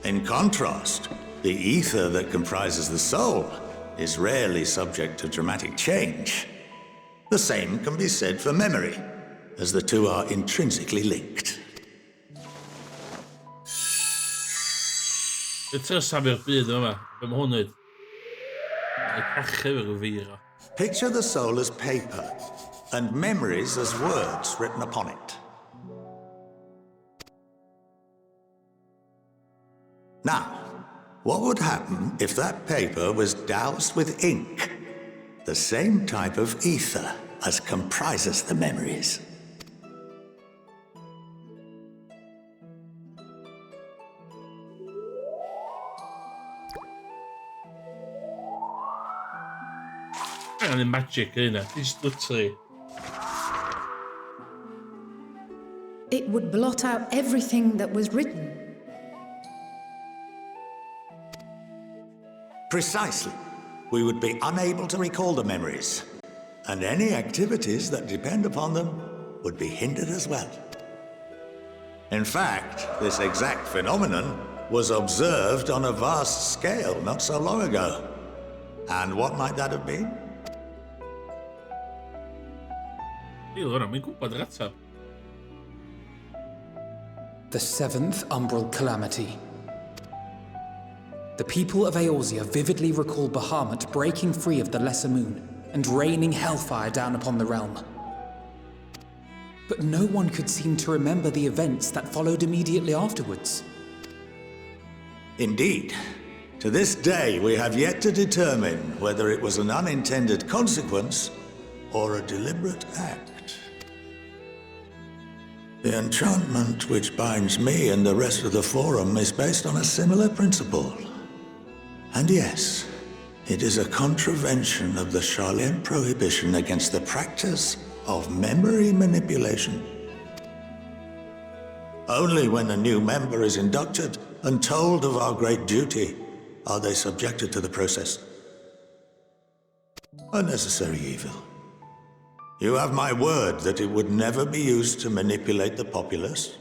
In contrast, the ether that comprises the soul is rarely subject to dramatic change. The same can be said for memory, as the two are intrinsically linked. Y trysafi'r byd yma. Be mae hwn wneud? Y cachu efo'r feira. Picture the soul as paper, and memories as words written upon it. Now, what would happen if that paper was doused with ink? The same type of ether as comprises the memories. And the magic yna. It's literally... It would blot out everything that was written. Precisely. We would be unable to recall the memories, and any activities that depend upon them would be hindered as well. In fact, this exact phenomenon was observed on a vast scale not so long ago. And what might that have been? Mae'n gwybod yr ateb. The seventh umbral calamity. The people of Eorzea vividly recall Bahamut breaking free of the Lesser Moon and raining hellfire down upon the realm. But no one could seem to remember the events that followed immediately afterwards. Indeed. To this day, we have yet to determine whether it was an unintended consequence or a deliberate act. The enchantment which binds me and the rest of the Forum is based on a similar principle. And yes, it is a contravention of the Sharlayan prohibition against the practice of memory manipulation. Only when a new member is inducted and told of our great duty are they subjected to the process. A necessary evil. You have my word that it would never be used to manipulate the populace.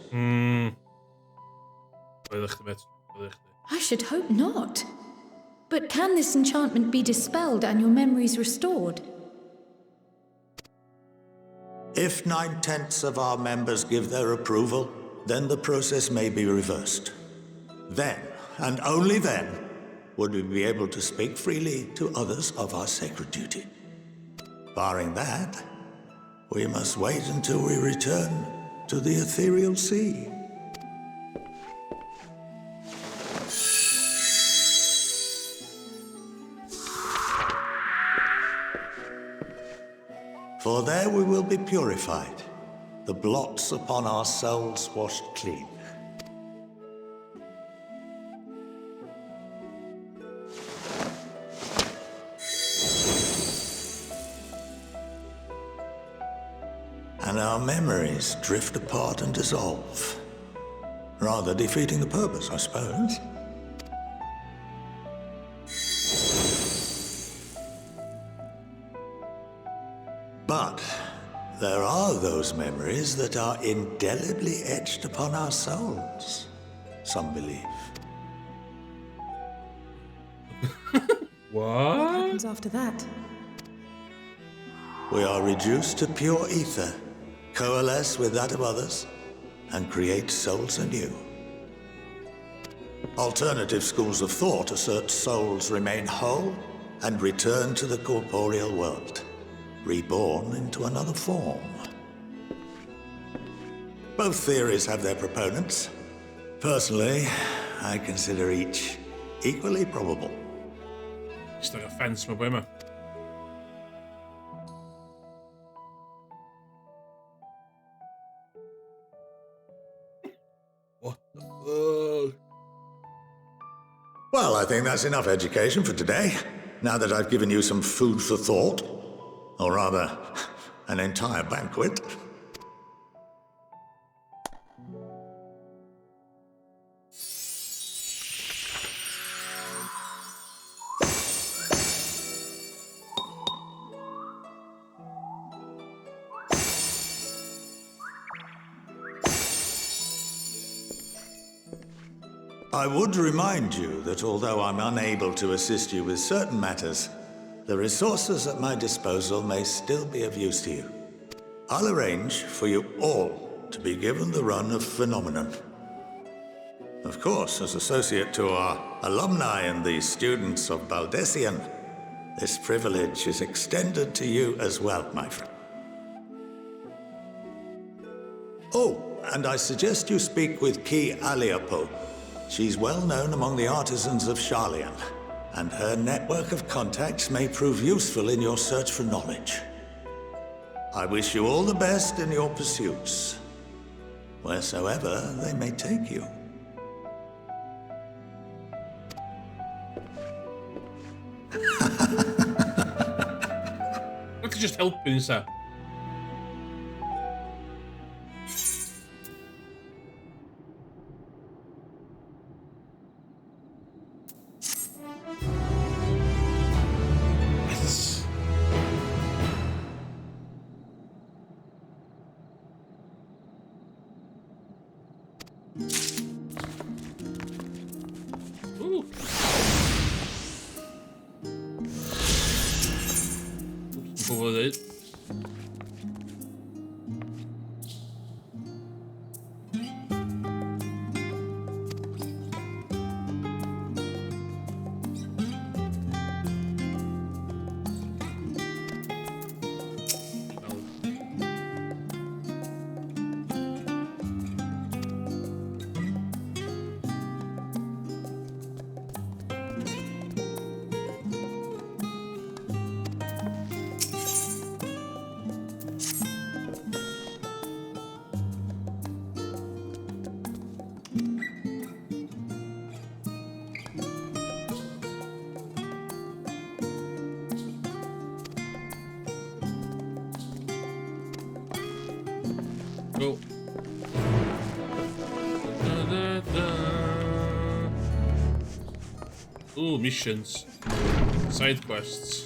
I should hope not. But can this enchantment be dispelled and your memories restored? If 9/10 of our members give their approval, then the process may be reversed. Then, and only then, would we be able to speak freely to others of our sacred duty. Barring that, we must wait until we return to the ethereal sea. For there we will be purified, the blots upon our souls washed clean. And our memories drift apart and dissolve, rather defeating the purpose, I suppose. But there are those memories that are indelibly etched upon our souls, some believe. What happens after that? We are reduced to pure ether, coalesce with that of others, and create souls anew. Alternative schools of thought assert souls remain whole and return to the corporeal world, reborn into another form. Both theories have their proponents. Personally, I consider each equally probable. Is er een fans met bij me? What the fuck? Well, I think that's enough education for today, now that I've given you some food for thought. Or rather, an entire banquet. I would remind you that although I'm unable to assist you with certain matters, the resources at my disposal may still be of use to you. I'll arrange for you all to be given the run of Phenomenon. Of course, as associate to our alumni and the students of Baldessian, this privilege is extended to you as well, my friend. Oh, and I suggest you speak with Ki Aliapo. She's well known among the artisans of Sharlayan, and her network of contacts may prove useful in your search for knowledge. I wish you all the best in your pursuits, wheresoever they may take you. I could just help you, is that? Bijvoorbeeld dit. Go. Ooh, missions. Side quests.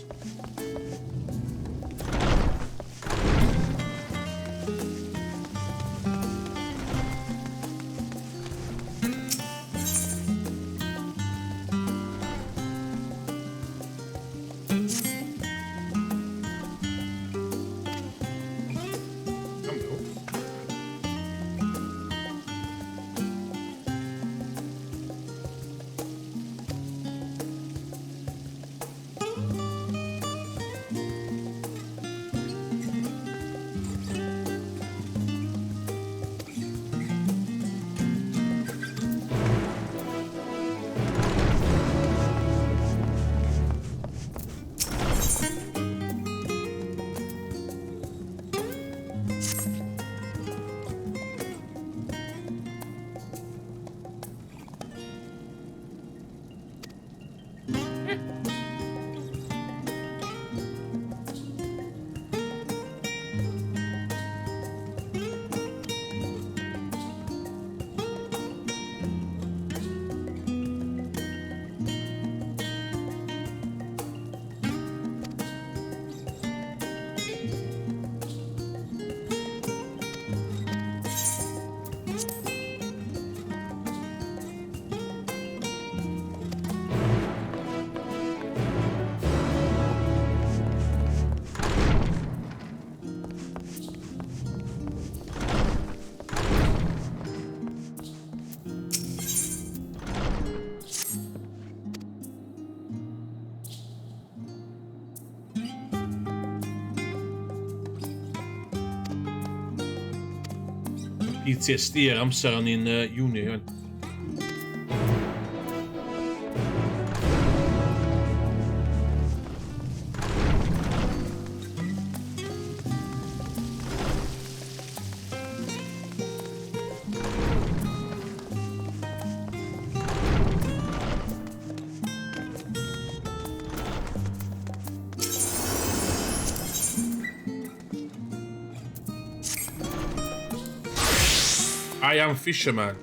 PTSD ar amser o'n i'n uni. I am fisherman.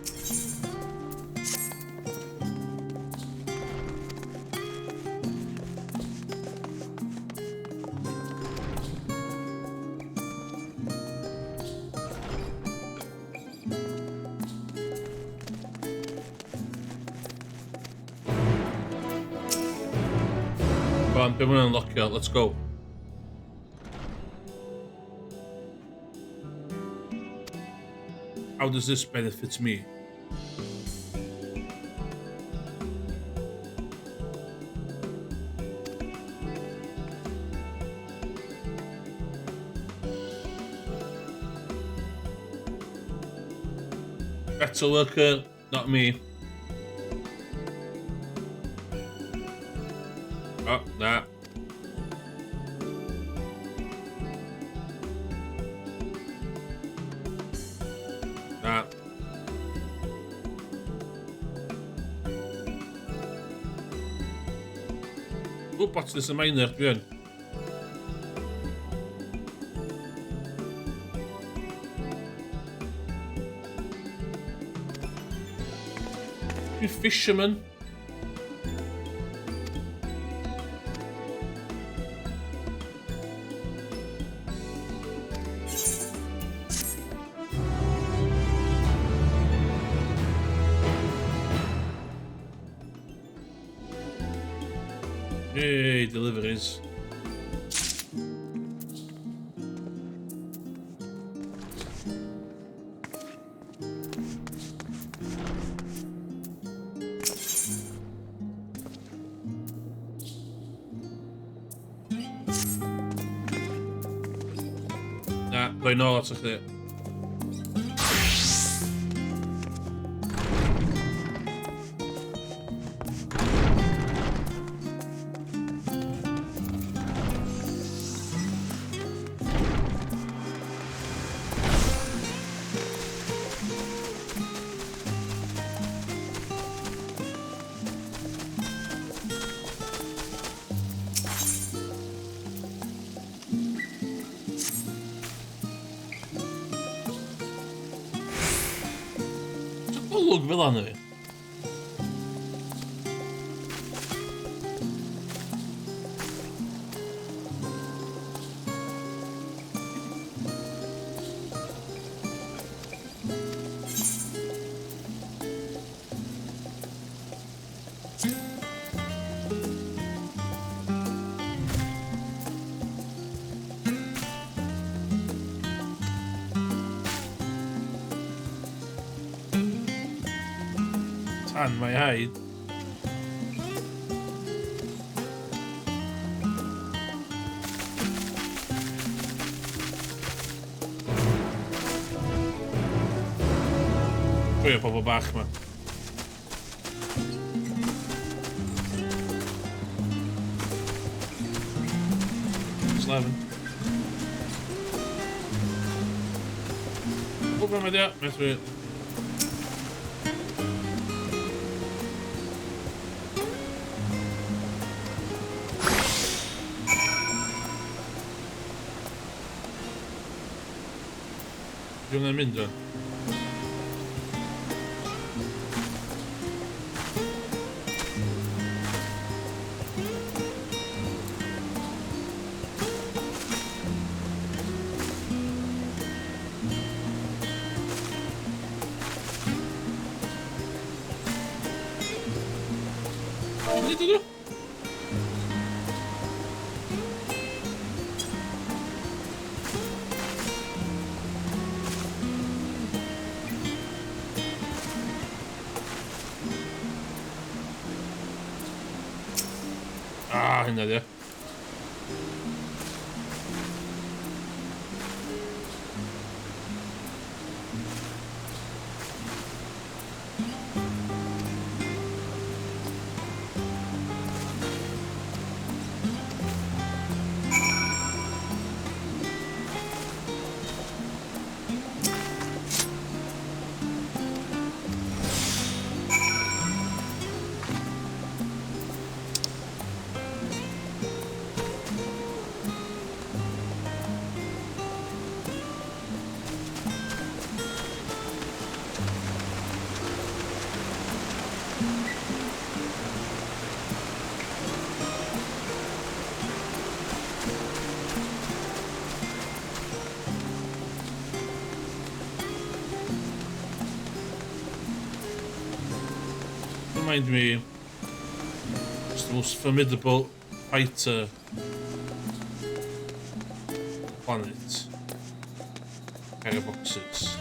Come on, been unlock you. Let's go. How does this benefit me? Better worker, not me. Oh, that. That. Oh, what's this in mine there? Good. You fisherman. Yay, deliveries. Nah, bij nou had zich dit. olwg fel anna fi. Tan mae haid. Pwy o bobl bach yma. Slaven. O, fe mae dia. Mae'n swydd. Dwi'n yn mynd o'n. Nid ydw? Hynna di. Remind me, it's the most formidable fighter on the planet. Fireboxes.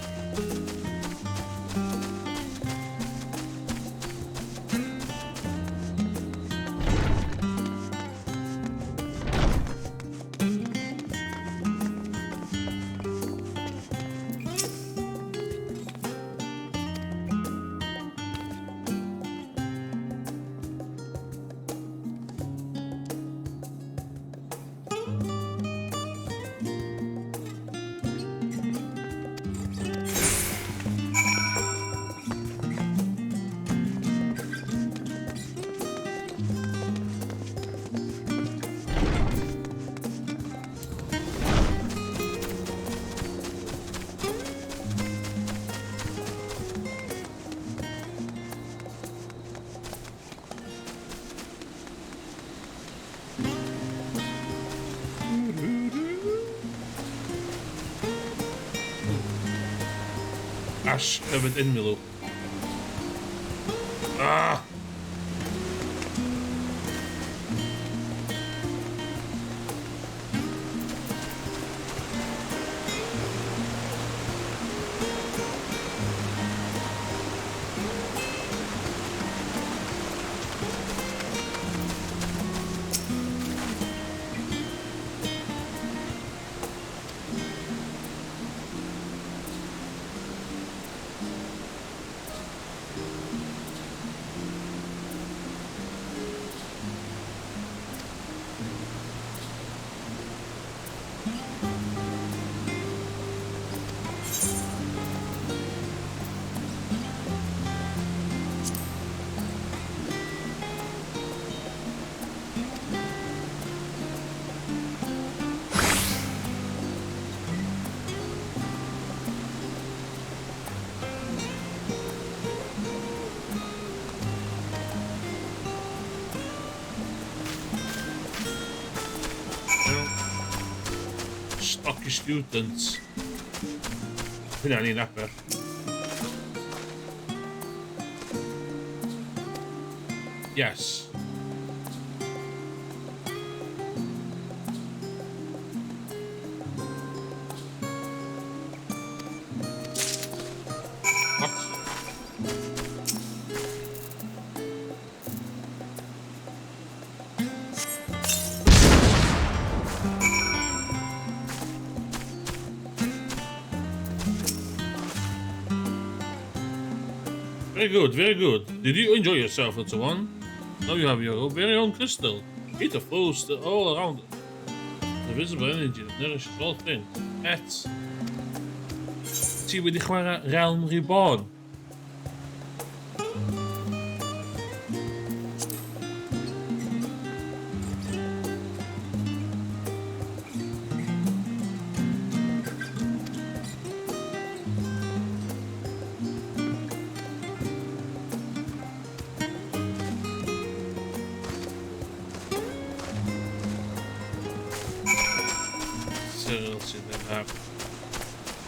Ash covered in Milo. Ah! Turkish students. Hynna ni'n aber. Yes. What? Very good, very good. Did you enjoy yourself, little one? Now you have your very own crystal. It flows all around it. The visible energy that nourishes all things. It's... Ti wedi chwarae Realm Reborn.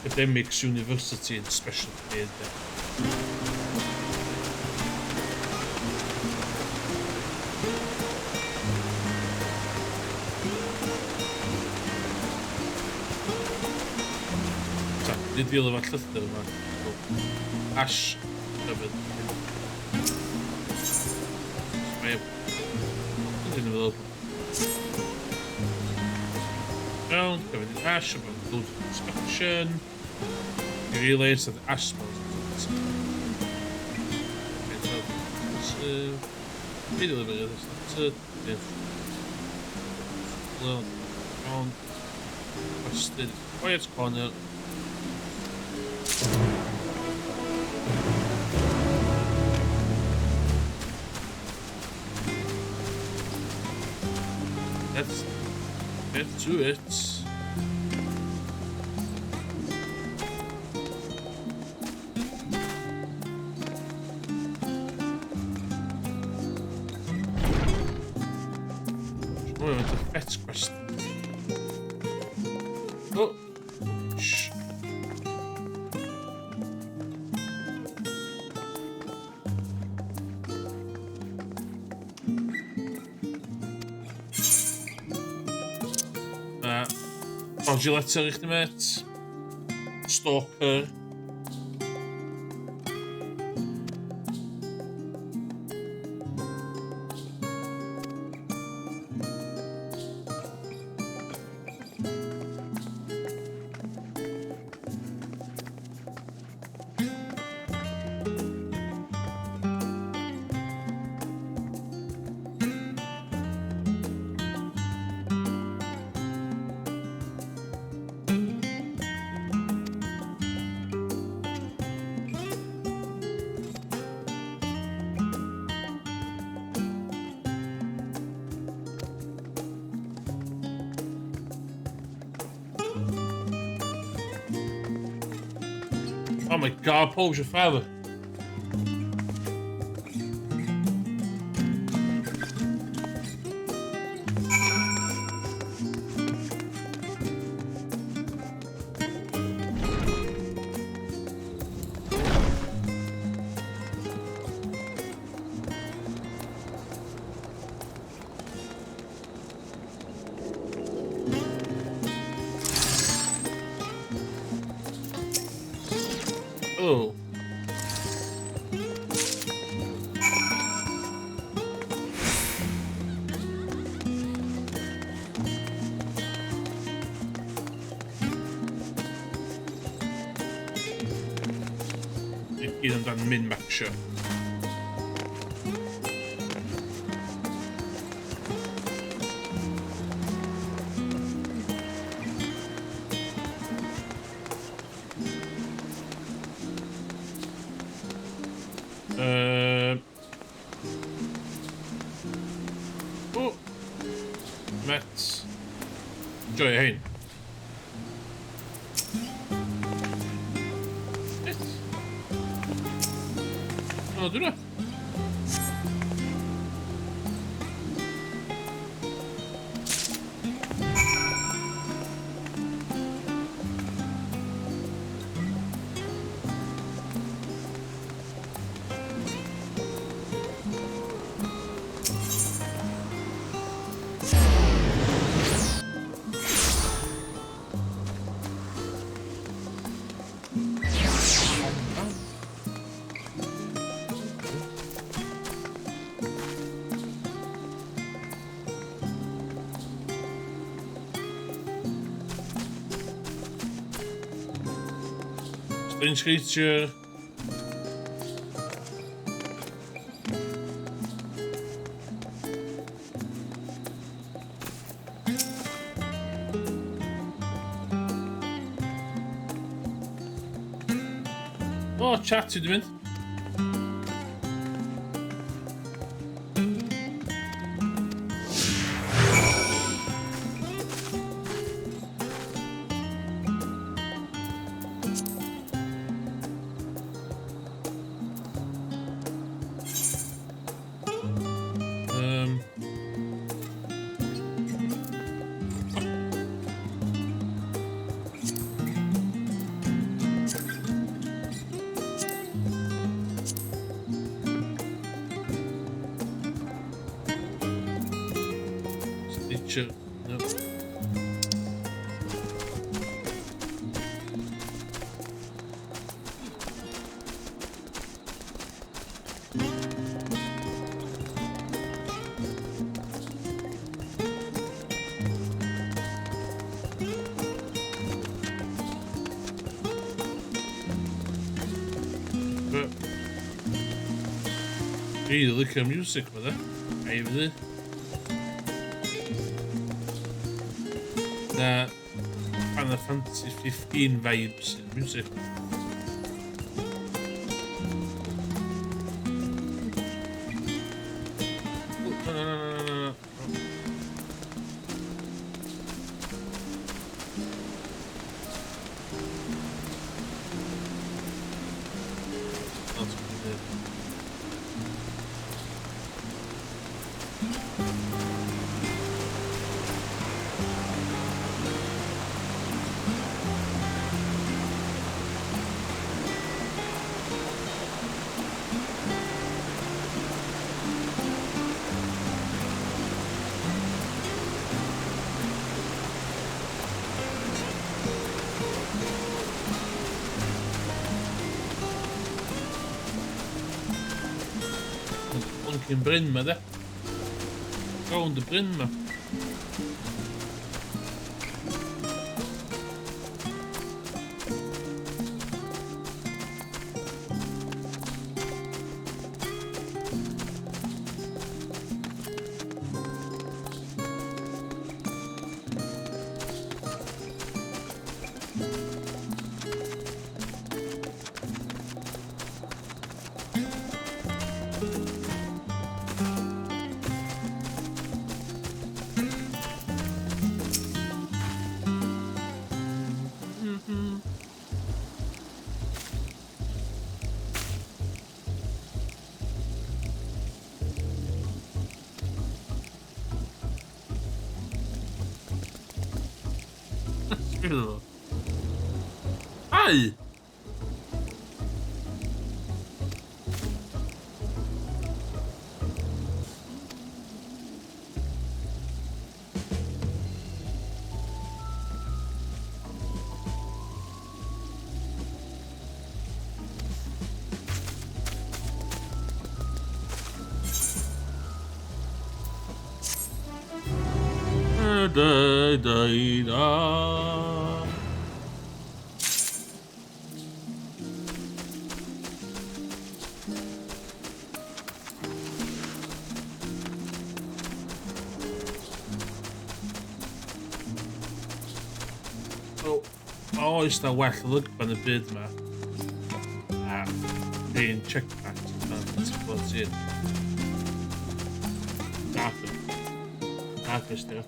Academics University and Special Aid. So, did deal with that llythyr yma. Ash hefyd. Mae ydyn nhw fel round, covered in ash, about the discussion. You realise that the ash smells maybe a little bit of this. That's it. Little round. Busted. Quiet corner. Let's get to it. Let's quest. Oh, shh. Roger letter I chdi met. Stalker. Oh my god, Paul's your father. Oh. Gyd amdan min-maxio. Oh, met Joy heen. Oh, doe dat. Strange creature. Oh, chat to them in. Stitcher. No. Really look at music with it. Maybe. Final Fantasy 15 vibes in music. Oh, no. That's what we did. Een Bryn med det. Gewoon de Bryn med. Ai! Da. Oh, always the whack look by the bid, man. Being checked back to what's in. Darker stuff.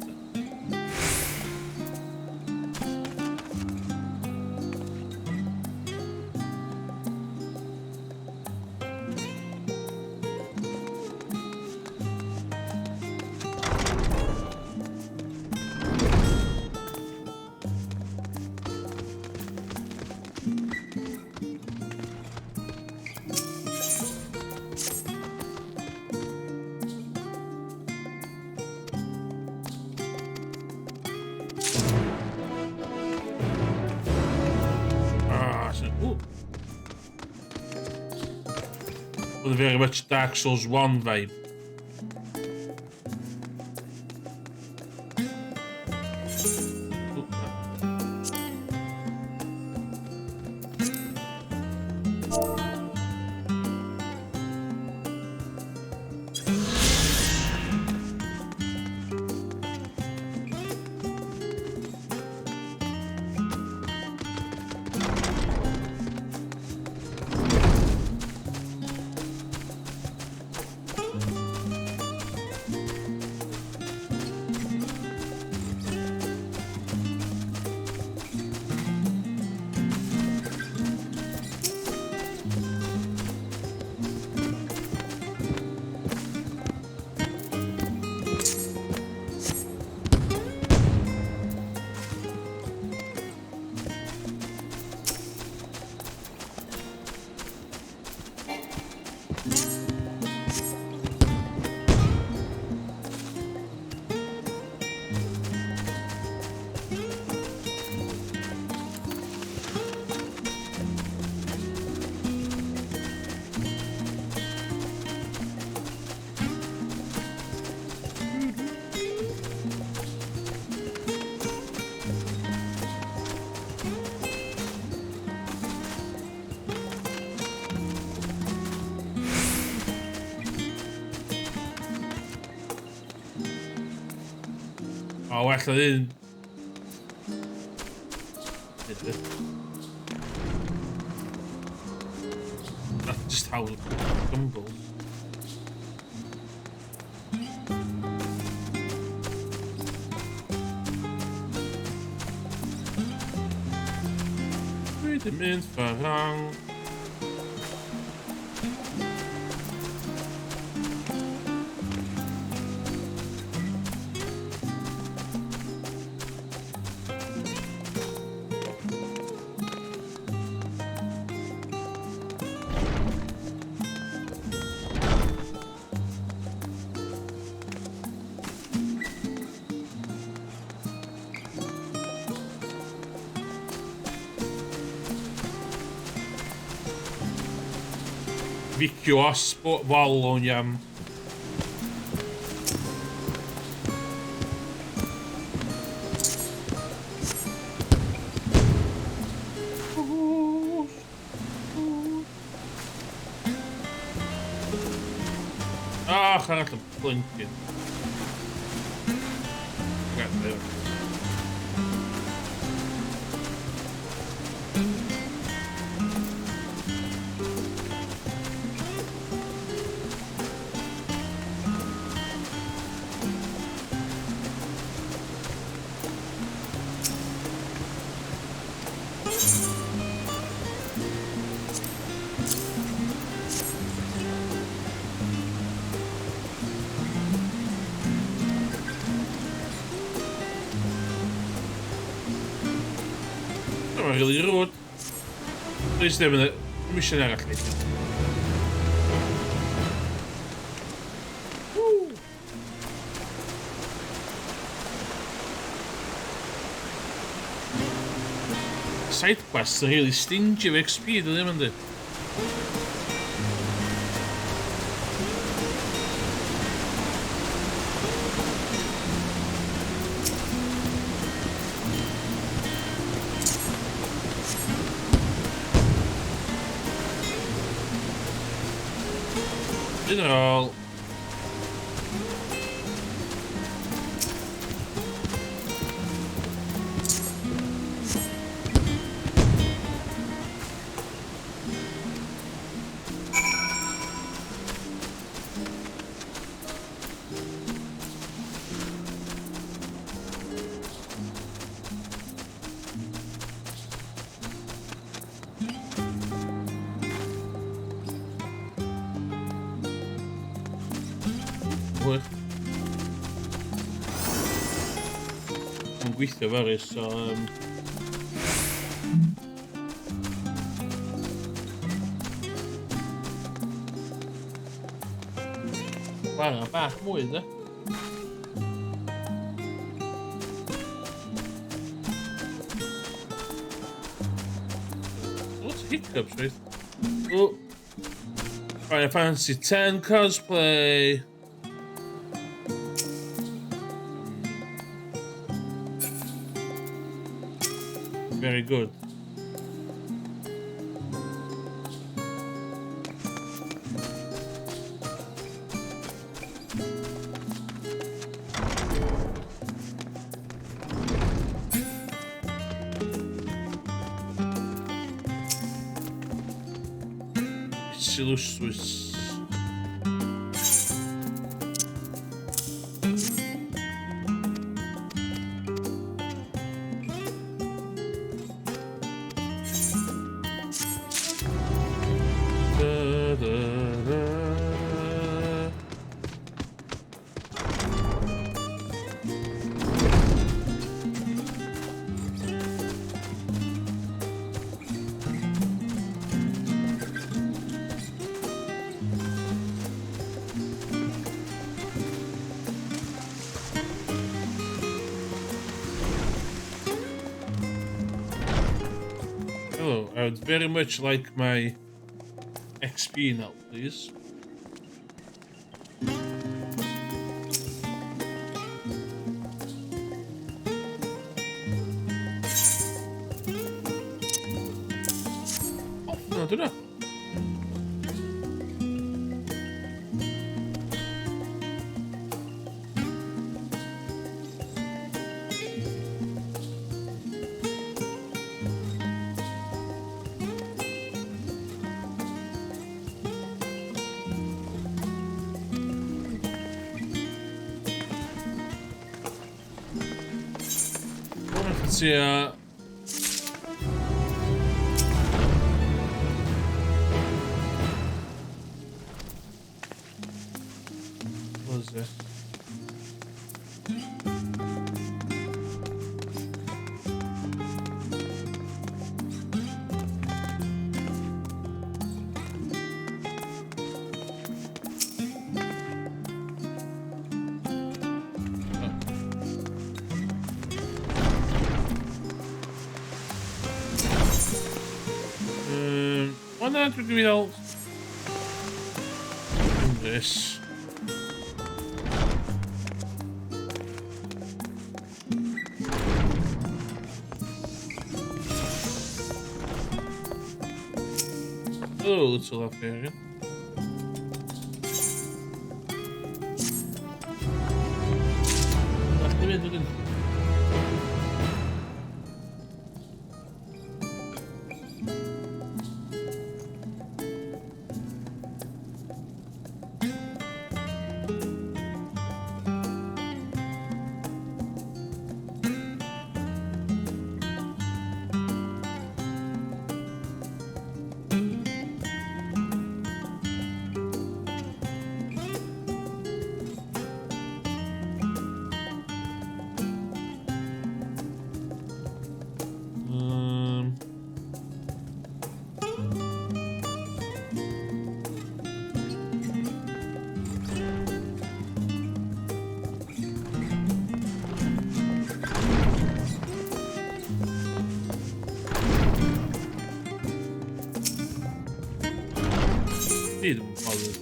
With a very much Dark Souls 1 vibe. O, well un. That's just how it tumbles. Rudiment verrang. Vicio sport wallon jam. Ah, ga naar de plintje. Ja, nee. Maar really rood. Dus hebben we een missionair liggen. Side quests are really stingy with XP, don't they? General. Yn gweithio farus, so... Bara bach mwy, de? Lots of hiccups, right? Oh. Final Fantasy X cosplay. Very good. Silus was. I would very much like my XP now, please. Oh, no, do that. Yeah. What was this? Why not we do all this? Oh, little up here again. Değil mi fazla?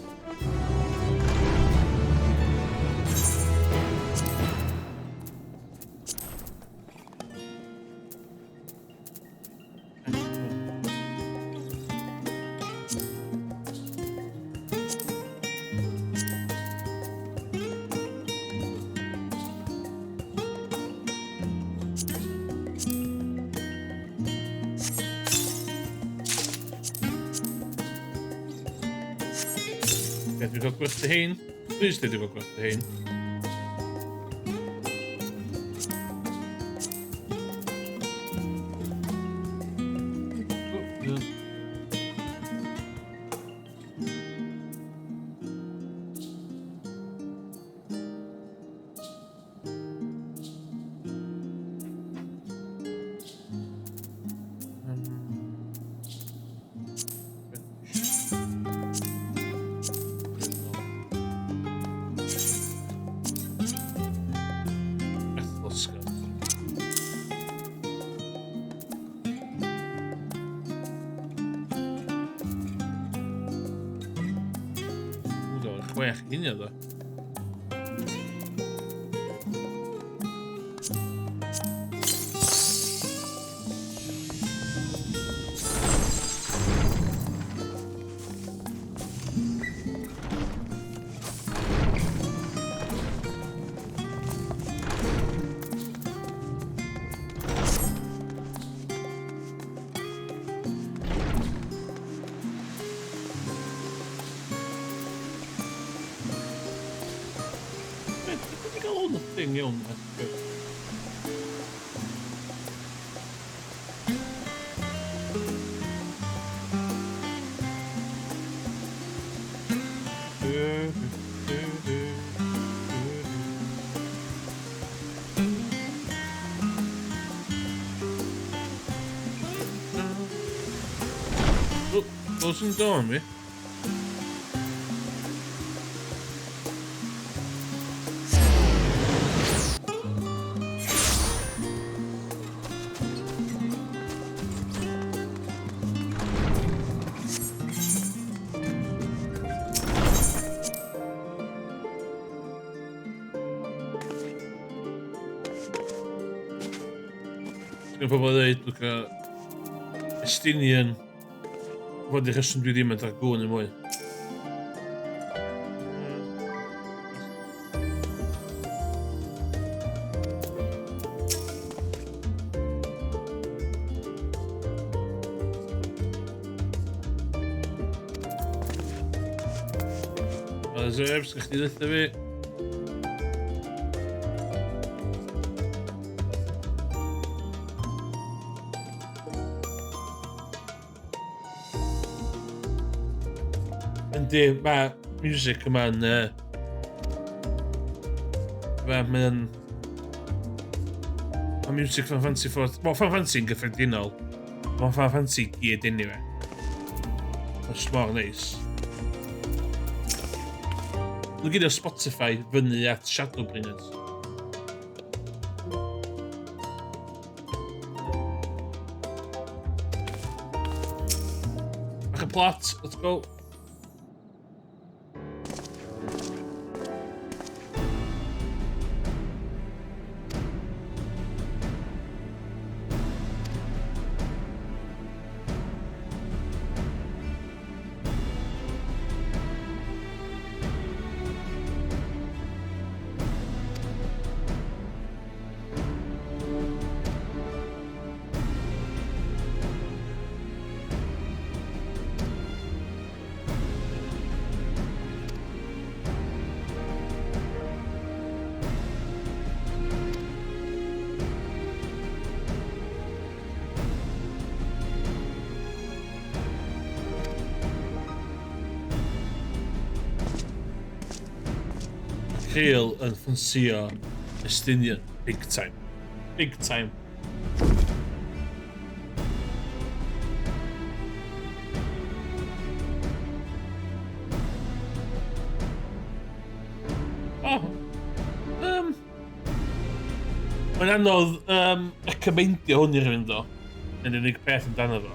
Dit ook kort heen. Dus dit ook kort heen. In ya da. Thing on that. Oh, closing the door on me. Dwi'n pobl dweud bod Estinian fod i'r rheswm dwi ddim yn dragwn yn mwy. Reserves, gach chi ddeitha fi? Yndi, mae music yma'n... Mae'n music Final Fantasy 4... Wel, Final Fantasy yn gyffredinol. Mae'n Final Fantasy gyd anyway. Mae'n mor neis. Dwi'n gyd o Spotify fyny at Shadowbringers. Bach y plot, let's go. Cael yn ffansio Estinian, big time. Big time. Mae'n anodd recommendio hwn i rhywun do. Yn unig peth amdano fo.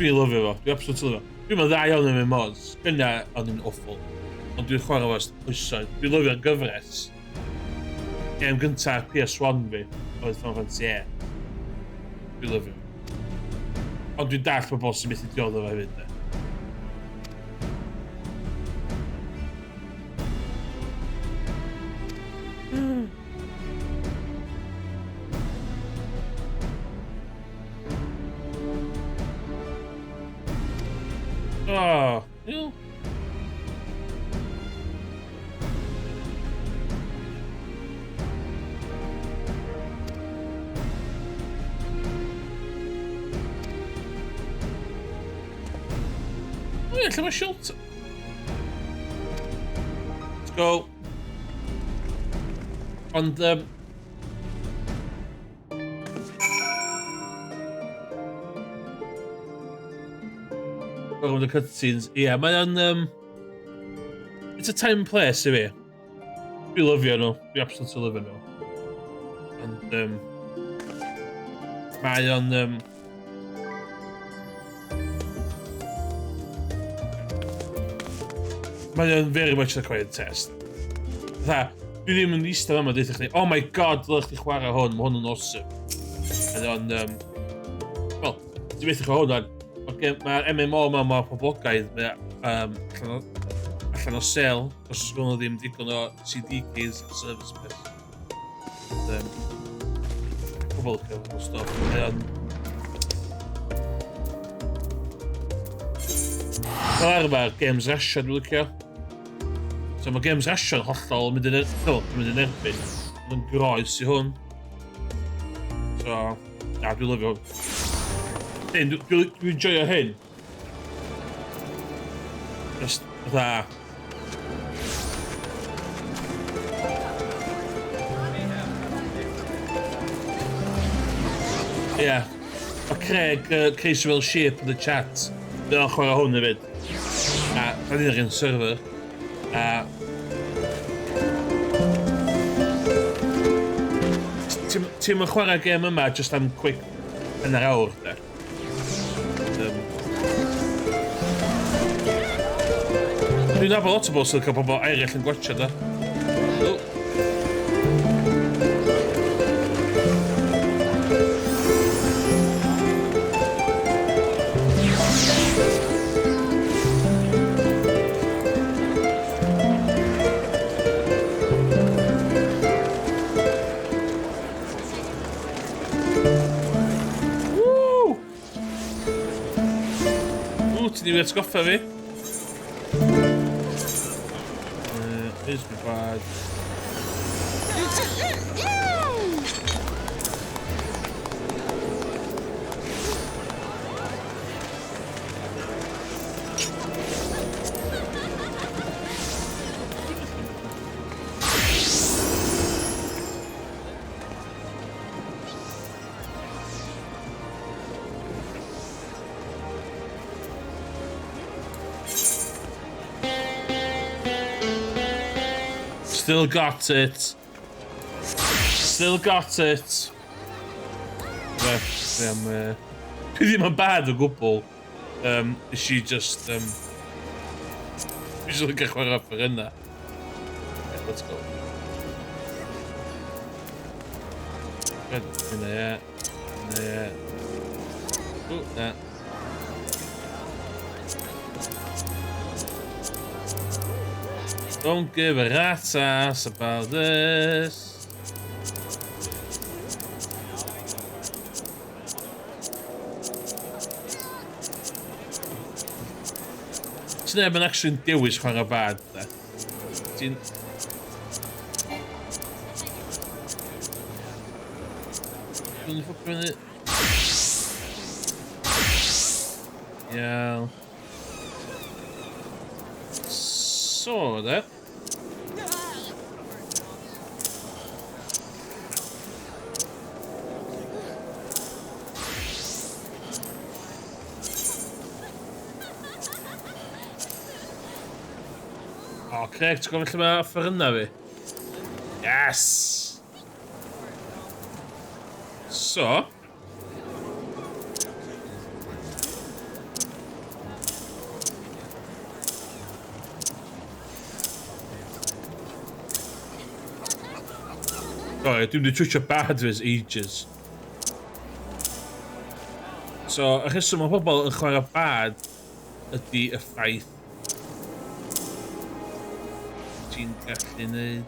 Dwi'n lyfio fo, dwi'n absolutely lyfio. Dwi'n meddwl dda iawn yn mods, gynna o'n yn awful. Ond dwi'n chwarae fo oesoedd. Dwi'n lyfio'r gyfres. Gêm gyntaf PS1 fi, oedd Final Fantasy 8. Dwi'n lyfio. Ond dwi'n dall pobl sy'n methu dioddo fo hefyd. Oh, yeah. Oh yeah, lle mae shelter. Let's go. Ond Gormod o cutscenes. Ie, mae'n... It's a time and place i fi. Dwi'n lyfio nhw. Dwi'n absolutely lyfio nhw. Ond... Mae o'n... Mae o'n very much an acquired taste. Dda, dwi ddim yn eistedd yma dweud i chdi, oh my god, dylech chi chwarae hwn, mae hwn yn awesome. Ond wel, ti'n beth i chwarae hwn, mae'r MMO yma mor poblogaidd, allan o sale, os oes gwnnw ddim digon o CD keys a service beth. Pobl yn cael o stoff. Fel arfer, Games Rasio dwi'n licio. So mae Games Rasio yn hollol mynd yn erbyn. Mae'n groes i hwn. So, na, dwi'n lyfio hwn. Dwi'n enjoyo hyn. Just, fatha... Ie. Mae Craig, Crazy Sheep yn y chat. Dwi'n chwarae hwn hefyd. A, da ni'n ar un server. A... Ti'n mynd chwarae gêm yma just am quick hanner awr, da. Dwi'n nabod lot o bobl sy'n cael pobl eraill yn gwachio, da. ti di atgoffa fi? Here's my badge. Still got it. Still got it. Dwi ddim yn bad o gwbl. Is she just Dwi jyst yn cael chwarae for yna. Okay, let's go. Yna, ie. Yna, ie. O, na. Don't give a rat's ass about this. Ti'n neb yn actually'n dewis chwarae bad, da? Ti'n... Dwi'n ffocin fyny... Iawn. So, da? O, Craig, ti'n gwybod lle mae offer yna fi? Yes! So... O, dwi'n wedi twysio bad fes ages. So, y rheswm o pobl yn chwarae bad ydy y ffaith ti'n gallu neud.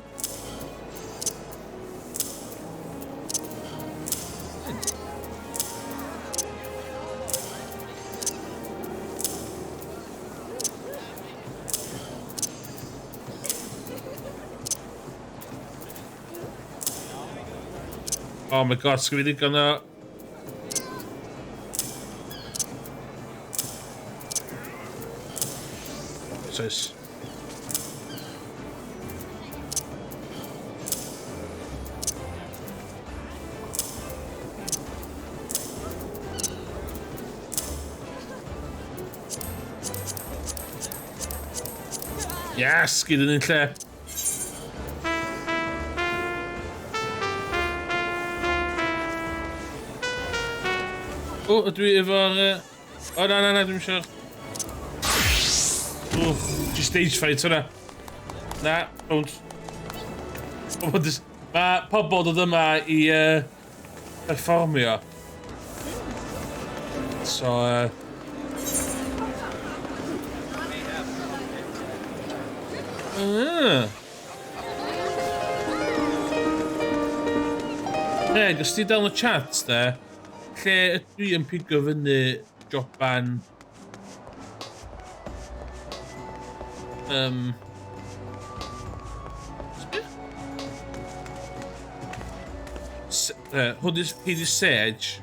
Oh my god, sgwyd i digon o... Sis. Yes, gyd yn un lle. O, ydw i efo'r... O, na, dwi'n siŵr. Wff, di stage fight hwnna. Na, don't. Mae pobl dod yma i perfformio. So, Greg, os ti dal y chat, de, lle ydw i yn pigo fyny joban hwn is Peter Sage.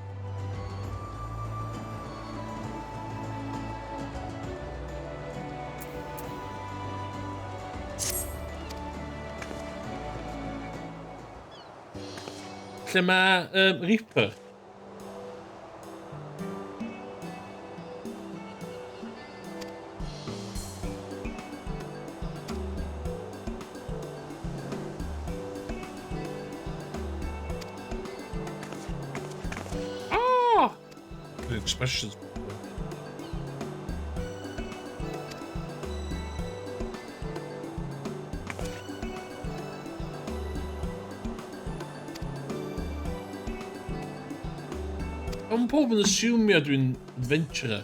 Lle mae Reaper? Oh! The expressions. Ond pob yn assumeio dwi'n adventurer.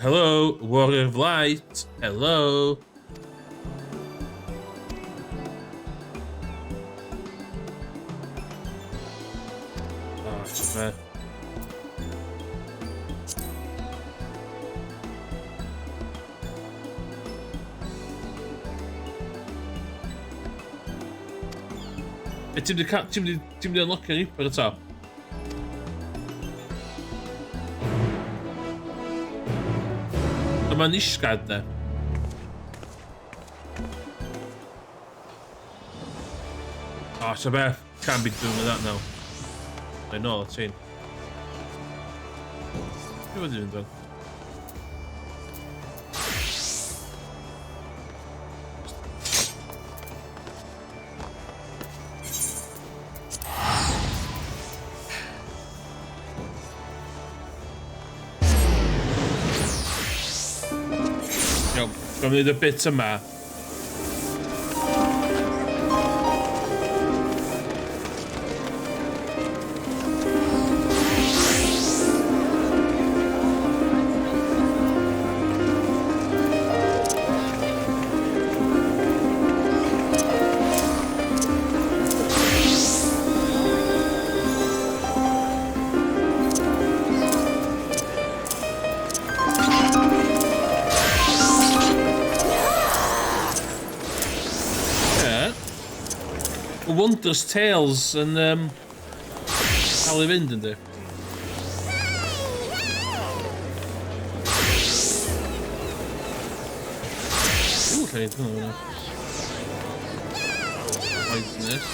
Hello, Warrior of Light. Hello. That's fair. Ti'n mynd i unlockio ni ar y top? Yma'n isgad de. Oh, so beth. Can't be doing with that now. I know, it's in. What are you doing? Yo, gonna need a bit of math. Wondrous Tales and cael ei fynd ynddi. Ooh, can I do that? Poisonous.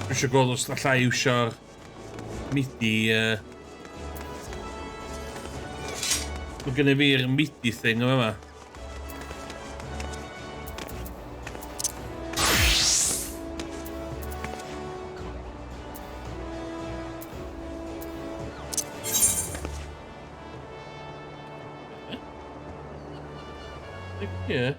Dwi eisiau gweld os allai iwsio'r MIDI... Mae gen i fi'r MIDI thing o yma. Yeah.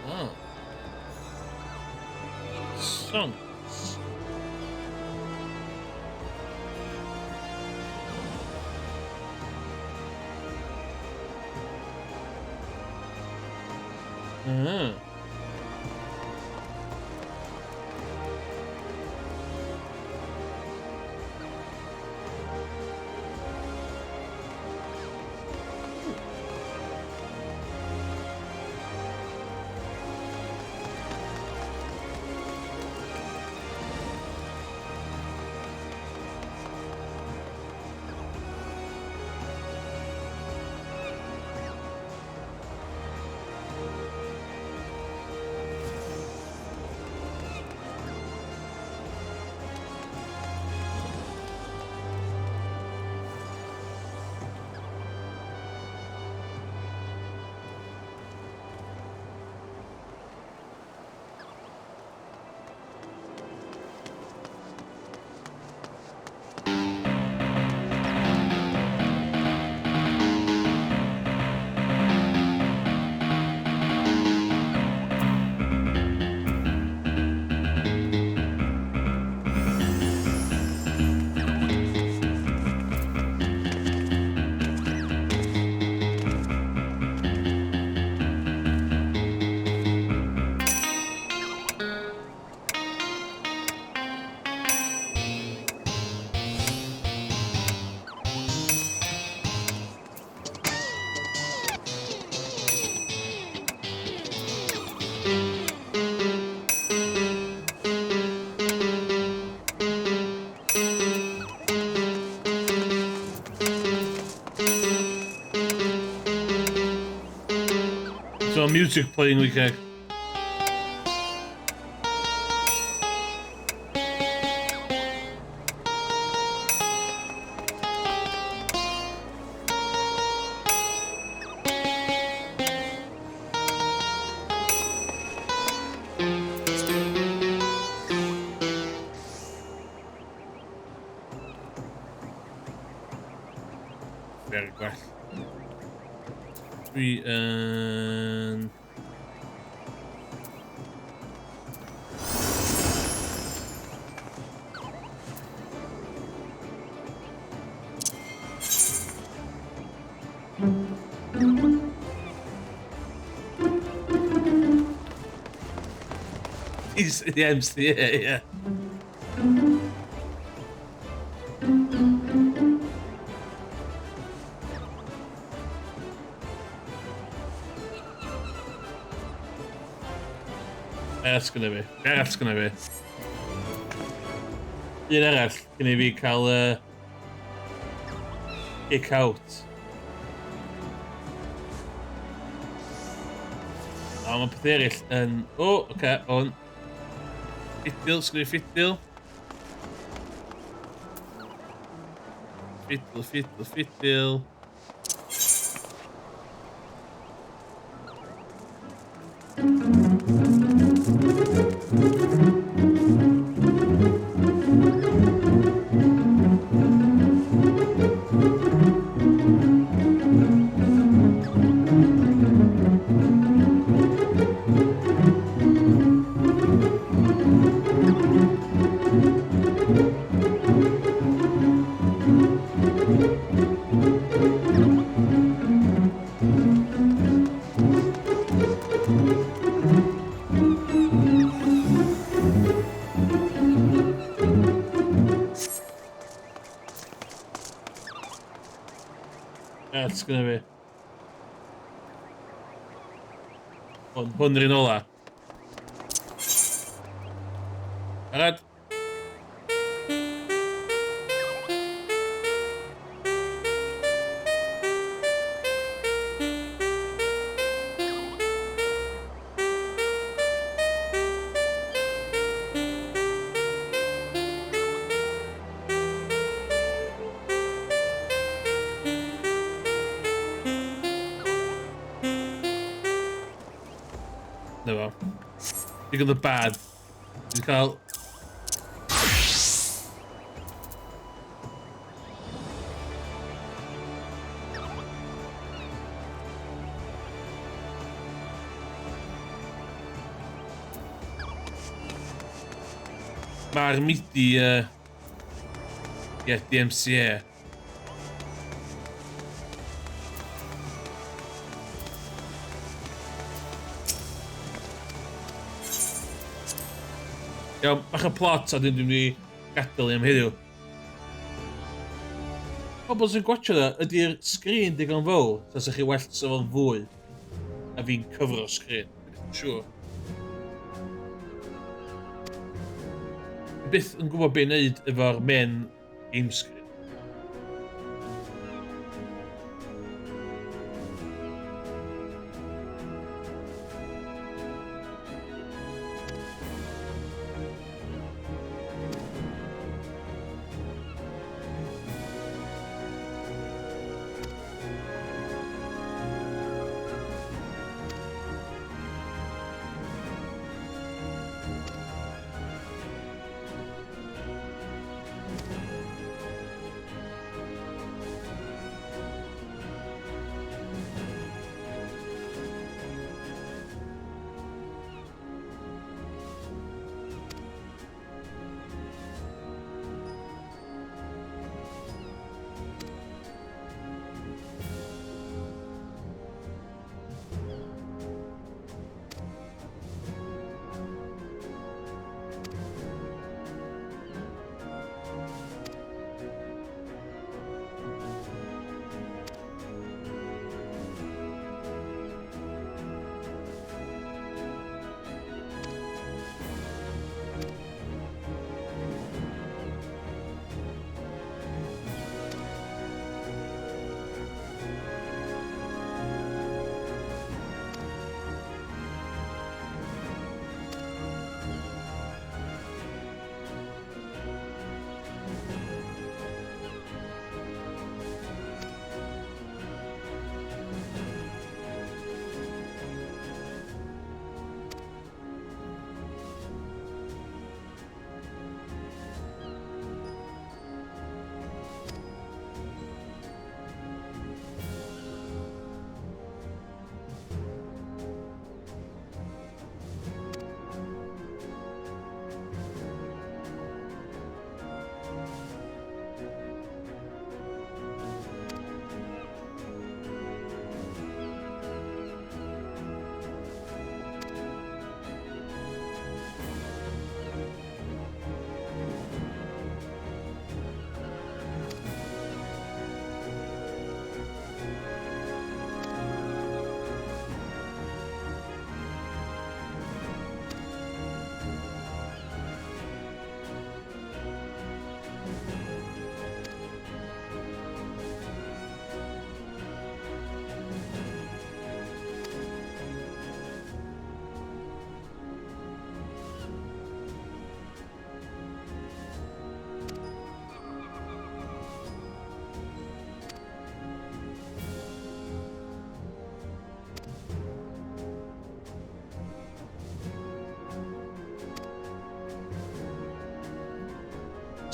Oh. Songs. Ah. So music playing weekend. Very good. Three and he's the MC, yeah. That's gonna be. That's gonna be. Un arall, cyn I fi cael kick out. A mae peth eraill yn... O, oce, on. Ffidil, sgwni ffidil. Ffidil, ffidil, ffidil. That's gonna be... Hwn rin ola. Alright. Na fo. Digon the bad. Dwi'n cael... Mae'r midi, DMCA. Iawn, bach o plot a dwi'n mynd i gadael i am heddiw. Pobl sy'n gwachio dda, ydy'r sgrin digon fawr, tas ych chi well sa fo'n fwy, a fi'n cyfro sgrin, dwi'n siŵr. Byth yn gwybod be'n neud efo'r main game screen.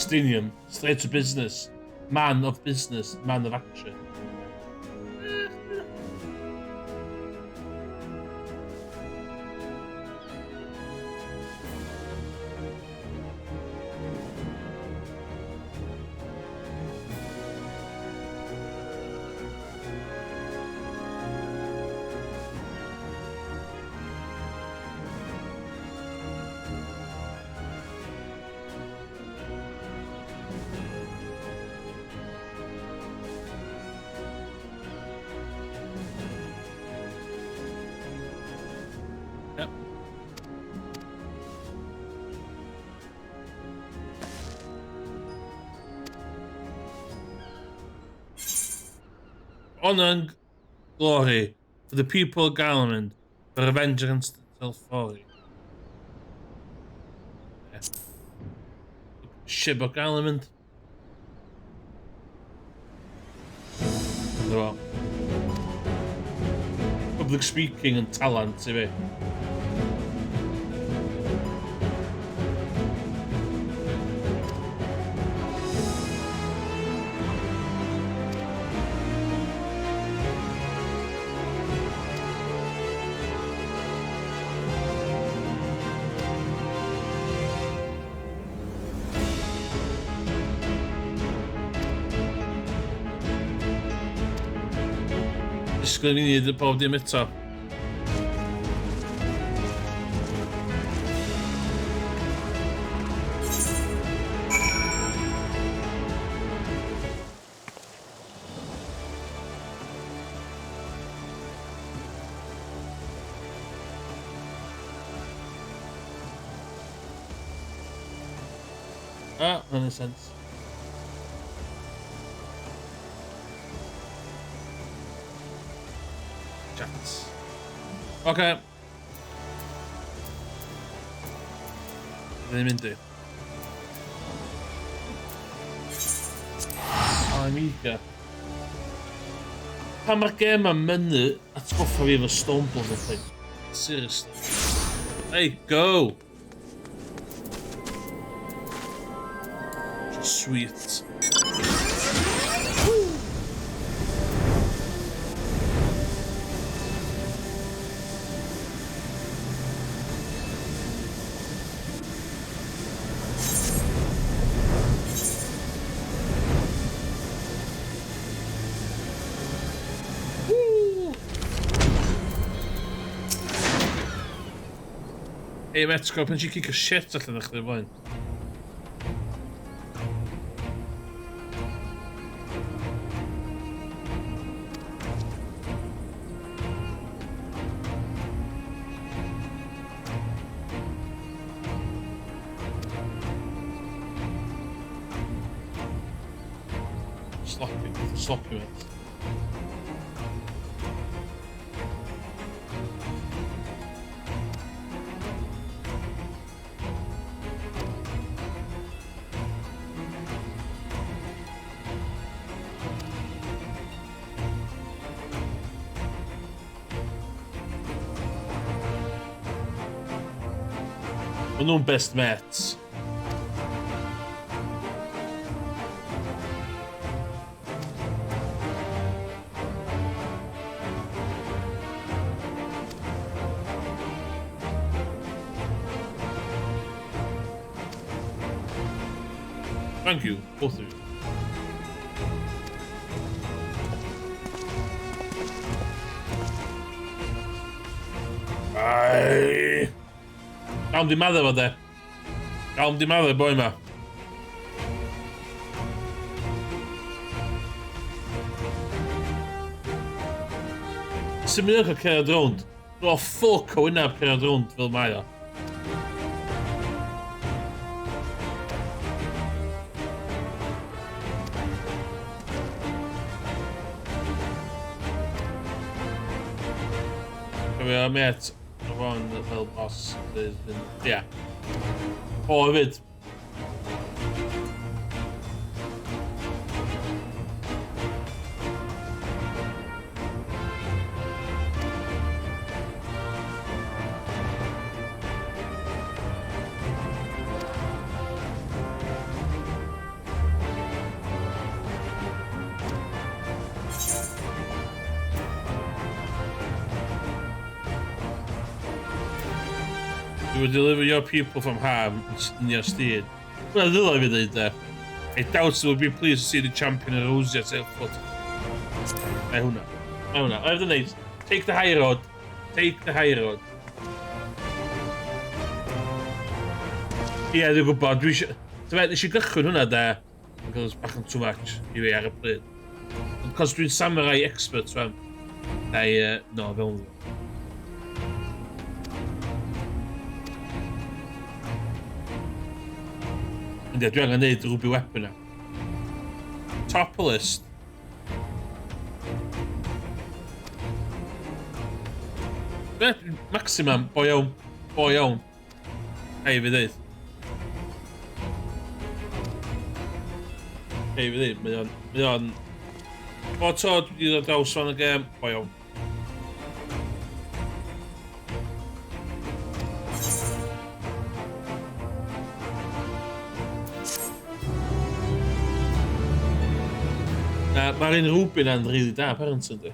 Stinium, straight to business, man of business, man of action. Yep. Honor and glory for the people of Garlemald, for revenge against Telfori. Yeah. Shib of Garlemald. Public speaking and talent, see me. disgwyl i ni bob dim eto. Ah, that makes sense. Chats. Okay. Ddim yn di. Amiga. Pan mae'r gem am mynnu atgoffa fi efo Stormblood o thing. Seriously. Hey, go! Sweet. Hey, Metro, pan ti'n cicio shit allan o'ch ddim blaen. Sloppy, mate. Maen nhw'n best mates. Thank you, both of you. Ai. Iawn di madde fo de. Iawn di madde boi ma. Sy'n mynd o'ch cerdd rownd. O ffwc o wynaf cerdd rownd fel mae o. Cofio met Ron fel boss. Ia. O hefyd. You will deliver your people from harm in your stead. Well, they'll have it there. I doubt they will be pleased to see the champion of Rosia set foot. I don't know. I have the night. Take the high road. Take the high road. Ie, dwi'n gwybod. Dwi eisiau gychwyn hwnna da. Ac oedd bach yn too much i fi ar y bryd. Ond cos dwi'n samurai expert, fan. No, fel nhw. Ynddi, dwi angen neud ruby weapon na. Top o list. Maximum, bo iawn. Bo iawn. Hei fi ddeud. Hei fi ddeud, mae o'n... O to, dwi wedi dod draws fan y gem, bo iawn. Mae'r un rwbyn yn rili da, parent ynddi.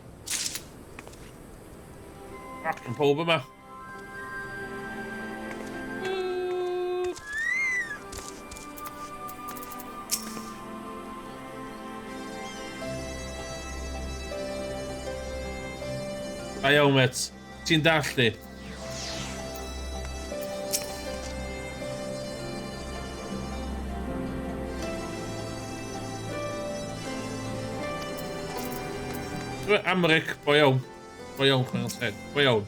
Ac yn pob yma. Da iawn, met. Ti'n dallu. Americ, bo iawn. Bo iawn, chwarae'n teg. Bo iawn.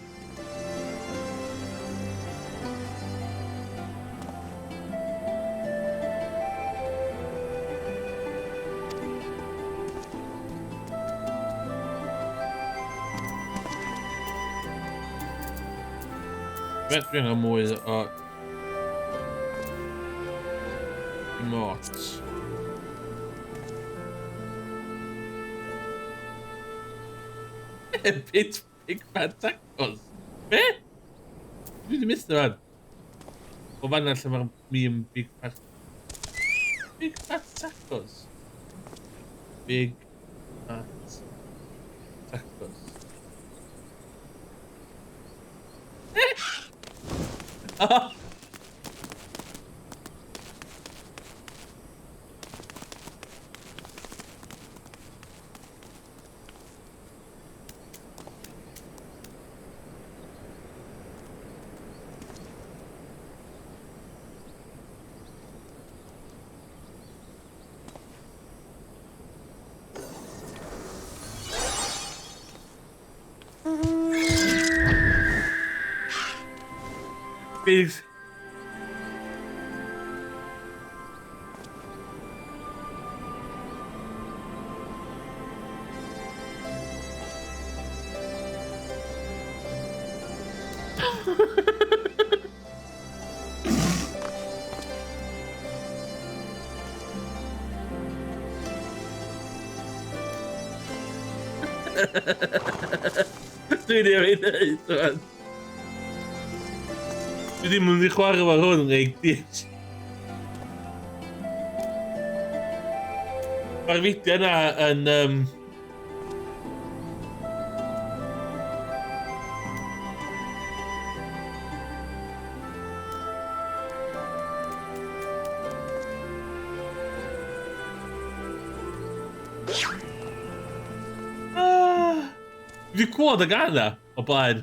Dwi angen mwy o emotes. Big Fat Tacos. Be? Dwi wedi missed fan. O fan lle mae'r meme Big Fat Tacos. Big Fat Tacos. Ah! Big. Dwi ddim yn neud rwan. Dwi ddim yn mynd i chwarae fo hwn yn eich dis. Mae'r fideo yna yn... Dwi wedi clywed y gan na o blaen.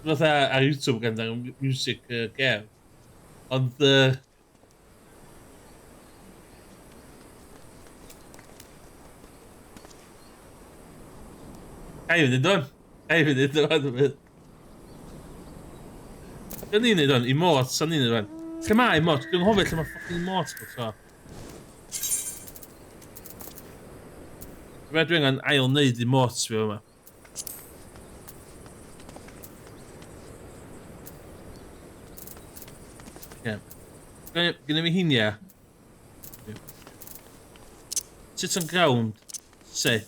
Fatha ar YouTube gan da'r music game. Ond... Gai fynd i don. Gai fynd i don. Gan ni'n neud don? Emotes, sa'n ni'n neud don? Lle mae emotes? Dwi'n hoffi lle mae ffocin emotes bod so. Dwi'n angen ail neud emotes fi yma. Gynna fi hinia. Sit on ground. Sit.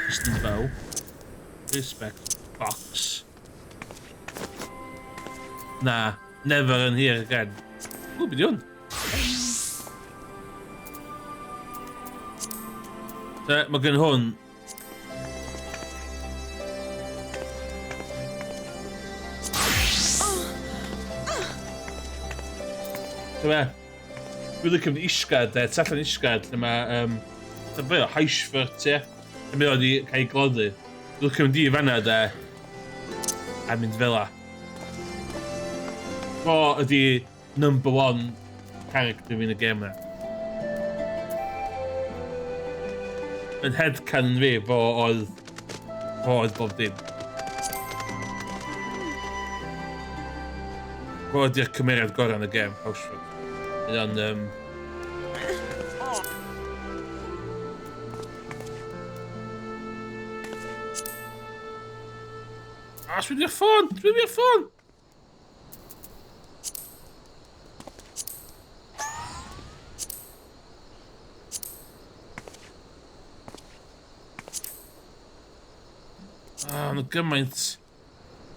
Just yn faw. Respect. Box. Nah, never in here again. Ww, beth ywn? So, mae gen hwn. Dwi'n licio mynd isgad, tallan isgad, lle mae, be o, Heisfurt, ie? Lle mae o wedi cael ei gloddu. Dwi'n licio mynd i fanna, a mynd fel la. Fo ydi #1 character fi yn y game na. Yn headcanon fi, fo oedd bob dim. Fo ydi'r cymeriad gorau yn y game, Heisfurt. Ond, Sbyn i'r ffôn! Sbyn i'r ffôn! Mae gymaint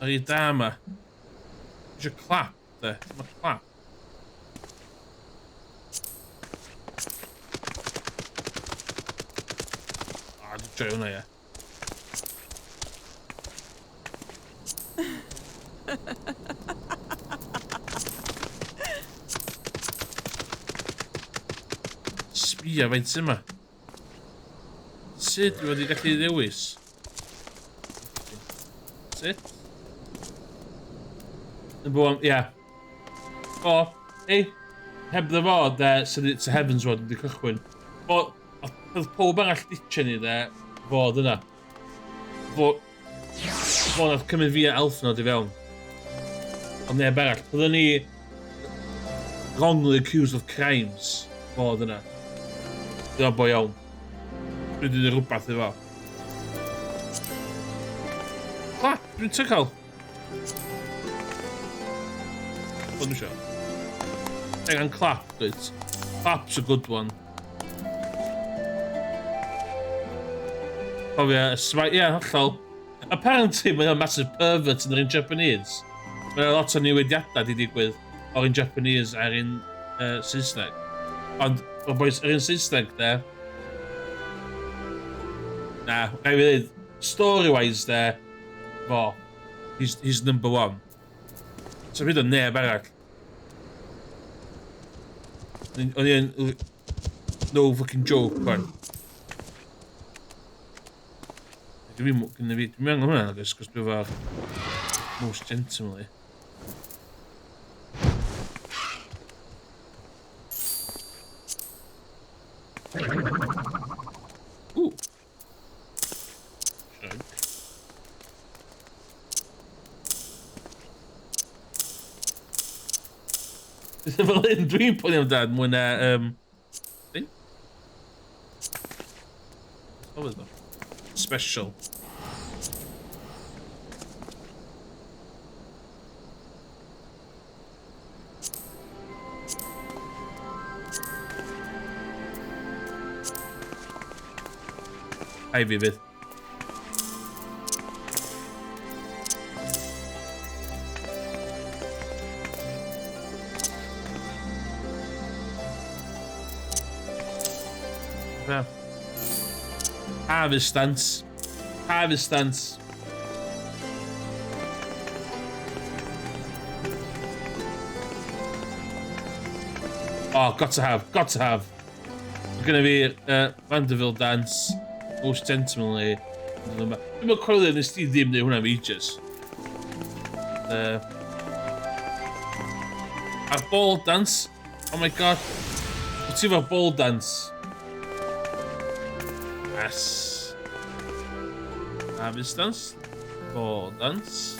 ar ei da yma. Eisiau clap, de. Mae clap. Dwi'n troi hwnna, ie. Sbia faint yma. Sut dwi wedi gallu ddewis? That's it. Number 1, yeah. O, ei, heb dda fod, sydd it's a Heavens Road wedi cychwyn. O, oedd pob arall ditio ni, fod yna. Fod oedd cymryd fi a Elfnod i fewn. Ond neb arall. Byddwn ni wrongly accused of crimes fod yna. Dyna bo iawn. Dwi wedi dweud rhywbeth i fo. Dwi'n tygol. What dwi'n siarad? Hang on, clap, please. Clap's a good one. Oh yeah, yeah, hollol. Apparently, mae'n massive pervert yn yr un Japanese. Mae'n lot o newidiadau di digwydd o'r un Japanese a'r un Saesneg. Ond, o'r boes, yr un Saesneg, na, rai fi ddweud, story-wise, fo, he's number 1. So bryd o neb arall. O'n i'n... No fucking joke, man. Dwi'n meddwl hwnna, agos dwi efo'r most gentlemanly. Ooh. Shrug. Fel hyn dwi'n poeni amdan mwy na... thing? What was that? Special. Hi, Vivid. Yeah. Harvest stance. Harvest stance. Oh, got to have. We're gonna be Vanderbilt dance. Most gentlemanly. Dwi'n meddwl coelio nes ti ddim neu hwnna fi just. A'r ball dance. Oh my god. Wyt ti efo ball dance? Yes. Harvest dance. Ball dance.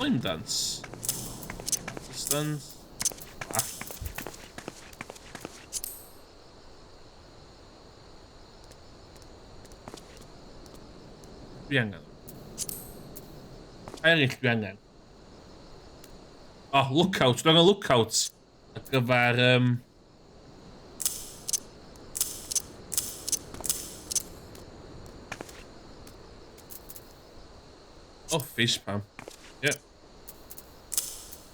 Flame dance. Harvest dance. Dwi angen. Eraill dwi angen. Oh, lookout. Dwi angen lookout. Ar gyfer... Oh, facepalm. Yeah.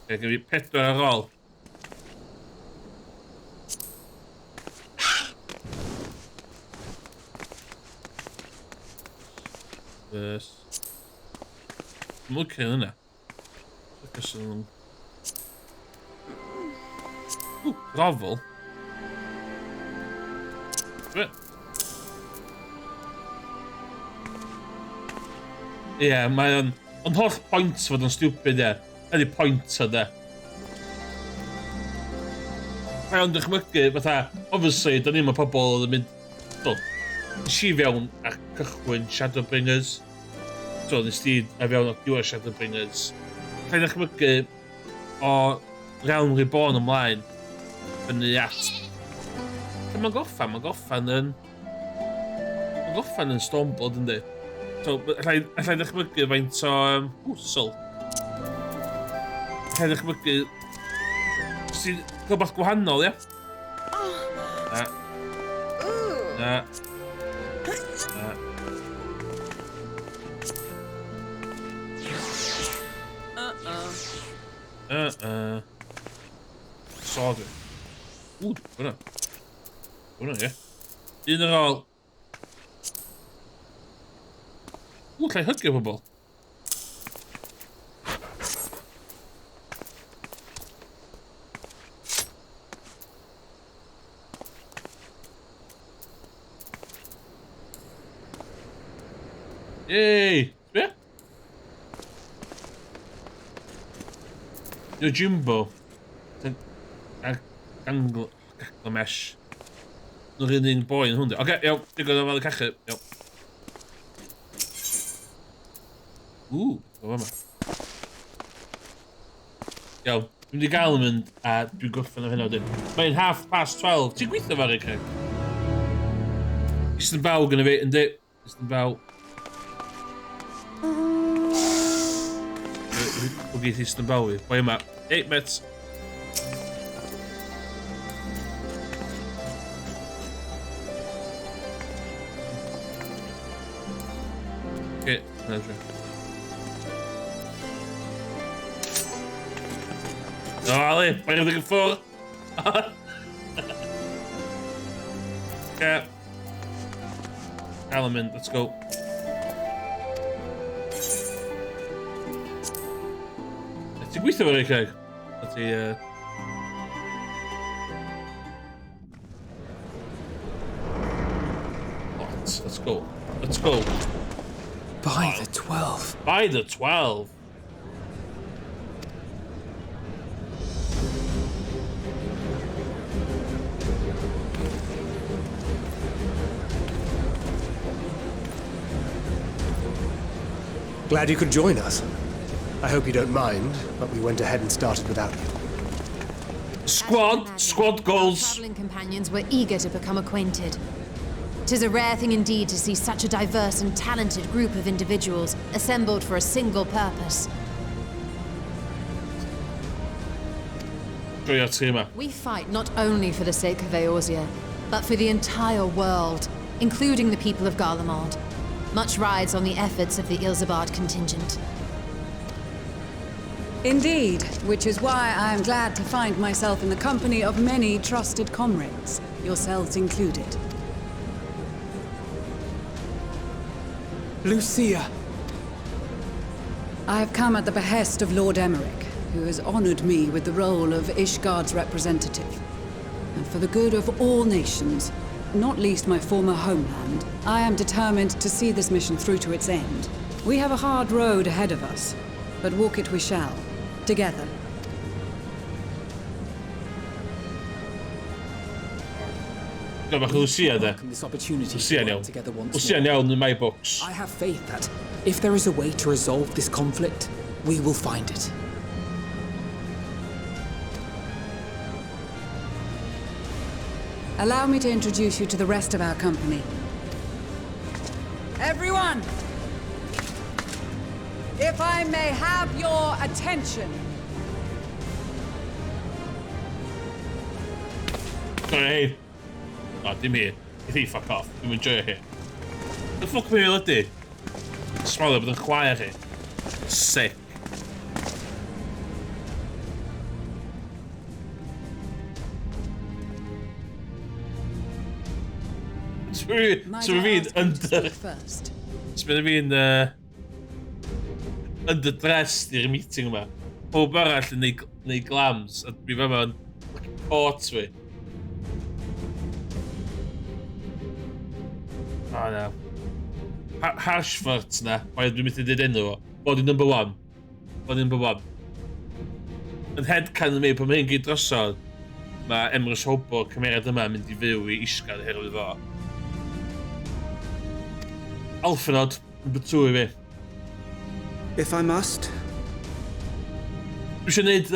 Okay, gyda fi 4 ar ôl. Dwi'n mwyn cael hynna. Gravel. Ie, mae o'n... Ond holl point fod yn stupid, ie. Ydy point o, de. Mae o'n dychmygu, fatha... Obviously, da ni mae pobl yn mynd... Do, nes i fewn ar cychwyn Shadowbringers. So, nes ti a fewn o'r diwedd Shadowbringers. Rhaid dychmygu o Realm Reborn ymlaen fyny at... Mae'n goffan yn... Mae'n goffan yn Stormblood, ynddi? So, allai dychmygu faint o... Wsl. Allai dychmygu... Ti'n cael bach gwahanol, ie? Na. Na. Na. Sod fi. Hwna. Hwna, ie. Un ar ôl. Llai hygio pobl. Ie, Jumbo. Ganglamesh. Nog een ding boy en honden. Oké, ja, ik ga wel krijgen. Ja. Wat maar. Ja, toen die Galman doe ik van hen doen. Bij 12:30. Zie ik waar ik krijg. Is de bouw kunnen weten dit? Is de bouw. Hoe gaat is de bouw weer? Hoi maar. Hey, met. Oké, nou zo. Oh, allee, waar heb ik het voor? Ja. Element, let's go. Ik wist waar ik kijk. Dat hij. Let's go. Let's go. By the 12. By the 12. Glad you could join us. I hope you don't mind, but we went ahead and started without you. Squad goals. Traveling companions were eager to become acquainted. 'Tis a rare thing indeed to see such a diverse and talented group of individuals assembled for a single purpose. We fight not only for the sake of Eorzea, but for the entire world, including the people of Garlemald. Much rides on the efforts of the Ilsabard contingent. Indeed, which is why I am glad to find myself in the company of many trusted comrades, yourselves included. Lucia! I have come at the behest of Lord Emmerich, who has honored me with the role of Ishgard's representative. And for the good of all nations, not least my former homeland, I am determined to see this mission through to its end. We have a hard road ahead of us, but walk it we shall, together. Ja, maar Lucia daar. This opportunity Lucia to nou. work together once Lucia more. nou in my box. I have faith that if there is a way to resolve this conflict, we will find it. Allow me to introduce you to the rest of our company. Everyone! If I may have your attention. Sorry. Oh, dim hier. He fuck off. Doe mijn joy hier. The fuck wil je dit? Smaller met een kwaaier hier. Sick. Zullen we weer under... Zullen we weer under dress die meeting maar. Hoe barrel in glams. Het blir wel een kort weer. Oh no. Harshford na. Waar du met dit in door. Body number 1. Body number 1. Een head kan mee op hem heen gedrassen. Maar Emrys hoop camera de man met die veel Ishgard her och var. Alfred, bedoel je? If I must. Du ska niet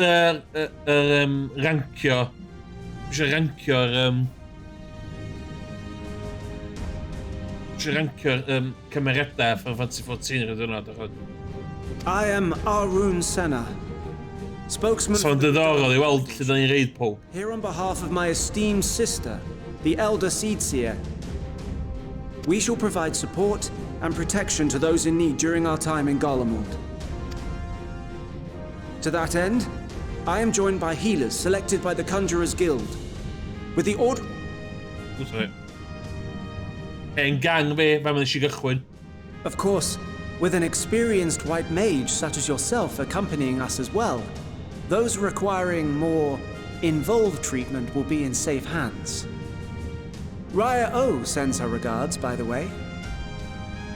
ranka. Du ska ranka kameretta för att se fått sin redonat. I am Arun Senna, spokesman Så det där är väl till den rid på. here on behalf of my esteemed sister, the Elder Seedseer. We shall provide support and protection to those in need during our time in Garlemald. To that end, I am joined by healers selected by the Conjurers Guild. With the order... En gang med vem man ska gå. Of course, with an experienced white mage such as yourself accompanying us as well, those requiring more involved treatment will be in safe hands. Raya O sends her regards, by the way.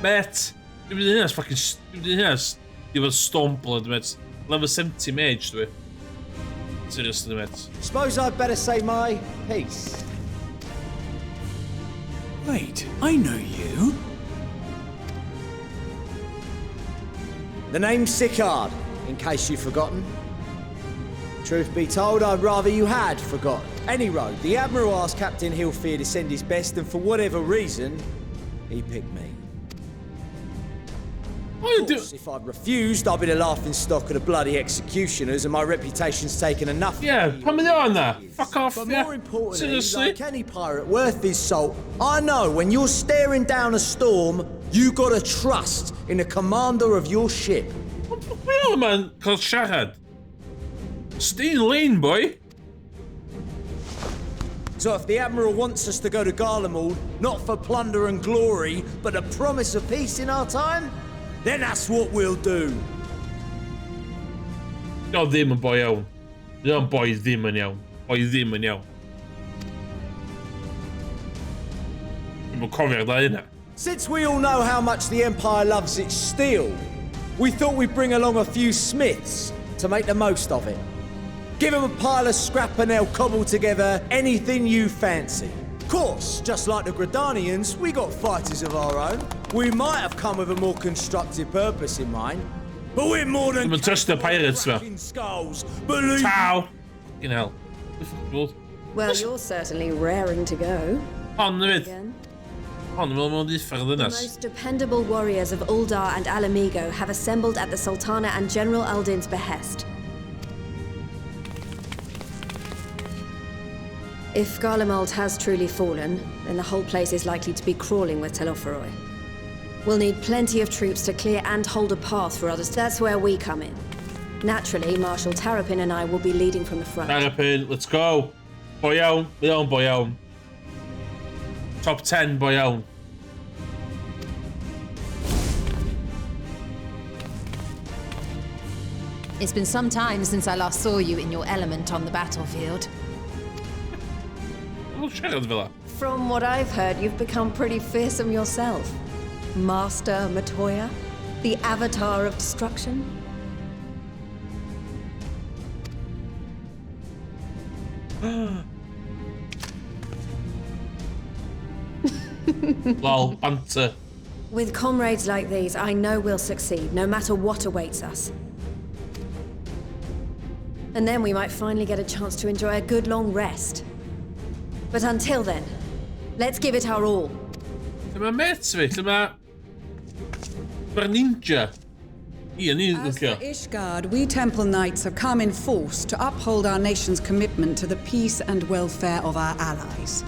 Matt, du blir fucking... Du blir var stompad med level 70 mage du. Seriously, mate. Suppose I'd better say my piece. Wait, I know you. The name's Sicard, in case you've forgotten. Truth be told, I'd rather you had forgotten. Any road, the Admiral asked Captain Hillfear to send his best, and for whatever reason, he picked me. Of course, if I'd refused, I'd be the laughing stock of the bloody executioners, and my reputation's taken enough. Yeah, put me on there. Fuck off, But yeah. more importantly, Seriously? like any pirate worth his salt, I know when you're staring down a storm, you gotta trust in the commander of your ship. We know a man called Shahad. Steen Lane, boy. So if the Admiral wants us to go to Garlemald, not for plunder and glory, but a promise of peace in our time, then that's what we'll do. Ja, ddim yn boi iawn. Dwi'n boi ddim yn iawn. Boi ddim yn iawn. Dwi'n cofio da hynna. Since we all know how much the Empire loves its steel, we thought we'd bring along a few smiths to make the most of it. Give them a pile of scrap and they'll cobble together anything you fancy. Of course, just like the Gridanians, we got fighters of our own. We might have come with a more constructive purpose in mind, but we're more than Dwi'n trust the pirates, fe. cracking skulls. Believe Taw. Fucking hell. Well, you're certainly raring to go. Hon, fyd. Again. Hon, mae'n mynd i ffyrdd The ynas. most dependable warriors of Uldar and Alamigo have assembled at the Sultana and General Aldin's behest. If Garlemald has truly fallen, then the whole place is likely to be crawling with Telophoroi. We'll need plenty of troops to clear and hold a path for others. That's where we come in. Naturally, Marshal Tarapin and I will be leading from the front. Tarapin, let's go. Boi iawn. Boi iawn, boi iawn. Top 10, boi iawn. It's been some time since I last saw you in your element on the battlefield. Wel, siarad fel From what I've heard, you've become pretty fearsome yourself. Master Matoya, the avatar of destruction. Lol, banter. With comrades like these, I know we'll succeed, no matter what awaits us. And then we might finally get a chance to enjoy a good long rest. But until then, let's give it our all. Lle mae mates fi? Lle mae... Mae'r ninja. Ian, ni'n As for licio. Ishgard, we Temple Knights have come in force to uphold our nation's commitment to the peace and welfare of our allies.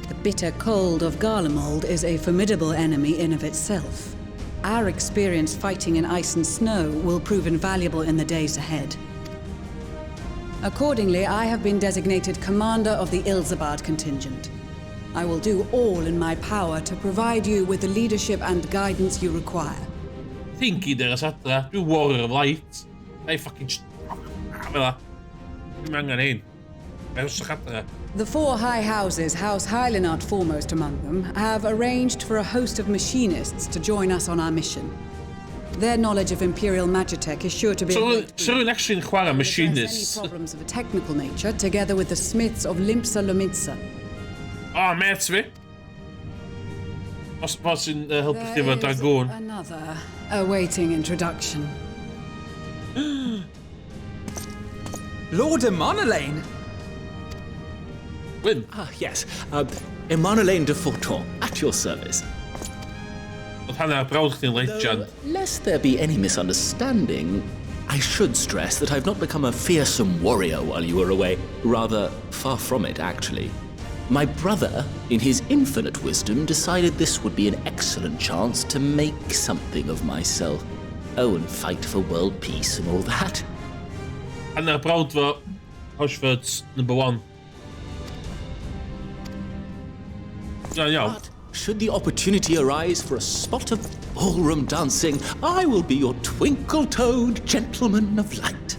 The bitter cold of Garlemald is a formidable enemy in of itself. Our experience fighting in ice and snow will prove invaluable in the days ahead. Accordingly, I have been designated commander of the Ilzabard contingent. I will do all in my power to provide you with the leadership and guidance you require. Think I dyr adra. Dwi'n warrior of light. Ei fucking... Fel la. Dwi'n angen ein. Ews adra. The four high houses, House Hylinart foremost among them, have arranged for a host of machinists to join us on our mission. Their knowledge of Imperial Magitech is sure to be... So rwy'n actually'n chwarae Any machinists. problems of a technical nature, together with the smiths of Limpsa Lomitsa. O, mates fi. Os bod sy'n helpu chdi efo There is dragoon. another awaiting introduction. Lord Emanolain! Wyn. Ah, yes. Emanolain de Forton, at your service. Oedd hanner brawd chdi'n legend. Lest there be any misunderstanding, I should stress that I've not become a fearsome warrior while you were away. Rather, far from it, actually. My brother, in his infinite wisdom, decided this would be an excellent chance to make something of myself. Oh, and fight for world peace and all that. Hanner brawd fo Auschwitz #1. Iawn. But should the opportunity arise for a spot of ballroom dancing, I will be your twinkle-toed gentleman of light.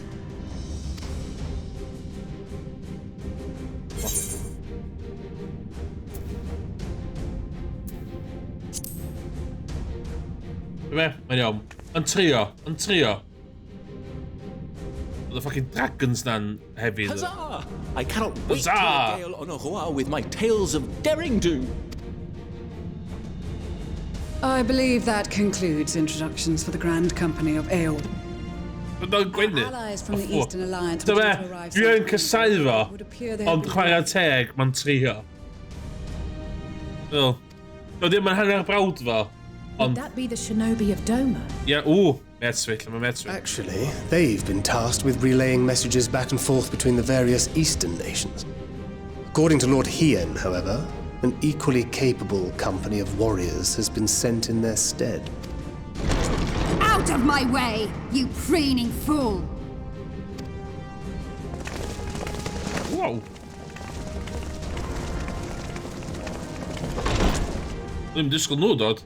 Be? Mae'n iawn. Yn trio. The fucking dragons then heavy. Huzzah! I cannot wait to Huzzah! regale Honoroa with my tales of daring do. I believe that concludes introductions for the Grand Company of Eorl. Allies from the Eastern Alliance were due to arrive Dwi'n casau fo, would appear they had ond been- chwarae teg, mae'n trio. Wel, ddim yn hanner brawd fo, Would ond... that be the shinobi of Doma? Ie, Metzwick, mae Metzwick. Actually, they've been tasked with relaying messages back and forth between the various Eastern nations. According to Lord Hien, however, an equally capable company of warriors has been sent in their stead. Out of my way, you preening fool! Wow. Ddim disgwyl nhw dod.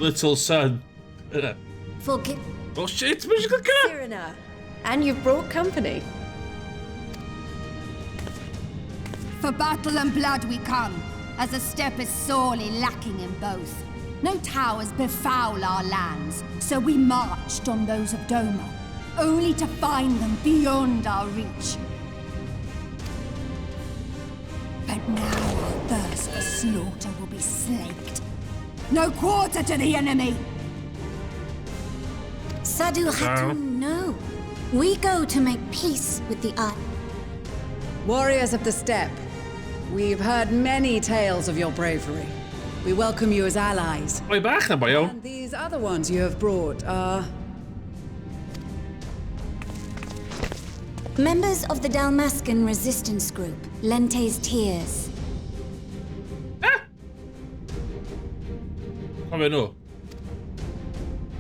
Little son. Forgive Oh shit, mae'n siarad gyda! Cyrena. And you've brought company. For battle and blood we come, as a step is sorely lacking in both. No towers befoul our lands, so we marched on those of Doma, only to find them beyond our reach. But now our thirst for slaughter will be slaked. No quarter to the enemy! Sadu Hatun, no. We go to make peace with the Art. Warriors of the Steppe, we've heard many tales of your bravery. We welcome you as allies. Oi bach na boio. And these other ones you have brought are... Members of the Dalmascan resistance group, Lente's Tears. Come nhw.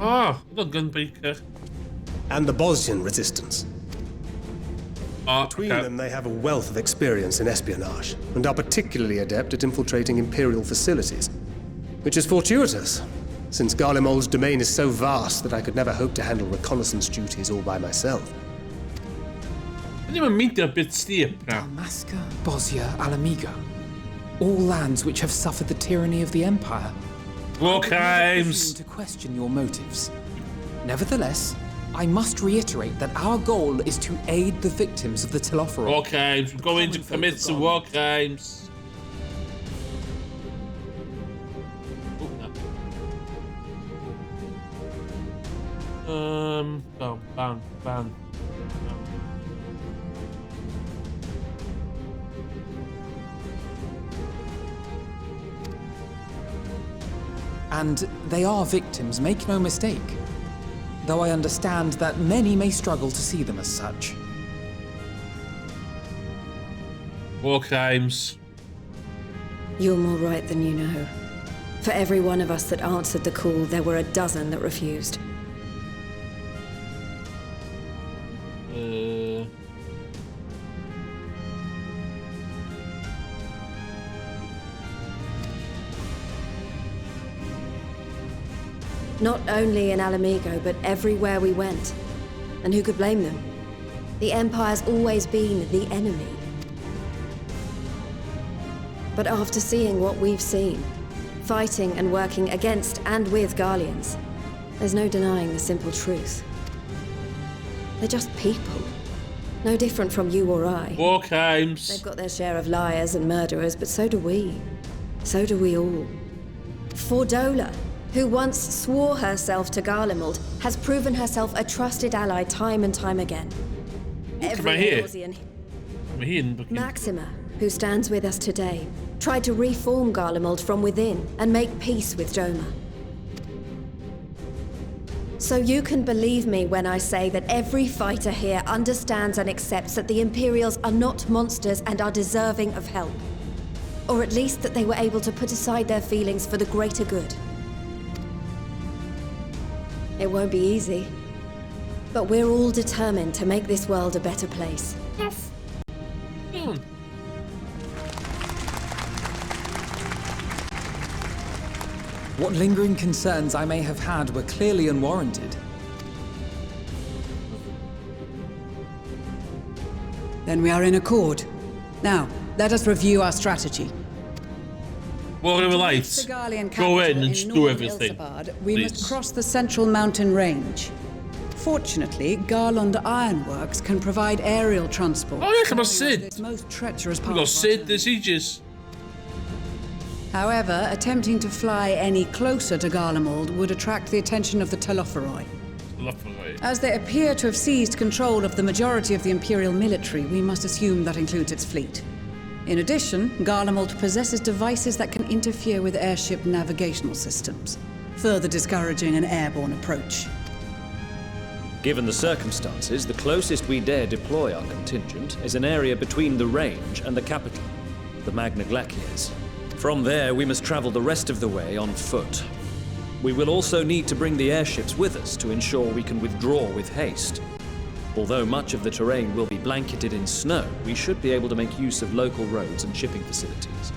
Oh, ydw'n gunbreaker. And the Bosnian resistance. Between them, they have a wealth of experience in espionage, and are particularly adept at infiltrating Imperial facilities. Which is fortuitous, since Garlemald's domain is so vast that I could never hope to handle reconnaissance duties all by myself. Ddim yn meindio bit steep na. Dalmasca, Bosnia, Alamigo. All lands which have suffered the tyranny of the Empire. War I would never crimes. presume to question your motives. Nevertheless, I must reiterate that our goal is to aid the victims of the Telophoroi. War crimes. We're going to commit some war crimes. Oh, bang. And they are victims, make no mistake. Though I understand that many may struggle to see them as such. War crimes. You're more right than you know. For every one of us that answered the call, there were a dozen that refused. Not only in Alamigo, but everywhere we went. And who could blame them? The Empire's always been the enemy. But after seeing what we've seen, fighting and working against and with Garleans, there's no denying the simple truth. They're just people. No different from you or I. War crimes. They've got their share of liars and murderers, but so do we. So do we all. Fordola, who once swore herself to Garlemald, has proven herself a trusted ally time and time again. Every Eorzean... Maxima, who stands with us today, tried to reform Garlemald from within and make peace with Doma. So you can believe me when I say that every fighter here understands and accepts that the Imperials are not monsters and are deserving of help. Or at least that they were able to put aside their feelings for the greater good. It won't be easy, but we're all determined to make this world a better place. What lingering concerns I may have had were clearly unwarranted. Then we are in accord. Now, let us review our strategy. Warrior To Light, reach the Garlean go in capital and do northern everything. Ilsabard, we please. must cross the central mountain range. Fortunately, Garland Ironworks can provide aerial transport. Oh yeah, come on, Sid. This most treacherous We part. got of our Sid, journey. there's Aegis. However, attempting to fly any closer to Garlemald would attract the attention of the Telophoroi. As they appear to have seized control of the majority of the Imperial military, we must assume that includes its fleet. In addition, Garlemald possesses devices that can interfere with airship navigational systems, further discouraging an airborne approach. Given the circumstances, the closest we dare deploy our contingent is an area between the range and the capital, the Magna Glaciers. From there, we must travel the rest of the way on foot. We will also need to bring the airships with us to ensure we can withdraw with haste. Although much of the terrain will be blanketed in snow, we should be able to make use of local roads and shipping facilities.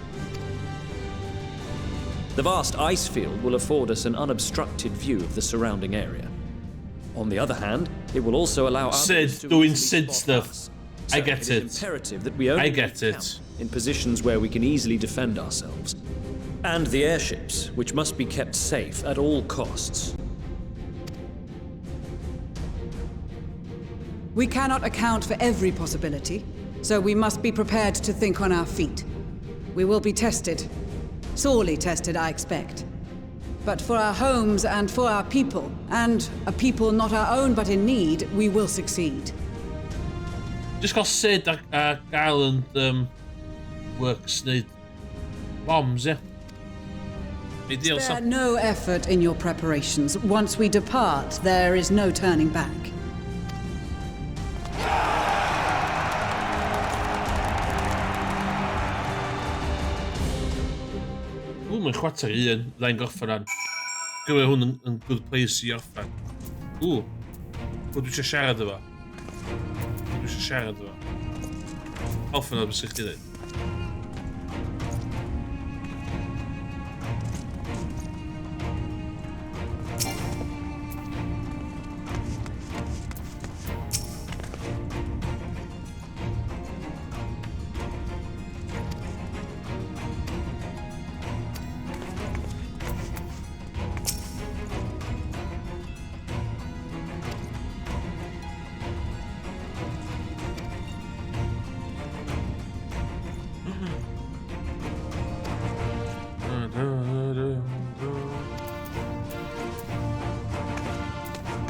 The vast ice field will afford us an unobstructed view of the surrounding area. On the other hand, it will also allow others Sid to doing easily Sid spot stuff. us. I So get it. it. Is imperative that we only I get make it. camp in positions where we can easily defend ourselves. And the airships, which must be kept safe at all costs. We cannot account for every possibility, so we must be prepared to think on our feet. We will be tested. Sorely tested, I expect. But for our homes and for our people, and a people not our own but in need, we will succeed. Just got Sid Garland works need bombs, yeah. Ideal Spare stuff. no effort in your preparations. Once we depart, there is no turning back. Oeh, mijn chwarter hier. Lijn gorffen aan. Kunnen we gewoon een good place hier afgaan. Oeh. Wat doe je siarad yma? Wat doe je siarad yma? Alpha na bys chdi dweud.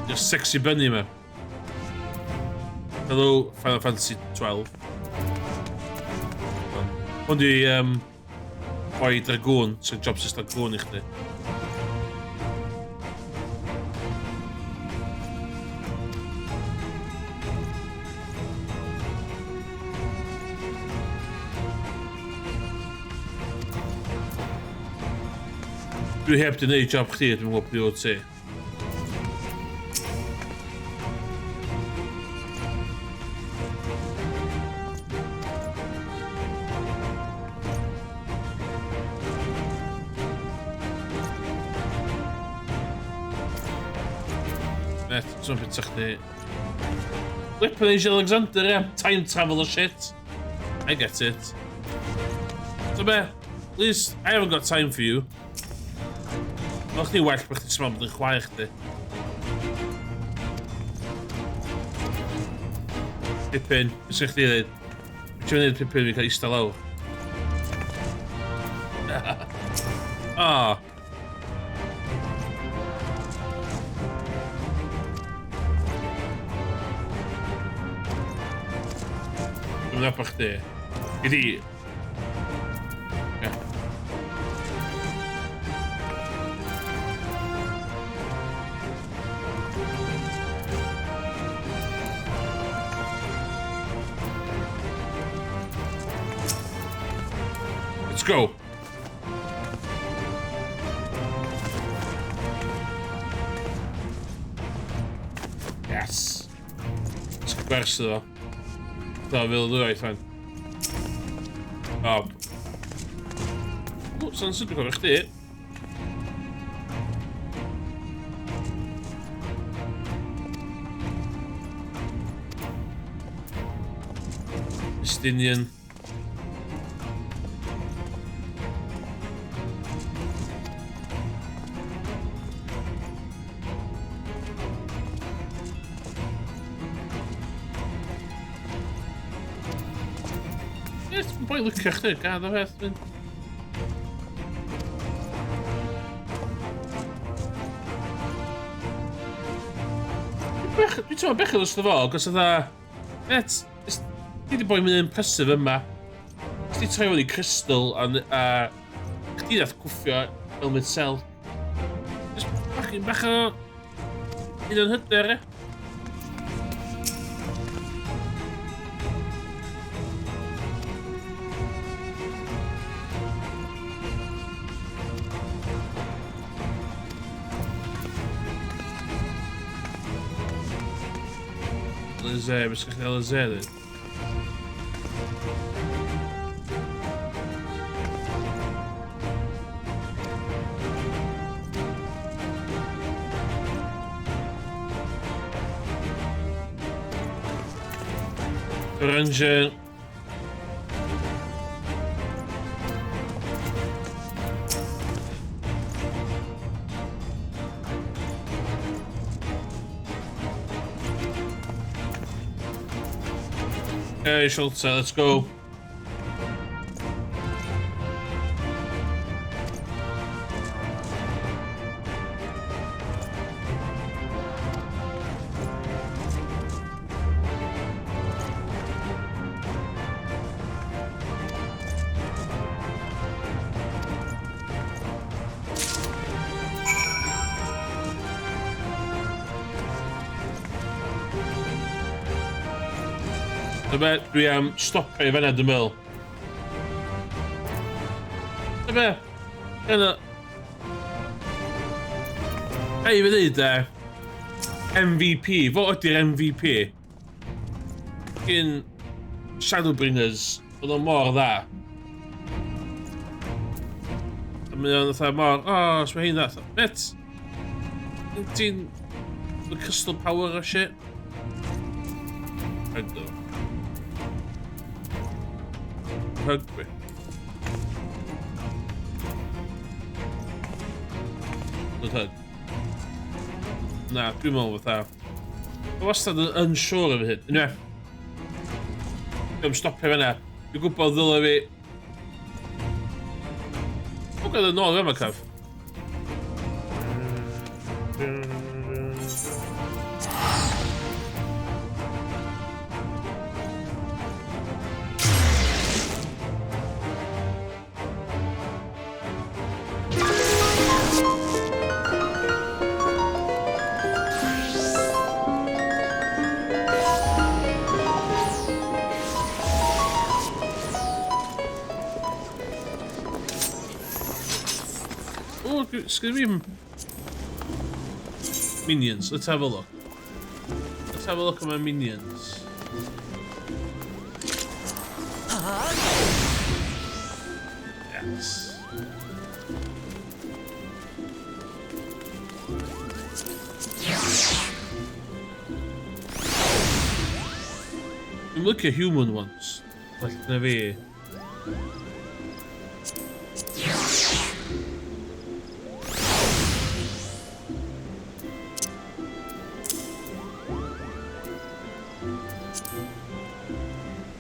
Just sexy bunny me. Hello, Final Fantasy 12. Hwn di boi dragoon sy'n job sy'n dragoon I chdi. Dwi heb di neud job chdi, dwi'n gwybod beth ti. Net, zo'n bit chdi. Weapon Age Alexander, yeah. Time travel or shit. I get it. So be, at least I haven't got time for you. Nog niet waard bod chdi smam bod yn chwaer chdi. Pipin, beth sy'n chdi dweud? Beth yw'n neud Pipin fi cael eistedd lawr? Ah. Dwi'n meddwl bod chdi. Gyd i. Let's go. Yes. Squares though. Dat wilde eruit gaan. Oeh, dan zit ik wel echt in. Estinian. boi licio chdi, gad o beth. Dwi'n teimlo bechod os fo, gos ydda... Di di boi mynd impressive yma. Os di troi fod i crystal a chdi nath cwffio Elmid Cell. Bach o... un o'n hyder, e? Zé, mas que ela zero. Ranger. Okay, Schultz, let's go. Dwi am stopio i fyna, dwi'n meddwl. Dyma, yna... Hei, fi ddweud MVP, fo ydy'r MVP. Gyn Shadowbringers, oedd o'n mor dda. A mae o'n dda mor, os mae hyn dda, bet. Ti'n... The crystal power o shit. Hygdo. Hygwi. Good hug. Na, dwi'n meddwl fatha. Mae wastad yn unsure efo hyn. Unwaith. Dwi'n stopio fyna. Dwi'n gwybod ddyle fi... O, gael yn ôl yma, Caf. It's gonna be minions. Let's have a look. Let's have a look at my minions. Yes. Look at human ones. Like the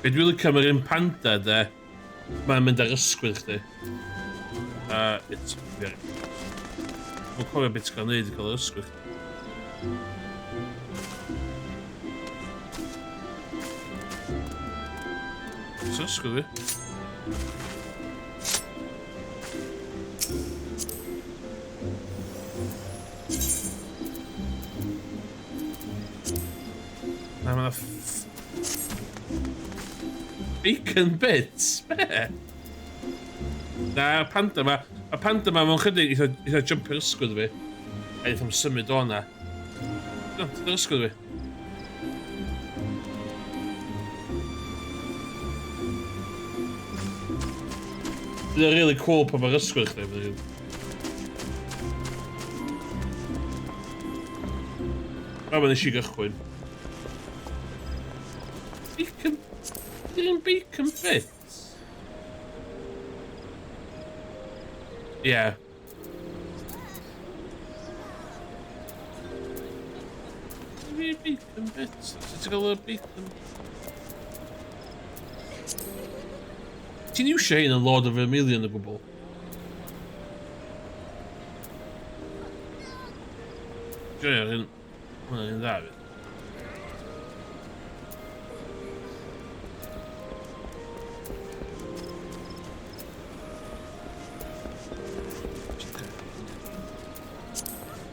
Be dwi'n licio mae'r un panda, de. Mae'n mynd ar ysgwydd, chdi. It's very... Mae'n cofio beth ti'n cael neud i cael yr ysgwydd. It's ysgwydd, fi. Na, mae'n bacon bits? Be? Na, panda ma. A panda ma mewn chydig eitha jumpio'r ysgwydd fi. A eitha symud o'na. No, dyna'r ysgwydd fi. Dyna'n really cool pa mae'r ysgwydd chdi. A ma nes I gychwyn. Bacon... Bacon bits? Yeah. Bacon bits. Let's go a bacon. Ti'n iwsio hyn yn Lord of Vermilion o gwbl? Hwna'n un dda fyd.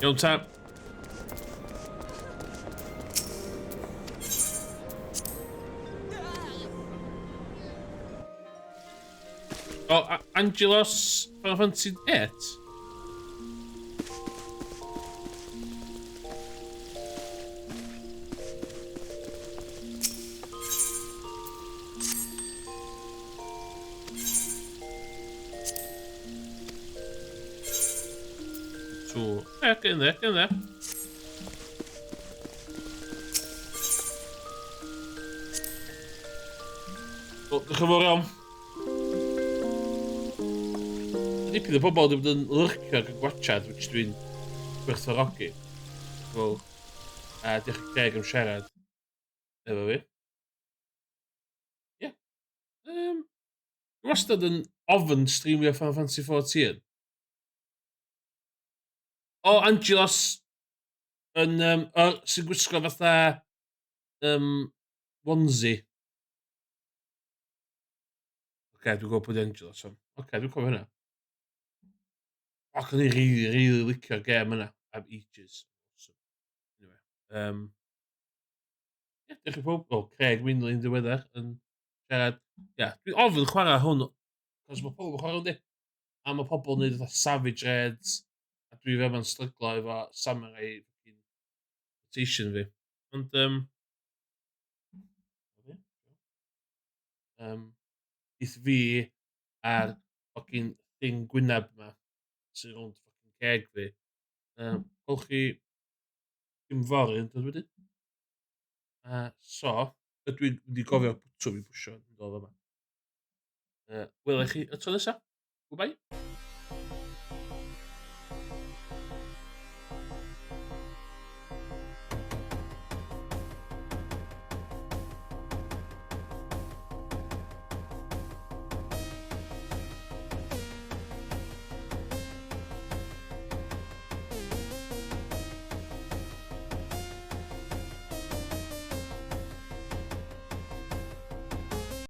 Iawn ta. O, Angelos Final Fantasy 8? Get in there, get in there. O, diolch yn fawr iawn. Dipyn o bobl wedi bod yn lyrcio ac yn gwachad, which dwi'n gwerthfawrogi. Wel, a diolch yn deg am siarad efo fi. Ie. Dwi'n wastad yn ofyn streamio Final Fantasy 14. O, Angelos yn, sy'n gwisgo fatha onesie. Oce, dwi'n gwybod bod Angelos yn. Oce, dwi'n cofio hynna. Ac o'n i really licio'r gêm yna am ages. Anyway, ie, diolch i pob. O, Craig Winley'n diweddar yn siarad. Ie, dwi'n ofyn chwarae hwn, cos mae pobl yn chwarae hwn di. A mae pobl yn neud fatha Savage Raids. A dwi fe ma'n stryglo efo samurai rotation fi. Ond, eith fi ar ffocin thing gwynab yma sy'n rownd ffocin keg fi. Gwelwch chi dim fory yn dod wedyn. So, ydw i'n wedi gofio bwtw fi bwysio yn dod yma. Welai chi y tro nesaf. Goodbye.